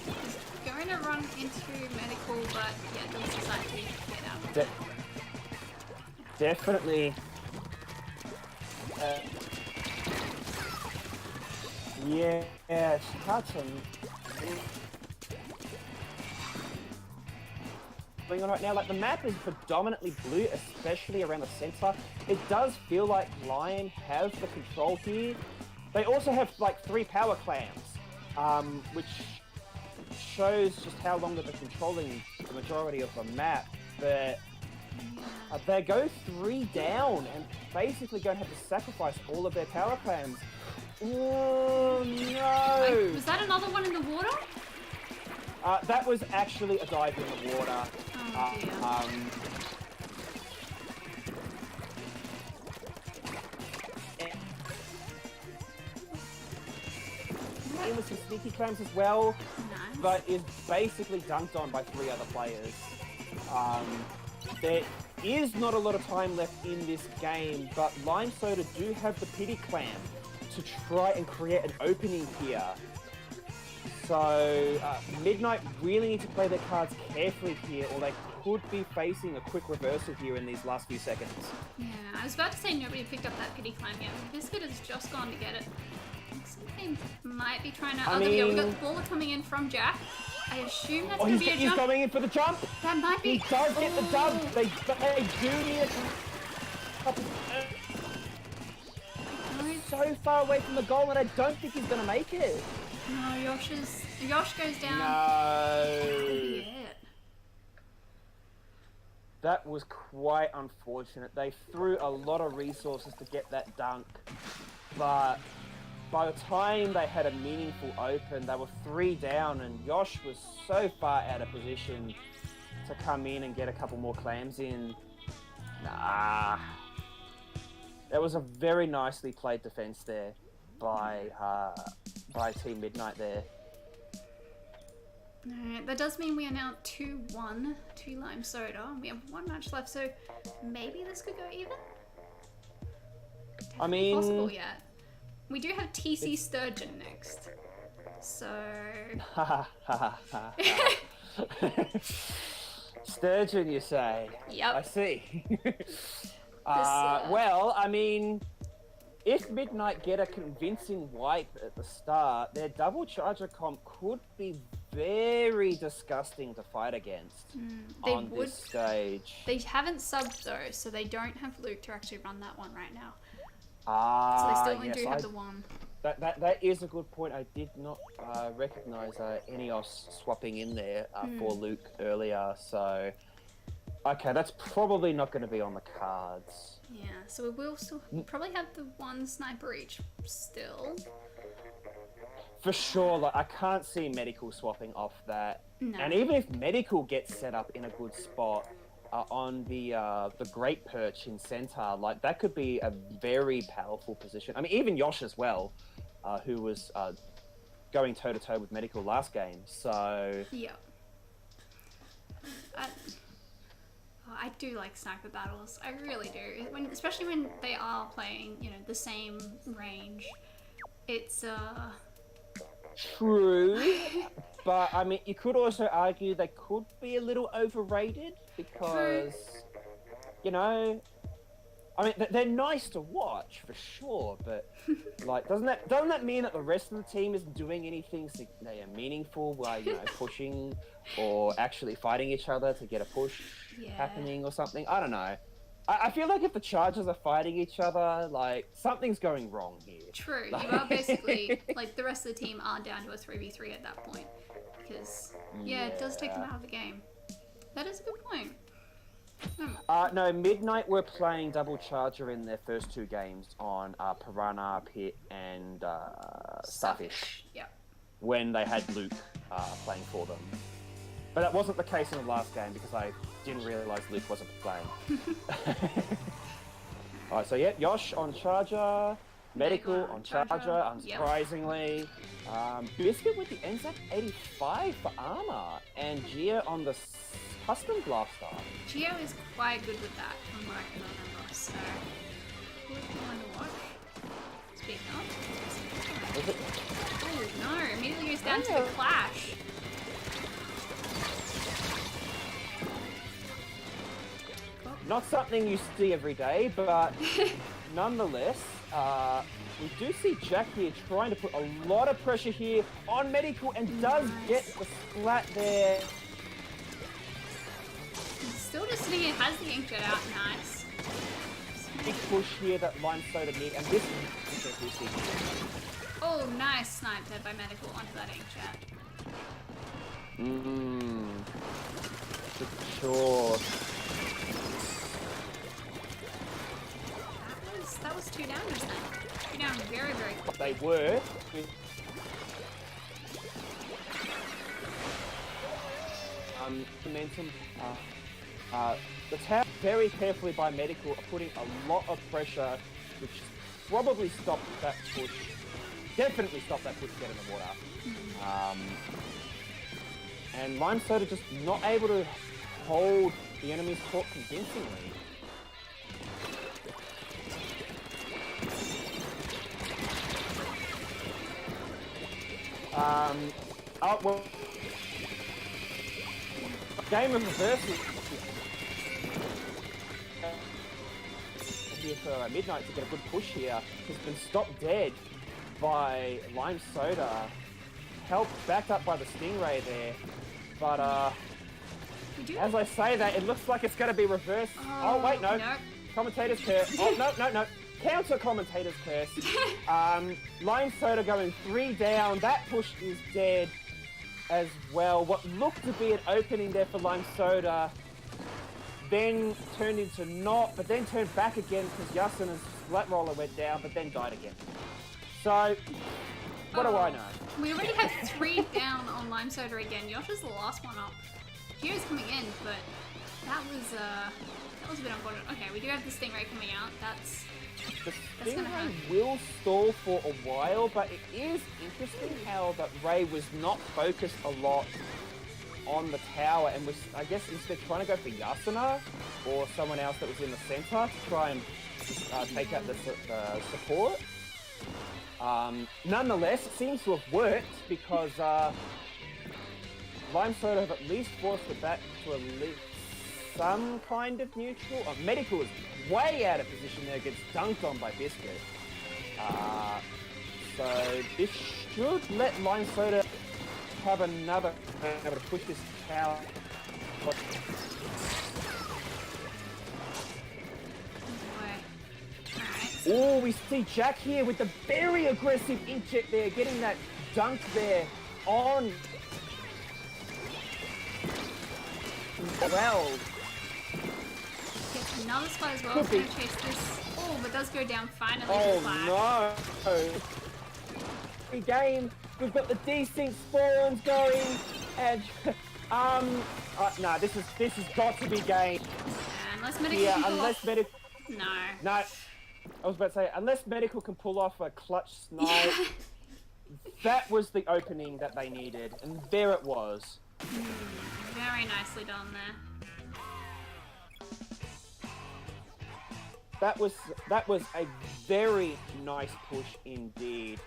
He's going to run into Medical, but yeah, doesn't decide to get out. Definitely. Yeah, Hudson. Going on right now, like the map is predominantly blue, especially around the center. It does feel like Lion have the control here. They also have like 3 power clams, which shows just how long that they're controlling the majority of the map. But they go 3 down and basically going to have to sacrifice all of their power clams. Oh no! Was that another one in the water? That was actually a dive in the water. Oh dear. In with some sneaky clams as well, Nice. but is basically dunked on by 3 other players. There is not a lot of time left in this game, but Lime Soda do have the pity clam to try and create an opening here. So Midnight really need to play their cards carefully here, or they could be facing a quick reversal here in these last few seconds. Yeah, I was about to say nobody picked up that pity climb yet. Biscuit has just gone to get it. Looks like they might be trying to... we got the baller coming in from Jack. I assume that's going to be a he's jump. going in for the jump. That might be... He does get the dub. They do need a couple... so far away from the goal, and I don't think he's going to make it. No, Yosh goes down. No. That was quite unfortunate. They threw a lot of resources to get that dunk, but by the time they had a meaningful open, they were 3 down, and Yosh was so far out of position to come in and get a couple more clams in. Nah. That was a very nicely played defense there by Team Midnight there. Alright, that does mean we are now 2-1 to Lime Soda. We have 1 match left, so maybe this could go even? I mean... possible yet. We do have TC Sturgeon next. So... Sturgeon, you say? Yep. I see. Well, I mean... If Midnight get a convincing wipe at the start, their double charger comp could be very disgusting to fight against on this stage. They haven't subbed though, so they don't have Luke to actually run that one right now. So Ah, they still only yes, do have the one. That is a good point. I did not recognize Enios swapping in there for Luke earlier, so... Okay, that's probably not going to be on the cards. Yeah, so we will still probably have the 1 sniper each still. For sure, like I can't see Medical swapping off that. No. And even if Medical gets set up in a good spot on the Great Perch in center, like that could be a very powerful position. I mean, even Yosh as well, who was going toe-to-toe with Medical last game, so... Yeah. I do like sniper battles. I really do. Especially when they are playing, you know, the same range. It's True, but I mean, you could also argue they could be a little overrated because, you know, I mean, they're nice to watch for sure, but like, doesn't that mean that the rest of the team isn't doing anything meaningful while, you know, pushing or actually fighting each other to get a push happening or something? I don't know. I feel like if the Chargers are fighting each other, like, something's going wrong here. True. You are basically, like, the rest of the team are down to a 3v3 at that point. Because, yeah, it does take them out of the game. That is a good point. No, Midnight were playing double Charger in their first 2 games on Piranha Pit and Starfish. Yeah. When they had Luke playing for them. But that wasn't the case in the last game because I didn't realise Luke wasn't playing. Alright, so yeah, Yosh on Charger, Medical on Charger, unsurprisingly. Biscuit with the NZAC 85 for armor, and Gia on the Custom Blaster. Geo is quite good with that, from what I can remember, so... Good one to watch. Speaking of... Is it? Oh no, immediately goes down to the Clash. Not something you see every day, but nonetheless, we do see Jack here trying to put a lot of pressure here on Medical and does get the splat there. He's still just sitting here, has the inkjet out, nice. Big push here that Lime Soda need, and this is interesting. Oh, nice snipe there by Medical onto that inkjet. For sure. That was 2 down just then. 2 down very, very quick. They were. Momentum. The tower very carefully by Medical are putting a lot of pressure, which probably stopped that push. Definitely stopped that push to get in the water. And Lime Soda just not able to hold the enemy's court convincingly. Oh, well, game of reversal here for Midnight to get a good push here has been stopped dead by Lime Soda, helped backed up by the Stingray there, but as I say that, it looks like it's going to be reversed. Oh wait, no. Commentator's curse. Oh, no. Counter commentator's curse. Lime Soda going 3 down. That push is dead as well. What looked to be an opening there for Lime Soda then turned into not, but then turned back again because Yasina's flat roller went down, but then died again. So, what do I know? We already have 3 down on Lime Soda again. Yosh is the last one up. Kira's coming in, but that was a bit unfortunate. Okay, we do have the Stingray coming out. The gonna hurt. Stingray will stall for a while, but it is interesting how that Ray was not focused a lot on the tower and was, I guess, instead trying to go for Yasuna or someone else that was in the center to try and take out the support. Nonetheless, it seems to have worked because Lime Soda have at least forced it back to at least some kind of neutral. Medical is way out of position there, gets dunked on by Biscuit. So this should let Lime Soda have another able to push this tower. Oh, we see Jack here with the very aggressive inkjet there, getting that dunk there on. Well. Gets another spot as well. Gonna chase this. Oh, but does go down finally. Oh no! Game. We've got the desync spawns going, and nah, this has got to be game. Unless medical. Yeah, unless medical. No. I was about to say, unless medical can pull off a clutch snipe, that was the opening that they needed, and there it was. Very nicely done there. That was a very nice push indeed.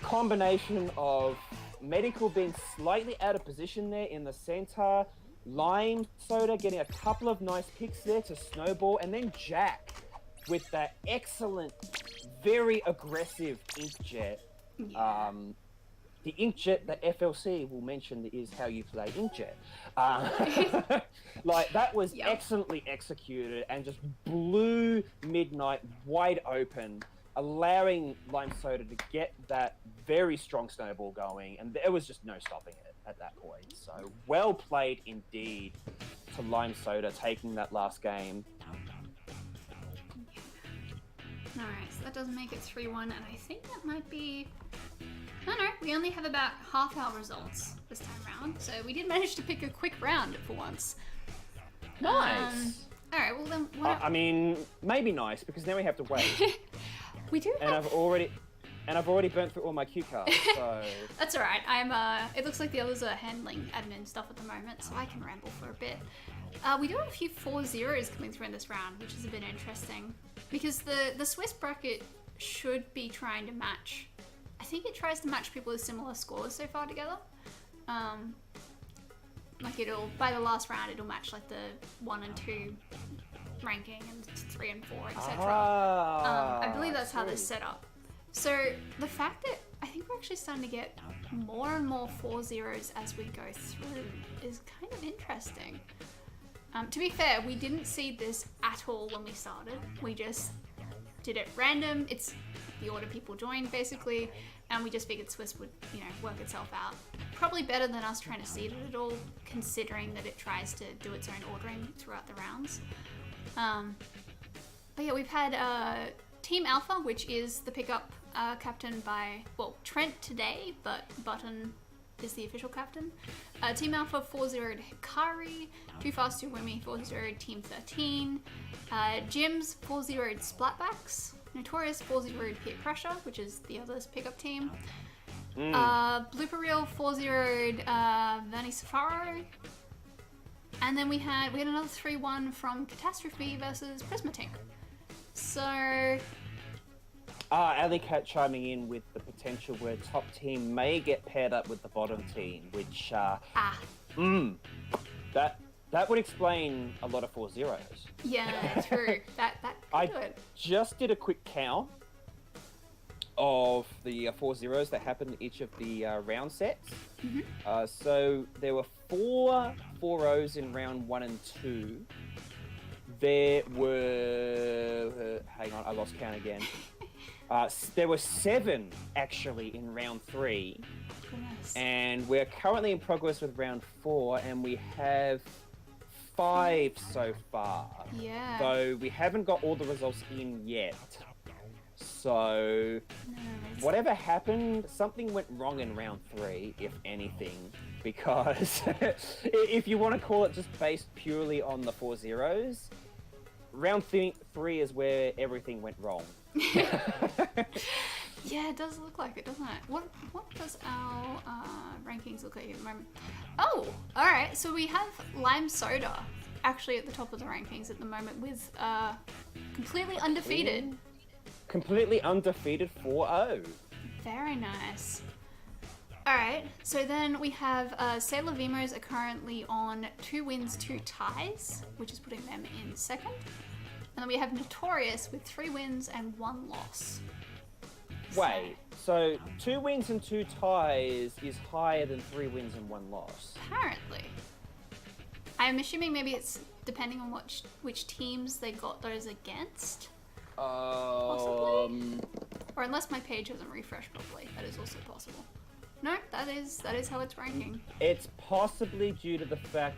Combination of medical being slightly out of position there in the center, Lime Soda getting a couple of nice picks there to snowball, and then Jack with that excellent, very aggressive inkjet. Yeah. The inkjet that FLC will mention is how you play inkjet. Like, that was excellently executed and just blew Midnight wide open, allowing Lime Soda to get that very strong snowball going, and there was just no stopping it at that point. So, well played indeed to Lime Soda taking that last game. Alright, so that does make it 3-1, and I think that might be... No, we only have about half our results this time around, so we did manage to pick a quick round for once. Nice! Alright, well then... I mean, maybe nice, because now we have to wait. We do have... And I've already burnt through all my cue cards, so... That's alright, it looks like the others are handling admin stuff at the moment, so I can ramble for a bit. We do have a few 4-0s coming through in this round, which is a bit interesting. Because the Swiss bracket should be trying to match... I think it tries to match people with similar scores so far together. Like by the last round, it'll match like the 1 and 2 ranking and 3 and 4, etc. I believe that's how they're set up. So the fact that I think we're actually starting to get more and more 4-0s as we go through is kind of interesting. To be fair, we didn't see this at all when we started. We just did it random. It's the order people joined, basically, and we just figured Swiss would, work itself out. Probably better than us trying to seed it at all, considering that it tries to do its own ordering throughout the rounds. But yeah, we've had Team Alpha, which is the pickup captain by, Trent today, but Button is the official captain. Team Alpha 4-0'd Hikari, Too Fast Too Wimmy 4-0'd Team 13, Jim's 4-0'd Splatbacks, Notorious 4-0'd Peer Pressure, which is the other's pickup team, Blooper Reel 4-0'd Vernie Safaro, and then we had another 3-1 from Catastrophe versus Prismatink. So... Alley Cat chiming in with the potential where top team may get paired up with the bottom team, which that would explain a lot of 4-0s. Yeah, true. That could do it. Just did a quick count of the 4-0s that happened in each of the round sets. Mm-hmm. So there were 4 4-0s in round 1 and 2. There were hang on, I lost count again. There were 7 actually in round 3, and we're currently in progress with round 4, and we have 5 so far. Yeah. Though we haven't got all the results in yet. So, No, whatever happened, something went wrong in round 3, if anything. Because if you want to call it just based purely on the 4 zeros, round 3 is where everything went wrong. Yeah, it does look like it, doesn't it? What does our rankings look like at the moment? Oh, all right. So we have Lime Soda actually at the top of the rankings at the moment with completely undefeated. Completely undefeated 4-0. Very nice. All right. So then we have Sailor Vimos are currently on 2 wins, 2 ties, which is putting them in second. And then we have Notorious with 3 wins and 1 loss. Wait, so 2 wins and 2 ties is higher than 3 wins and 1 loss? Apparently. I'm assuming maybe it's depending on which teams they got those against. Possibly? Or unless my page hasn't refreshed properly, that is also possible. No, that is how it's ranking. It's possibly due to the fact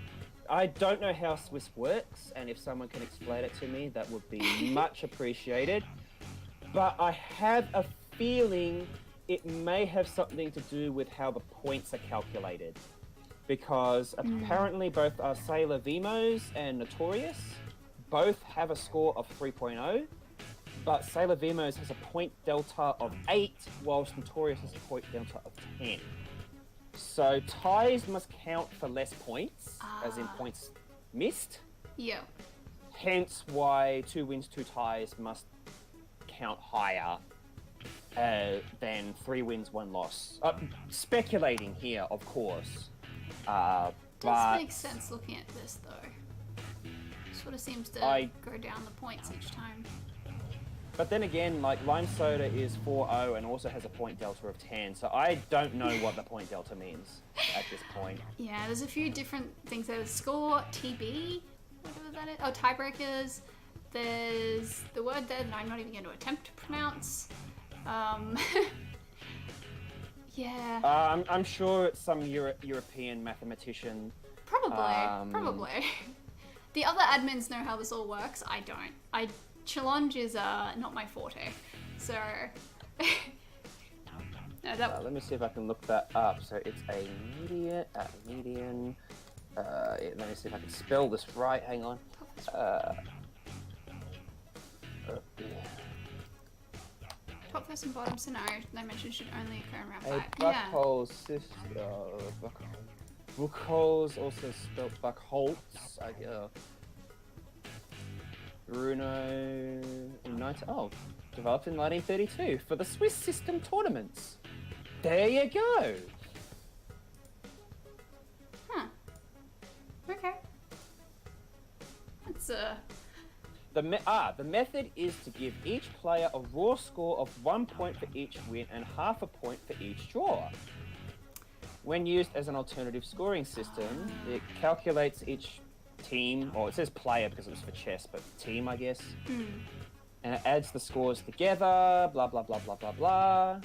I don't know how Swiss works, and if someone can explain it to me, that would be much appreciated. But I have a feeling it may have something to do with how the points are calculated. Because apparently both Sailor Vimos and Notorious both have a score of 3.0, but Sailor Vimos has a point delta of 8, whilst Notorious has a point delta of 10. So ties must count for less points, as in points missed. Yeah. Hence why 2 wins, 2 ties must count higher than 3 wins, 1 loss. Speculating here, of course. Does make sense looking at this though. Sort of seems to go down the points each time. But then again, like Lime Soda is 4-0 and also has a point delta of 10, so I don't know what the point delta means at this point. Yeah, there's a few different things. There's score, TB, whatever that is. Oh, tiebreakers. There's the word there that I'm not even going to attempt to pronounce. Yeah. I'm sure it's some European mathematician. Probably. The other admins know how this all works. I don't. Challenge is not my forte, so. No, let me see if I can look that up. So it's a median. Let me see if I can spell this right. Hang on. Top first and bottom scenario they mentioned should only occur in round 5. Buckholes sister. Buckholes also spelled Buckholz. Bruno developed in 1932 for the Swiss system tournaments. There you go. Huh. Okay. That's The method is to give each player a raw score of 1 point for each win and half a point for each draw. When used as an alternative scoring system, it calculates each team, or it says player because it was for chess, but team, I guess. And it adds the scores together, blah, blah, blah, blah, blah, blah.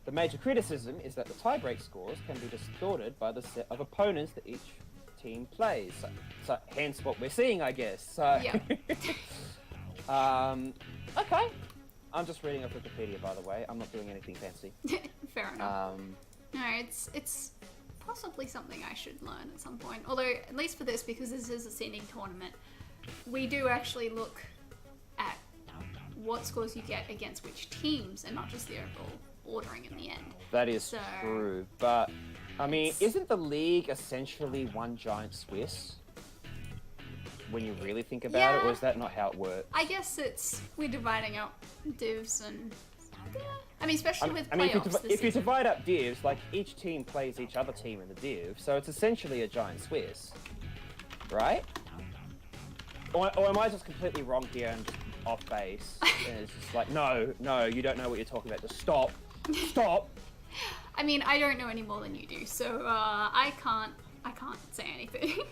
The major criticism is that the tiebreak scores can be distorted by the set of opponents that each team plays. So hence what we're seeing, I guess. So, yeah. Okay. I'm just reading off Wikipedia, by the way. I'm not doing anything fancy. Fair enough. No, it's possibly something I should learn at some point. Although, at least for this, because this is a seeding tournament, we do actually look at what scores you get against which teams and not just the overall ordering in the end. That is true, but I mean, isn't the league essentially one giant Swiss? When you really think about it, or is that not how it works? I guess we're dividing up divs and I mean, especially with playoffs. If you divide up divs, like each team plays each other team in the div, so it's essentially a giant Swiss, right? Or am I just completely wrong here and just off base? And it's just like, no, you don't know what you're talking about. Just stop. I mean, I don't know any more than you do, so I can't say anything.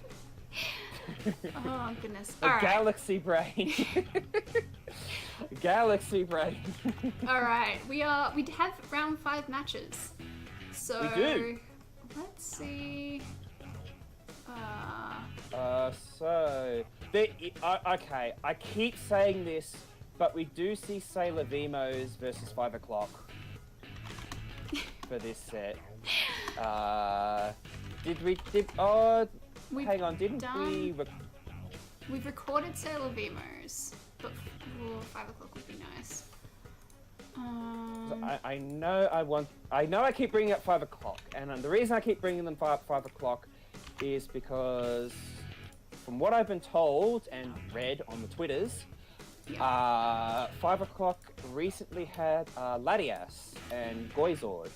Oh goodness! Galaxy brain. Galaxy brain. All right, we have round 5 matches. So we do. Let's see. Okay. I keep saying this but we do see Sailor Vimos versus 5 o'clock for this set. Hang on, didn't we? We've recorded Sailor Vimos, but 5 o'clock would be nice. I know I keep bringing up 5 o'clock, and the reason I keep bringing them 5 o'clock is because, from what I've been told and read on the Twitters, 5 o'clock recently had Latias and Goizord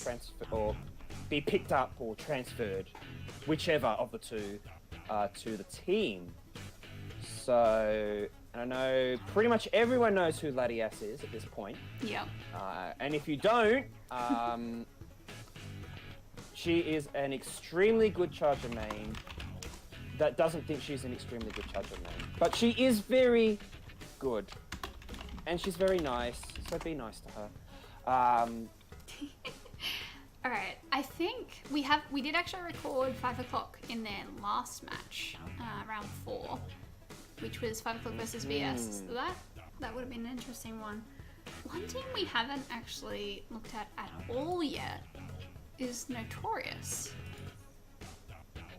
transfer or be picked up or transferred, whichever of the two, to the team. So I know pretty much everyone knows who Latias is at this point. Yeah. And if you don't, she is an extremely good charger main that doesn't think she's an extremely good charger main. But she is very good. And she's very nice, so be nice to her. Alright, I think we did actually record 5 o'clock in their last match, round 4, which was 5 o'clock versus VS. So that would have been an interesting one. One team we haven't actually looked at all yet is Notorious.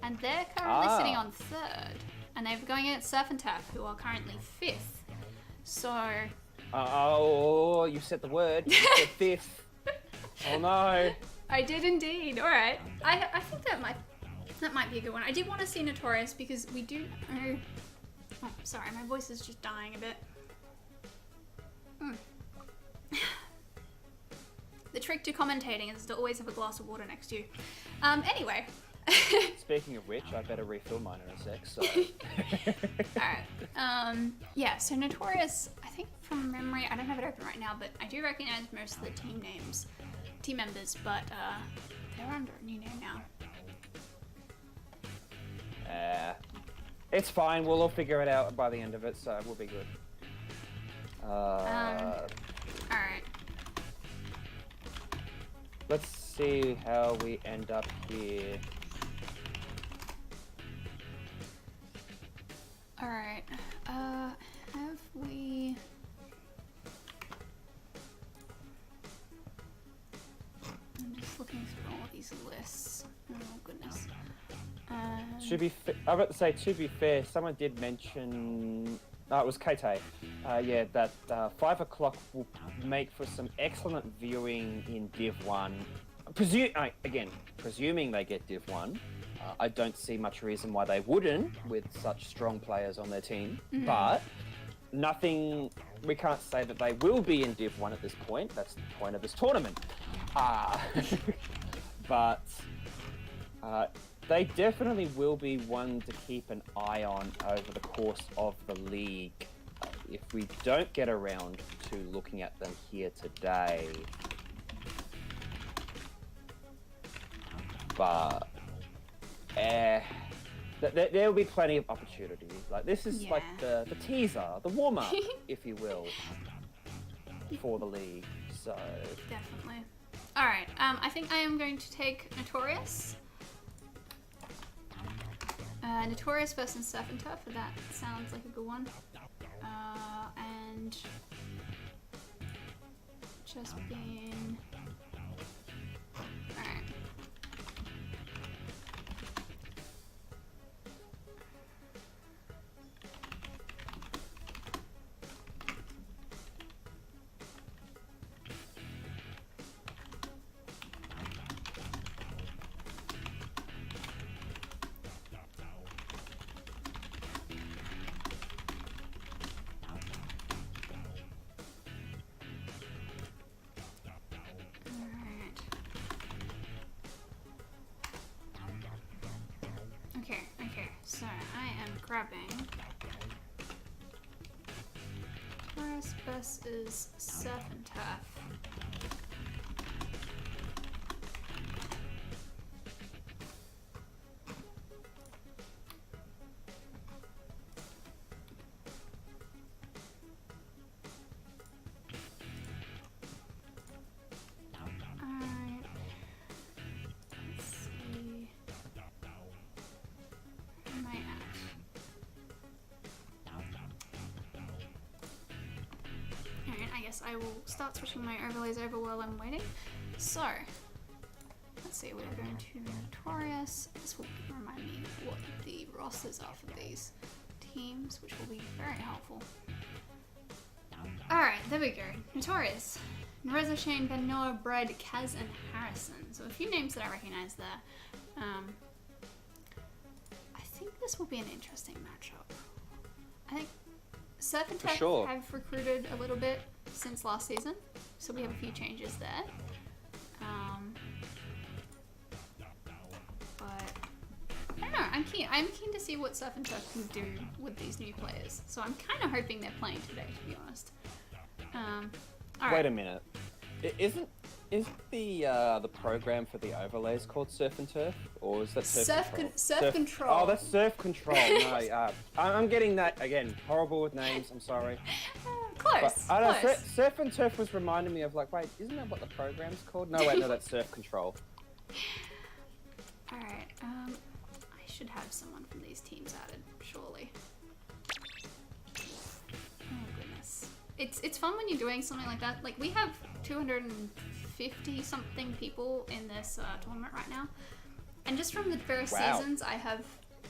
And they're currently sitting on 3rd. And they're going against Surfin, who are currently 5th. So... Oh, you said the word. You said 5th. Oh no. I did indeed. Alright. I think that might be a good one. I did want to see Notorious because we do know... Oh, sorry, my voice is just dying a bit. The trick to commentating is to always have a glass of water next to you. Anyway. Speaking of which, I better refill mine in a sec, so... Alright. Yeah, so Notorious, I think from memory, I don't have it open right now, but I do recognize most of the team members, but they're under a new name now. It's fine, we'll all figure it out by the end of it, so we'll be good. Alright. Let's see how we end up here. Alright, have we... I'm just looking through all these lists. Oh goodness. I'm about to say, to be fair, someone did mention... it was Kate. Yeah, that 5 o'clock will make for some excellent viewing in Div 1. Presuming they get Div 1. I don't see much reason why they wouldn't with such strong players on their team. But we can't say that they will be in Div 1 at this point. That's the point of this tournament. But they definitely will be one to keep an eye on over the course of the league if we don't get around to looking at them here today. But there will be plenty of opportunity. Like, this is like the teaser, the warm-up, if you will, for the league. So definitely. Alright, I think I am going to take Notorious. Notorious versus Surfin Turf, that sounds like a good one. And just been... Alright. Okay, so I am grabbing Notorious versus Surfin Turf. guess I will start switching my overlays over while I'm waiting. So, let's see, we're going to Notorious. This will remind me what the rosters are for these teams, which will be very helpful. Alright, there we go. Notorious. Nereza, Shane, Ben Noah, Brad, Kaz, and Harrison. So a few names that I recognize there. I think this will be an interesting matchup. I think Surf and Turf have recruited a little bit since last season, so we have a few changes there. But I don't know. I'm keen to see what Surf and Turf can do with these new players. So I'm kind of hoping they're playing today, to be honest. Wait a minute. Isn't the program for the overlays called Surf and Turf, or is that Surf Control? Oh, that's Surf Control. No, I'm getting that again. Horrible with names. I'm sorry. Close. But, I don't know, Surf and Turf was reminding me of like, wait, isn't that what the program's called? No, wait, no, that's Surf Control. All right. I should have someone from these teams added, surely. Oh goodness. It's fun when you're doing something like that. Like, we have 250 something people in this tournament right now, and just from the various seasons, I have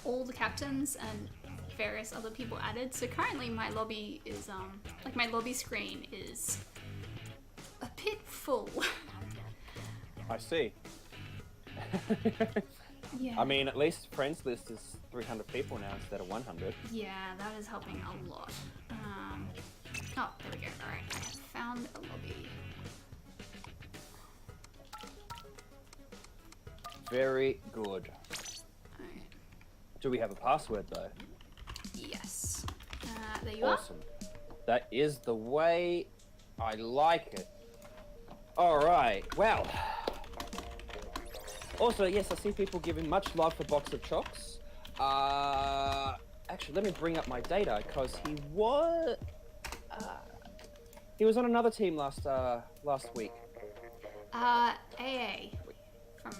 all the captains and various other people added. So currently, my lobby is my lobby screen is a bit full. I see. Yeah. I mean, at least friends list is 300 people now instead of 100. Yeah, that is helping a lot. Oh, there we go. All right, I have found a lobby. Very good. Alright. Do we have a password though? Yes. There you are. Awesome. That is the way I like it. Alright, well. Also, yes, I see people giving much love for Box of Chocks. Actually, let me bring up my data, because he was on another team last week. AA.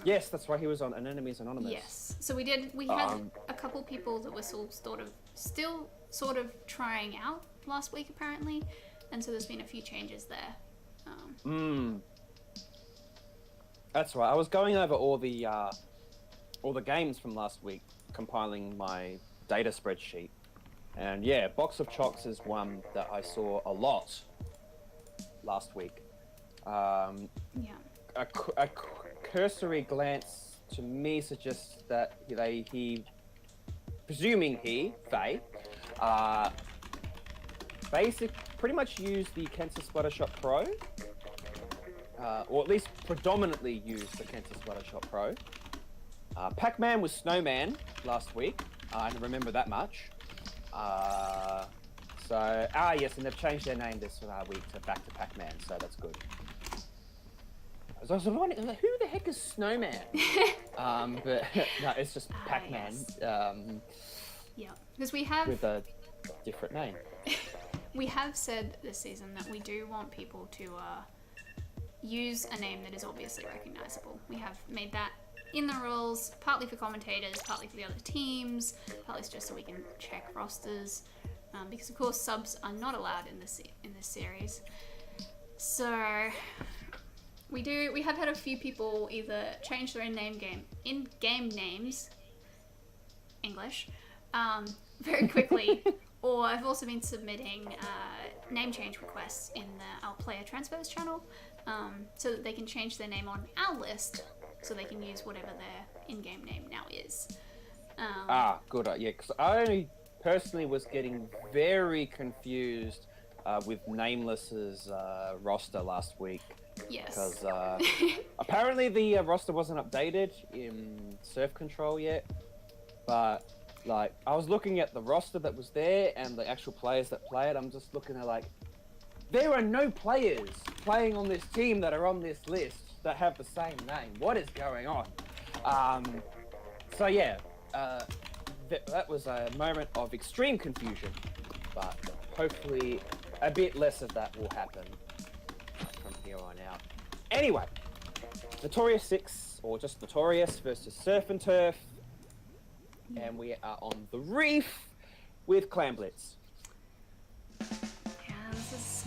Yes, that's right. He was on An Enemies Anonymous. Yes. So we had a couple people that were still sort of trying out last week apparently, and so there's been a few changes there. That's right. I was going over all the games from last week, compiling my data spreadsheet, and yeah, Box of Chocks is one that I saw a lot last week. Yeah. A cursory glance to me suggests that he pretty much used the Kansas Splattershot Pro, or at least predominantly used the Kansas Splattershot Pro. Pac-Man was Snowman last week, I remember that much. Yes, and they've changed their name this week back to Pac-Man, so that's good. I was wondering, who the heck is Snowman? But no, it's just Pac-Man. Yeah, because we have with a different name. We have said this season that we do want people to use a name that is obviously recognizable. We have made that in the rules, partly for commentators, partly for the other teams, partly just so we can check rosters, because of course subs are not allowed in this series. So we have had a few people either change their in-game names, English, very quickly, or I've also been submitting name change requests in our player transfers channel, so that they can change their name on our list, so they can use whatever their in-game name now is. Good. Yeah, because I personally was getting very confused with Nameless's roster last week. Yes. Because apparently the roster wasn't updated in Surf Control yet, but like I was looking at the roster that was there and the actual players that play it. I'm just looking at like, there are no players playing on this team that are on this list that have the same name. What is going on? So yeah, that was a moment of extreme confusion, but hopefully a bit less of that will happen from here on out. Anyway, Notorious 6, or just Notorious versus Surf and Turf, and we are on the reef with Clan Blitz. Yeah, this is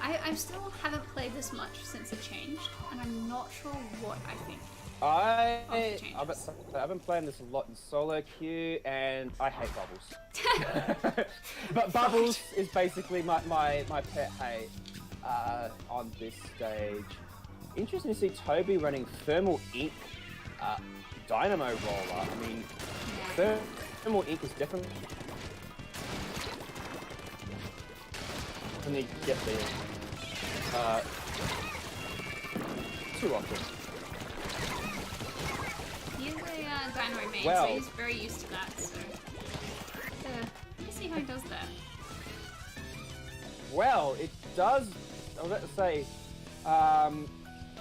I still haven't played this much since it changed, and I'm not sure what I think. I've been playing this a lot in solo queue, and I hate bubbles. But bubbles is basically my pet hate on this stage. Interesting to see Toby running Thermal Ink Dynamo Roller. I mean, Thermal Ink is definitely... Let me get there. Too often. He is a dynamo main, Well, so he's very used to that, so... let's see how he does that. Well, it does... I was about to say...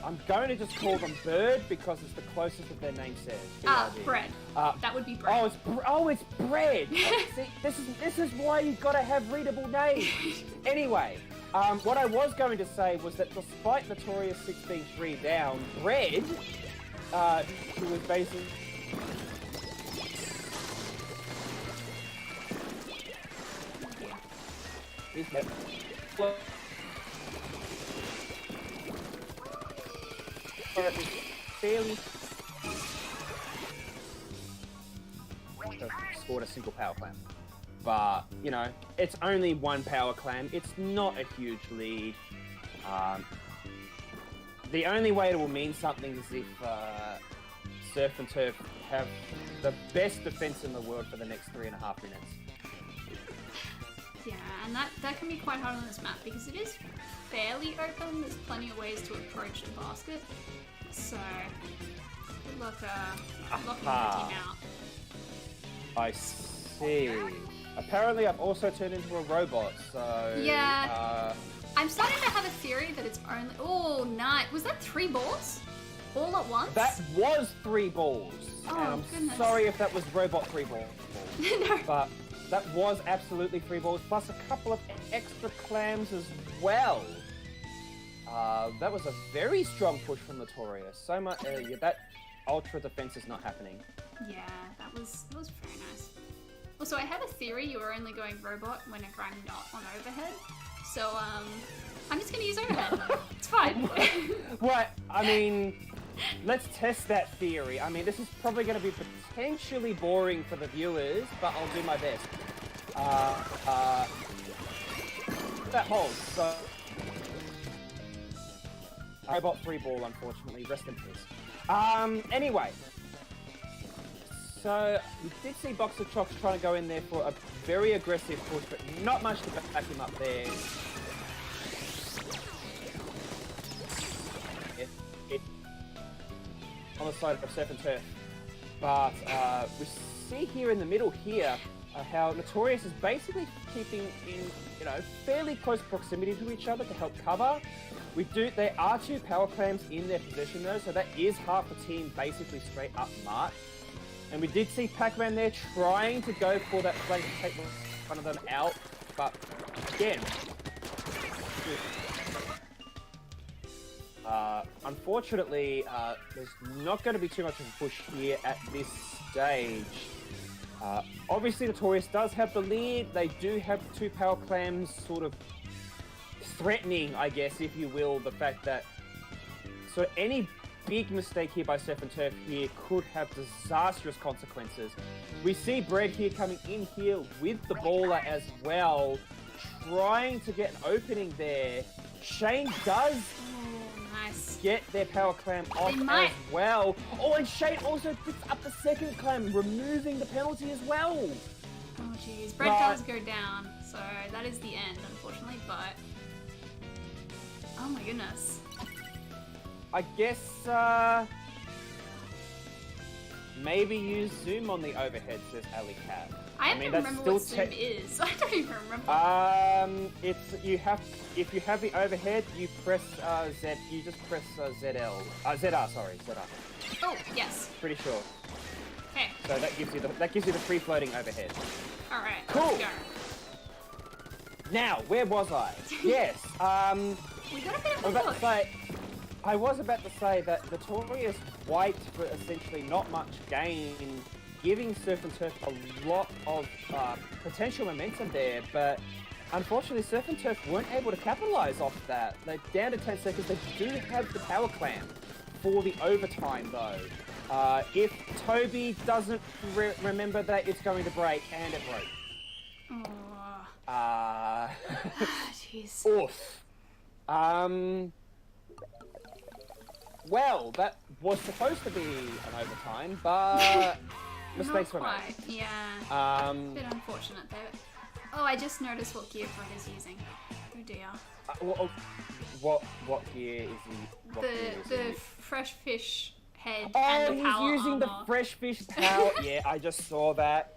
I'm going to just call them Bird because it's the closest that their name says. Bread. That would be bread. It's bread. See, this is why you've got to have readable names. Anyway, what I was going to say was that despite Notorious 6 being 3 down, Bread, who was basically... fairly scored a single power clam, but you know it's only one power clam. It's not a huge lead. The only way it will mean something is if Surf and Turf have the best defense in the world for the next 3.5 minutes. Yeah, and that can be quite hard on this map because it is fairly open. There's plenty of ways to approach the basket. So, good luck locking the team out. I see. Apparently I've also turned into a robot, so... Yeah. I'm starting to have a theory that it's only... Oh, nice. Was that 3 balls? All at once? That was 3 balls. Oh, and I'm goodness. sorry if that was robot 3 balls. No. But that was absolutely 3 balls, plus a couple of extra clams as well. That was a very strong push from Notorious. So much, yeah, that ultra defense is not happening. Yeah, that was very nice. Also, I have a theory you are only going robot whenever I'm not on overhead. So, I'm just gonna use overhead. It's fine. Right, I mean, let's test that theory. I mean, this is probably going to be potentially boring for the viewers, but I'll do my best. That holds, so... Robot 3 ball, unfortunately. Rest in peace. Anyway. So, we did see Boxer Chocks trying to go in there for a very aggressive push, but not much to back him up there. On the side of Surf and Turf. But we see here in the middle here how Notorious is basically keeping in, you know, fairly close proximity to each other to help cover. There are 2 power clams in their position though, so that is half the team basically straight up march. And we did see Pac-Man there trying to go for that flank to take one of them out, but again, unfortunately, there's not going to be too much of a push here at this stage. Obviously, Notorious does have the lead. They do have 2 power clams sort of threatening, I guess, if you will, the fact that... So any big mistake here by Surf and Turf here could have disastrous consequences. We see Bread here coming in here with the baller as well, trying to get an opening there. Shane does get their power clam off as well. Oh, and Shane also picks up the second clam, removing the penalty as well. Oh, jeez. Bread does go down, so that is the end, unfortunately, but... Oh my goodness. I guess, maybe use Zoom on the overhead, says Alley Cat. I don't even remember what Zoom is. I don't even remember. If you have the overhead, you press you just press ZR, sorry, ZR. Oh, yes. Pretty sure. Okay. So that gives you the free floating overhead. All right. Cool. Let's go. Now, where was I? Yes. We got a bit of a push. I was about to say that Notorious white for essentially not much gain, giving Surf and Turf a lot of potential momentum there, but unfortunately, Surf and Turf weren't able to capitalize off that. They're down to 10 seconds. They do have the power clamp for the overtime, though. If Toby doesn't remember that, it's going to break, and it broke. Oh. Jeez. Oof. Well, that was supposed to be an overtime, but mistakes were made. Yeah. Bit unfortunate there. Oh, I just noticed what gear Fred is using. Oh dear. What gear is he? The fresh fish head and the power he's using armor. the fresh fish power. Yeah, I just saw that.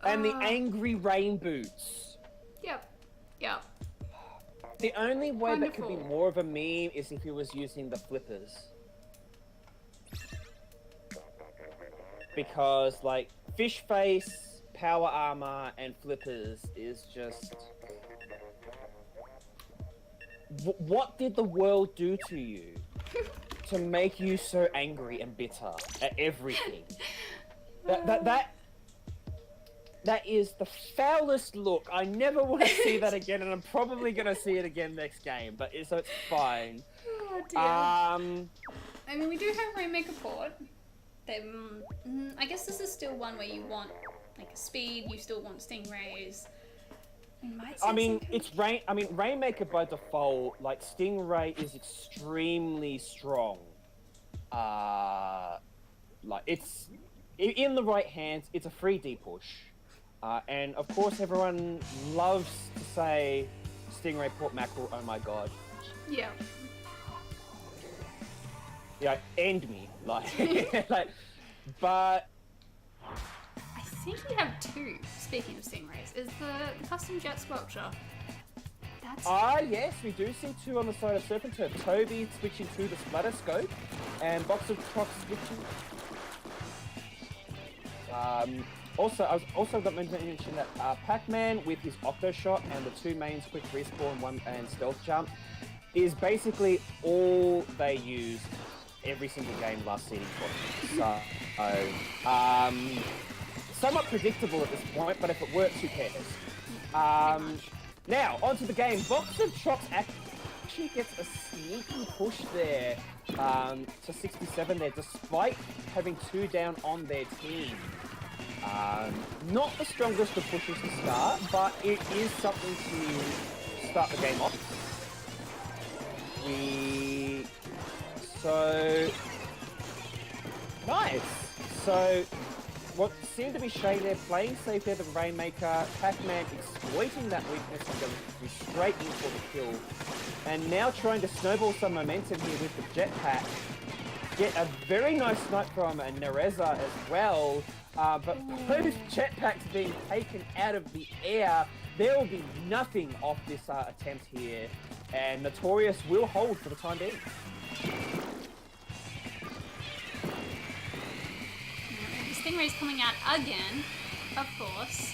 And the angry rain boots. Yep. The only way that could be Wonderful. more of a meme is if he was using the flippers. Because, like, fish face, power armor, and flippers is just... What did the world do to you to make you so angry and bitter at everything? That is the foulest look. I never want to see that again, and I'm probably going to see it again next game, but so it's fine. Oh dear. I mean, we do have Rainmaker Port. I guess this is still one where you want like a speed. You still want stingrays. It's Rainmaker by default. Like Stingray is extremely strong. Like it's in the right hands. It's a free D push. And of course, everyone loves to say Stingray Port Mackerel, oh my god. Yeah. Yeah, end me. But... I think we have two, speaking of Stingrays, is the custom jet sculpture. Yes, we do see two on the side of Surf and Turf. Toby switching to the splatter scope, and Box of Crocs switching... Also, I was also got to mention that Pac-Man with his Octo Shot and the two mains, quick respawn and stealth jump, is basically all they used every single game last seeding for. So, somewhat predictable at this point, but if it works, who cares? Now, onto the game. Box of Chocs actually gets a sneaky push there to 67 there, despite having two down on their team. Not the strongest of pushes to start, but it is something to start the game off. Nice! So, what seemed to be Shay there, playing safe there, the Rainmaker, Pac-Man exploiting that weakness and going straight in for the kill. And now trying to snowball some momentum here with the jetpack. Get a very nice snipe from Nereza as well. But both jetpacks being taken out of the air, there will be nothing off this attempt here. And Notorious will hold for the time being. Stingray's coming out again, of course.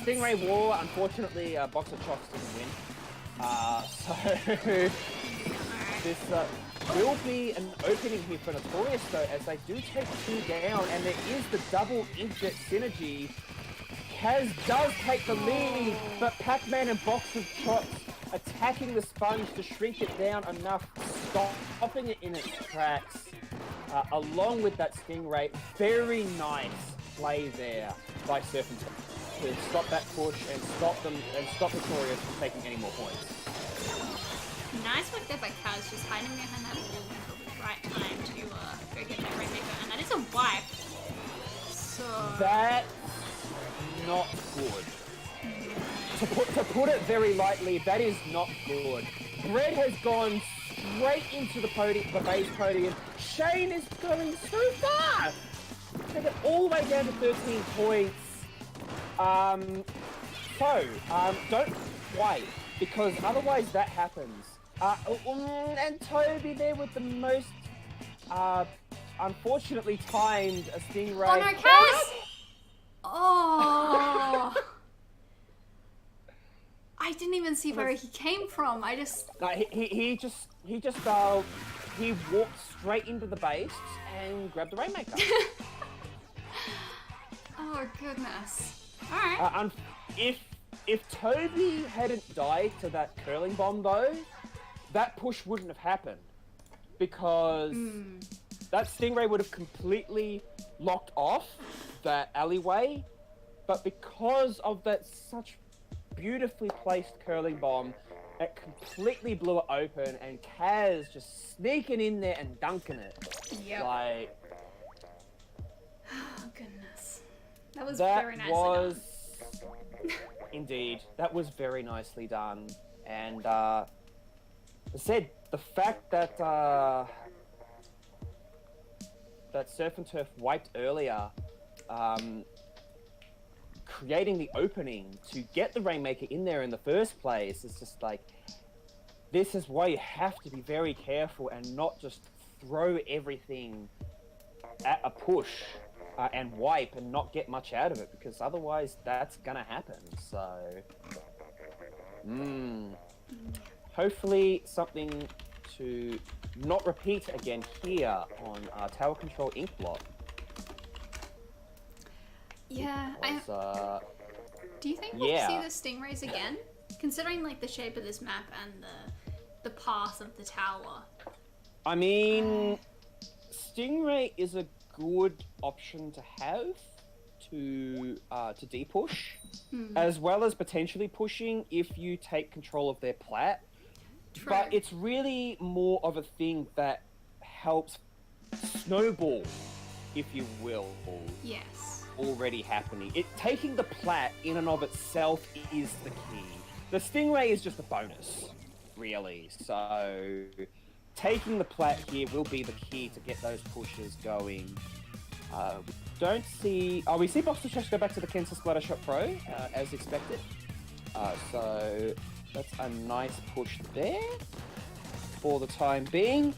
Stingray War, unfortunately, Box of Chocs didn't win. This will be an opening here for Notorious, though, as they do take two down, and there is the double inkjet synergy. Kaz does take the lead, but Pac-Man and Box of Chocs attacking the sponge to shrink it down enough, stopping it in its tracks. Along with that Stingray, very nice play there by Surf and Turf to stop that push and stop Notorious from taking any more points. Nice work there by Kaz, just hiding behind that wall until the right time to go get that Rainmaker, and that is a wipe. So that's not good. To put it very lightly, that is not good. Brett has gone straight into the base podium. Shane is going so far. Take it all the way down to 13 points. Don't wait, because otherwise that happens. And Toby there with the most, unfortunately timed a Stingray. Oh no, Kaz! Oh! I didn't even see where he came from. I just... He walked straight into the base and grabbed the Rainmaker. Oh goodness. Alright. If Toby hadn't died to that curling bomb though, that push wouldn't have happened. Because that Stingray would have completely locked off that alleyway. But because of that such beautifully placed curling bomb, it completely blew it open, and Kaz just sneaking in there and dunking it. Yep. Like, oh goodness, that was very nicely done. Indeed, that was very nicely done. And I said the fact that that Surf and Turf wiped earlier, creating the opening to get the Rainmaker in there in the first place is just like, this is why you have to be very careful and not just throw everything at a push and wipe and not get much out of it, because otherwise that's gonna happen. So hopefully something to not repeat again here on Tower Control Inkblot. Yeah, Because, do you think we'll see the Stingrays again? Considering like the shape of this map and the path of the tower. I mean, Stingray is a good option to have to de-push, as well as potentially pushing if you take control of their plat. True. But it's really more of a thing that helps snowball, if you will. Yes. Already happening. Taking the plat in and of itself is the key. The Stingray is just a bonus, really. So taking the plat here will be the key to get those pushes going. Don't see... Oh, we see Boxer Trash go back to the Kensa Splattershot Pro, as expected. So that's a nice push there for the time being.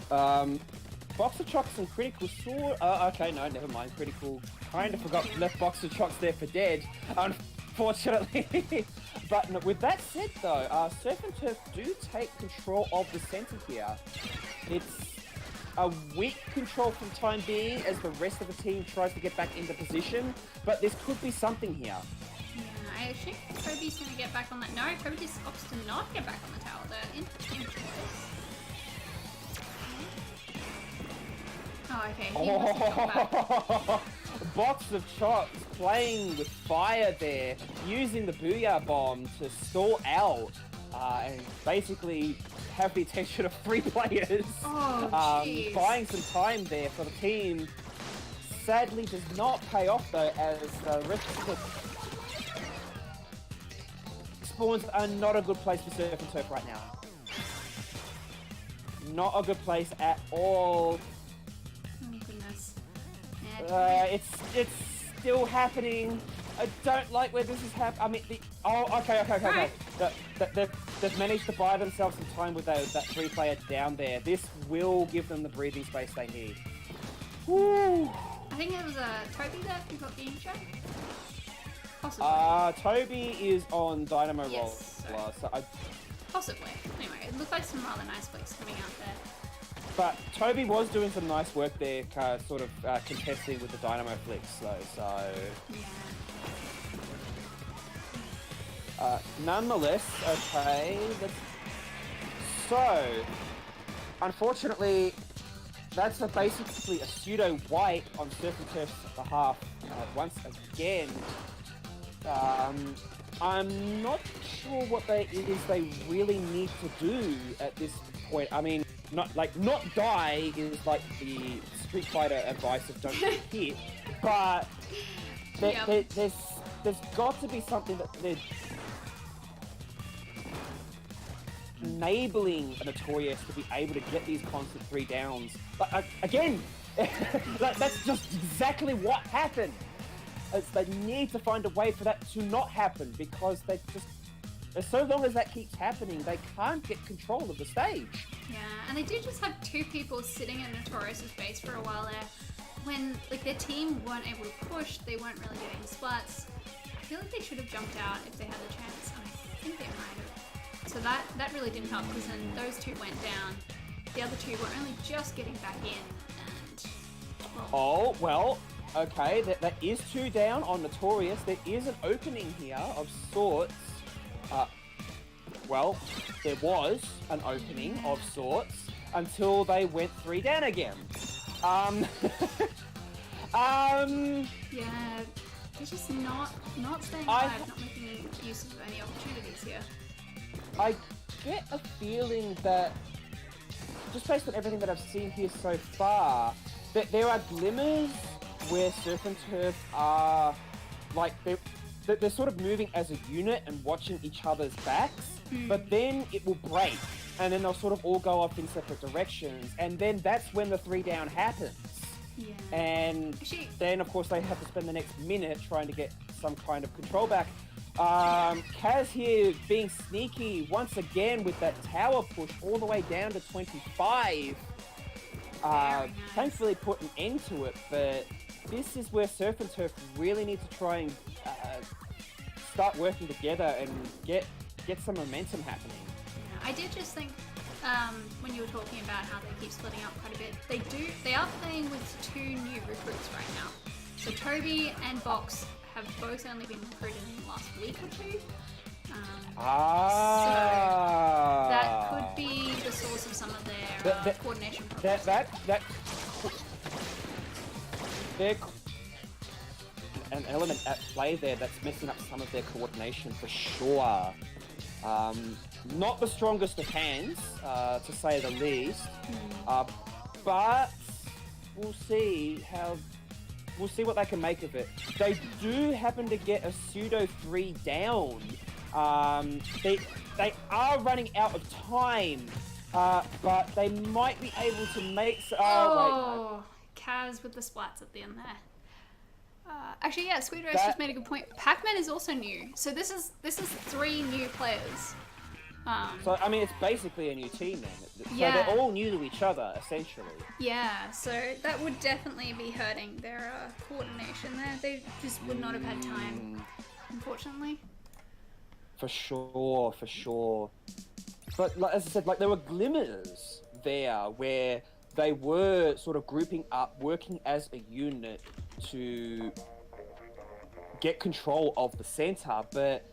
Boxer Chocks and Critical Sword... okay, no, never mind. Critical kind of forgot left Boxer Chocks there for dead, unfortunately. But no, with that said, though, Surf and Turf do take control of the center here. It's a weak control for the time being as the rest of the team tries to get back into position, but this could be something here. Yeah, I think Kobe's going to get back on that. No, Kobe just opts to not get back on the tower. The interesting choice. Oh, okay. He wants to come back. Box of Chocks playing with fire there, using the Booyah Bomb to stall out and basically have the attention of 3 players. Oh, jeez. Buying some time there for the team. Sadly does not pay off though, as the rest of the spawns are not a good place for Surf and Turf right now. Not a good place at all. Oh goodness. Yeah, it's still happening. I don't like where this is happening. I mean, okay. They've managed to buy themselves some time with that 3-player down there. This will give them the breathing space they need. Woo! I think it was Toby there who got the intro. Possibly. Toby is on Dynamo Yes, Roller, so possibly. Anyway, it looked like some rather nice flicks coming out there. But Toby was doing some nice work there, sort of contesting with the Dynamo flicks, though, so... Yeah. Nonetheless, okay, so, unfortunately, that's basically a pseudo-wipe on Surf and Turf's behalf once again. I'm not sure what they really need to do at this point. I mean, not die is like the Street Fighter advice of don't get hit, but there's got to be something that they're enabling a Notorious to be able to get these constant 3 downs. But again, that's just exactly what happened. They need to find a way for that to not happen, because they just, so long as that keeps happening, they can't get control of the stage. Yeah, and they did just have 2 people sitting in Notorious's base for a while there. When their team weren't able to push, they weren't really getting splats. I feel like they should have jumped out if they had the chance, and I think they might have. So that really didn't help, because then those 2 went down. The other 2 were only just getting back in, and... Well, Okay, that is 2 down on Notorious. There is an opening here of sorts. Well, there was an opening of sorts until they went 3 down again. Yeah, they're just not staying alive, not making use of any opportunities here. I get a feeling that, just based on everything that I've seen here so far, that there are glimmers where Surf and Turf are, like, they're sort of moving as a unit and watching each other's backs, but then it will break, and then they'll sort of all go off in separate directions, and then that's when the 3 down happens. Yeah. And then, of course, they have to spend the next minute trying to get some kind of control back. Kaz here being sneaky once again with that tower push all the way down to 25. Nice. Thankfully put an end to it, but this is where Surf and Turf really need to try and start working together and get some momentum happening. I did just think, when you were talking about how they keep splitting up quite a bit, they are playing with 2 new recruits right now. So Toby and Box have both only been recruited in the last week or 2. So that could be the source of some of their coordination problems. There's an element at play there that's messing up some of their coordination for sure. Not the strongest of hands, to say the least, but we'll see what they can make of it. They do happen to get a pseudo 3 down. They are running out of time, but they might be able to make. Wait, no. Kaz with the splats at the end there. Actually, yeah, Squid Race just made a good point. Pac-Man is also new, so this is 3 new players. So I mean, it's basically a new team then. So yeah. they're all new to each other, essentially. Yeah, so that would definitely be hurting their coordination there. They just would not have had time, unfortunately. For sure. But like, as I said, like there were glimmers there where they were sort of grouping up, working as a unit to get control of the center. But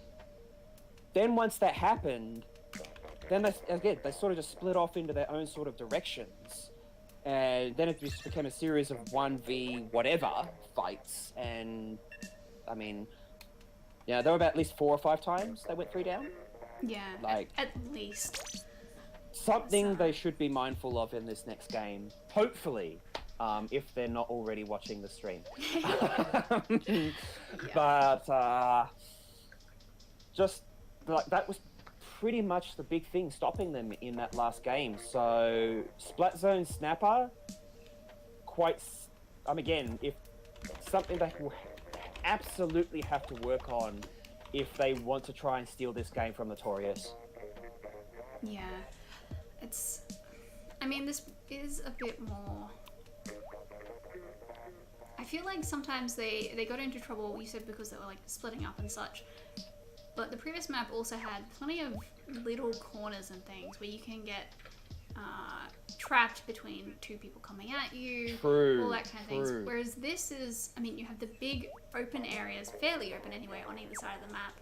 then once that happened, then they sort of just split off into their own sort of directions. And then it just became a series of 1v whatever fights. And I mean, yeah, there were about at least 4 or 5 times they went 3 down. Yeah, like at least. Something they should be mindful of in this next game. Hopefully, if they're not already watching the stream. Yeah. But just like that was pretty much the big thing stopping them in that last game. So Splat Zone Snapper, again, if something they will absolutely have to work on if they want to try and steal this game from Notorious. Yeah, I mean, this is a bit more. I feel like sometimes they got into trouble, you said, because they were like splitting up and such. But the previous map also had plenty of little corners and things where you can get trapped between 2 people coming at you, all that kind of things. Whereas this is, I mean, you have the big open areas, fairly open anyway, on either side of the map.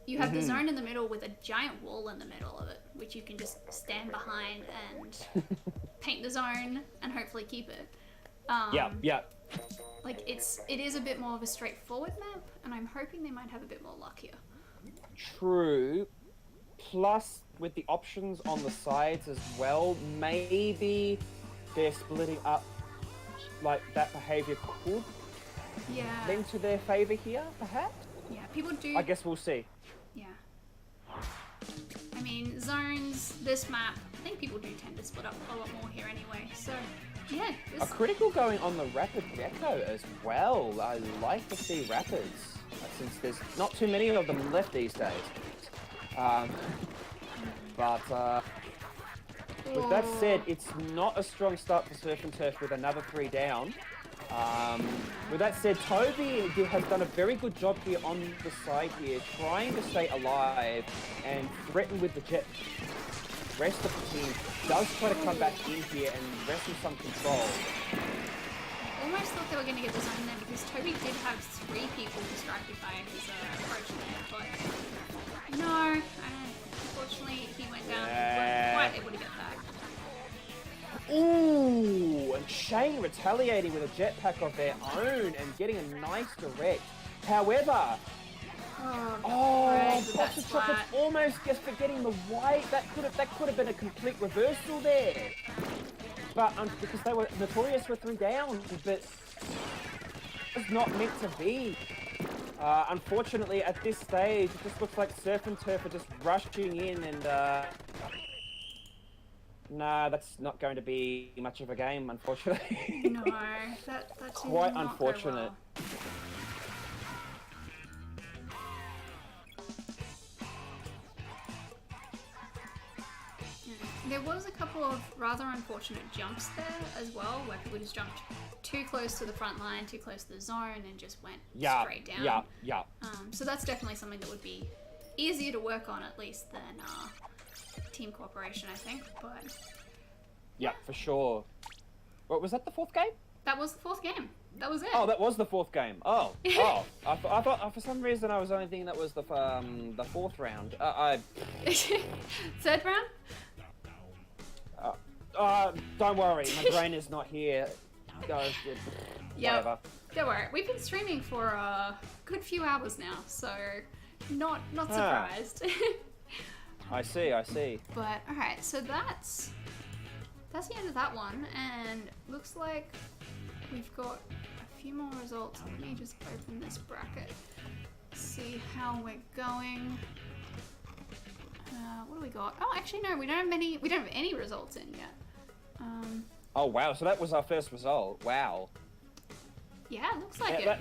You have the zone in the middle with a giant wall in the middle of it, which you can just stand behind and paint the zone and hopefully keep it. Yeah. Like, it is a bit more of a straightforward map, and I'm hoping they might have a bit more luck here. True. Plus, with the options on the sides as well, maybe they're splitting up, like, that behavior could lend to their favor here, perhaps? Yeah, people do... I guess we'll see. Yeah. I mean, zones, this map, I think people do tend to split up a lot more here anyway, so... Yeah. A critical going on the Rapid Gecko as well. I like to see Rapids, since there's not too many of them left these days. With that said, it's not a strong start for Surf and Turf with another 3 down. With that said, Toby has done a very good job here on the side here, trying to stay alive and threaten with the jet. Rest of the team does try to come back in here and wrestle some control. almost thought they were going to get the zone there because Toby did have 3 people distracted by his approach there, but no, unfortunately he went down and wasn't quite able to get that. Ooh, and Shane retaliating with a jetpack of their own and getting a nice direct. However, Box of Chocolates almost just forgetting the white. That could have been a complete reversal there. But because Notorious were 3 down, but it's not meant to be. Unfortunately, at this stage, it just looks like Surfin Turf are just rushing in and nah, that's not going to be much of a game, unfortunately. No, that's quite not unfortunate. There was a couple of rather unfortunate jumps there as well, where people just jumped too close to the front line, too close to the zone, and just went straight down. Yeah. So that's definitely something that would be easier to work on, at least, than team cooperation, I think. But yeah, for sure. What was that? The 4th game? That was the 4th game. That was it. Oh, that was the 4th game. Oh. I thought for some reason I was only thinking that was the 4th round. 3rd round? Don't worry, my brain is not here. Whatever. Don't worry. We've been streaming for a good few hours now, so not surprised. I see. But alright, so that's the end of that one, and looks like we've got a few more results. Let me just open this bracket, see how we're going. What do we got? Oh, actually no, we don't have any results in yet. Oh wow, so that was our first result. Wow. Yeah, it looks like it.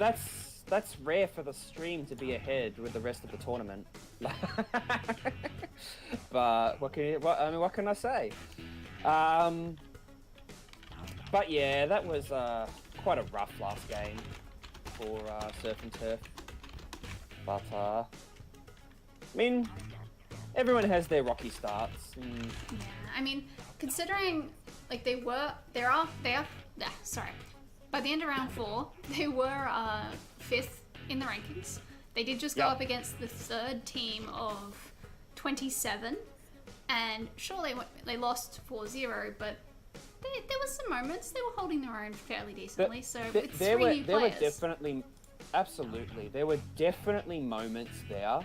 That's rare for the stream to be ahead with the rest of the tournament. But what can I say? But yeah, that was quite a rough last game for Surfin Turf. But I mean, everyone has their rocky starts. Yeah, I mean, considering like by the end of round 4, they were 5th in the rankings. They did just go up against the 3rd team of 27, and sure they lost 4-0, but there was some moments they were holding their own fairly decently. So with 3 new players, there were definitely, absolutely, there were definitely moments there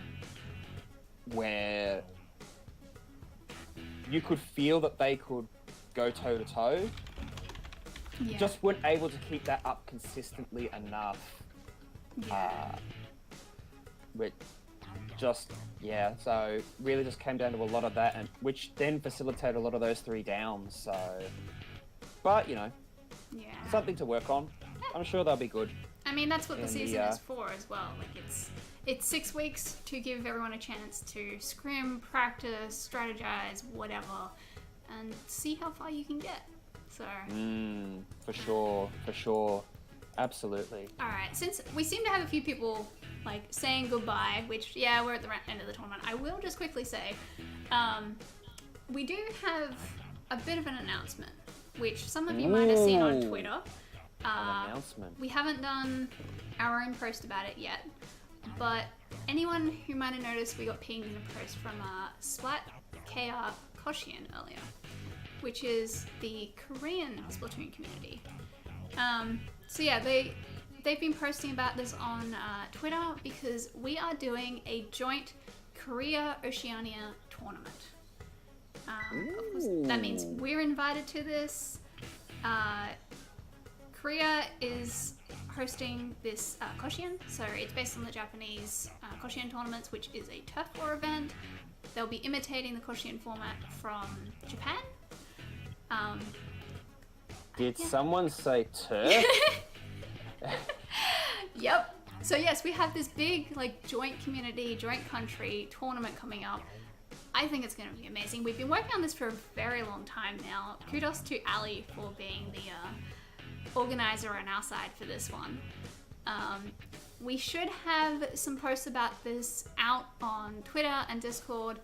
where you could feel that they could go toe to toe. Yeah. Just weren't able to keep that up consistently enough. Yeah. So really just came down to a lot of that, and which then facilitated a lot of those 3 downs. So, but something to work on. I'm sure they'll be good. I mean, that's what the season is for as well. Like it's 6 weeks to give everyone a chance to scrim, practice, strategize, whatever, and see how far you can get. So. For sure. Absolutely. Alright, since we seem to have a few people like saying goodbye, which we're at the end of the tournament, I will just quickly say, we do have a bit of an announcement, which some of you might have seen on Twitter. An announcement. We haven't done our own post about it yet, but anyone who might have noticed, we got pinged in a post from Splat KR Koshian earlier, which is the Korean Splatoon community. So yeah, they've been posting about this on Twitter because we are doing a joint Korea-Oceania tournament. Of course, that means we're invited to this. Korea is hosting this Koshian, so it's based on the Japanese Koshian tournaments, which is a turf war event. They'll be imitating the Koshian format from Japan. Did someone say turf? Yep. So yes, we have this big joint community, joint country tournament coming up. I think it's going to be amazing. We've been working on this for a very long time now. Kudos to Ali for being the organizer on our side for this one. We should have some posts about this out on Twitter and Discord,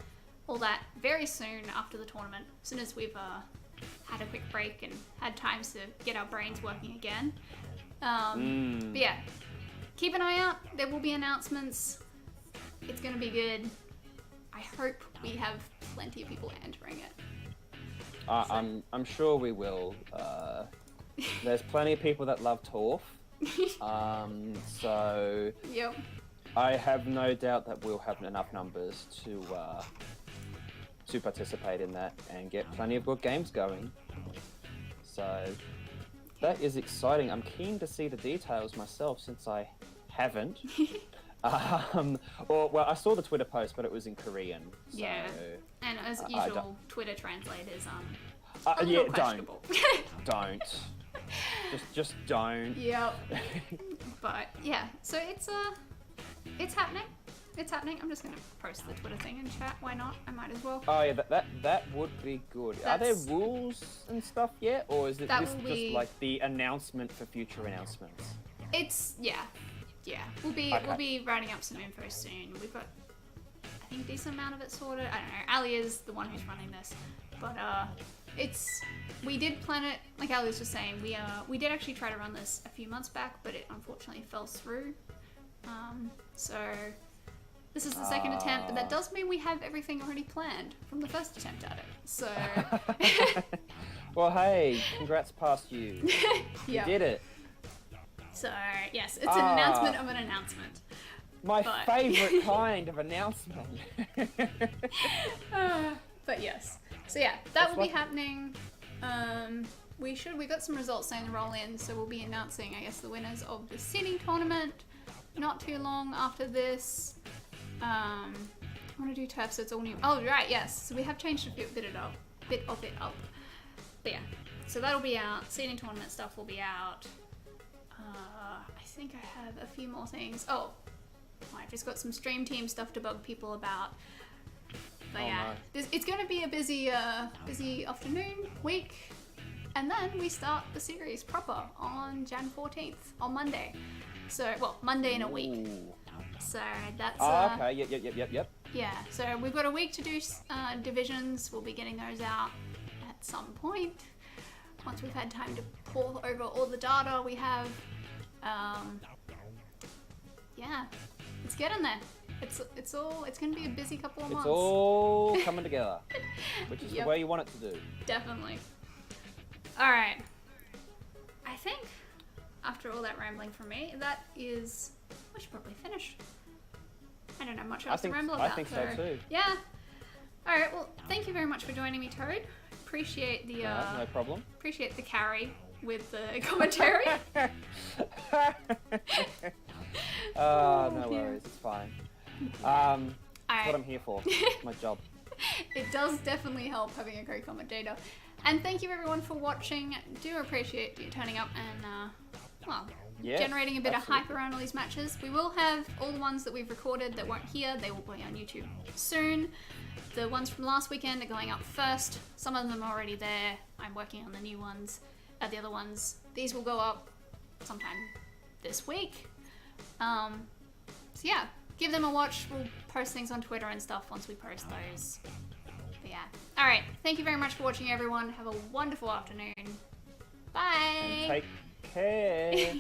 all that very soon after the tournament, as soon as we've had a quick break and had time to get our brains working again. But yeah, keep an eye out. There will be announcements. It's gonna be good. I hope we have plenty of people entering it. I'm sure we will. There's plenty of people that love Torf. So Yep. I have no doubt that we'll have enough numbers to participate in that and get plenty of good games going. So that is exciting. I'm keen to see the details myself since I haven't. Well, I saw the Twitter post, but it was in Korean. So, Yeah. And as usual, Twitter translators a little yeah, questionable. don't. Just don't. Yep. But yeah, so it's happening. It's happening. I'm just gonna post the Twitter thing in chat. Why not? I might as well. Oh yeah, that would be good. Are there rules and stuff yet, or is it just like the announcement for future announcements? It's yeah. We'll be writing up some info soon. We've got I think a decent amount of it sorted. I don't know. Ali is the one who's running this, but we did plan it. Like Ali was just saying, we did actually try to run this a few months back, but it unfortunately fell through. So this is the second attempt, but that does mean we have everything already planned from the first attempt at it. So well, hey, congrats past you. You did it. So yes, it's an announcement of an announcement. My favourite kind of announcement. But yes. So yeah, that will be happening. We've got some results saying to roll in, so we'll be announcing, I guess, the winners of the seeding tournament not too long after this. I want to do turf, so it's all new. Oh right, yes. So we have changed a bit of it up. But yeah, so that'll be out. Seeding tournament stuff will be out. I think I have a few more things. Oh, I've just got some stream team stuff to bug people about. But yeah, it's going to be a busy afternoon, week, and then we start the series proper on Jan 14th, on Monday. So, well, Monday in a week. So that's... okay, yep. Yeah, so we've got a week to do divisions. We'll be getting those out at some point. Once we've had time to pour over all the data we have. Yeah, it's getting there. It's going to be a busy couple of months. It's all coming together, which is the way you want it to do. Definitely. All right. I think after all that rambling from me, we should probably finish. I don't know much else to ramble about. I think so too. Yeah. All right. Well, thank you very much for joining me, Toad. Appreciate the no problem. Appreciate the carry with the commentary. No worries, it's fine. That's what I'm here for. It's my job. It does definitely help having a great commentator. And thank you everyone for watching. Do appreciate you turning up and generating a bit of hype around all these matches. We will have all the ones that we've recorded that weren't here. They will be on YouTube soon. The ones from last weekend are going up first. Some of them are already there. I'm working on the new ones. The other ones, these will go up sometime this week. So yeah, give them a watch. We'll post things on Twitter and stuff once we post those. But yeah. Alright, thank you very much for watching everyone. Have a wonderful afternoon. Bye! And take care!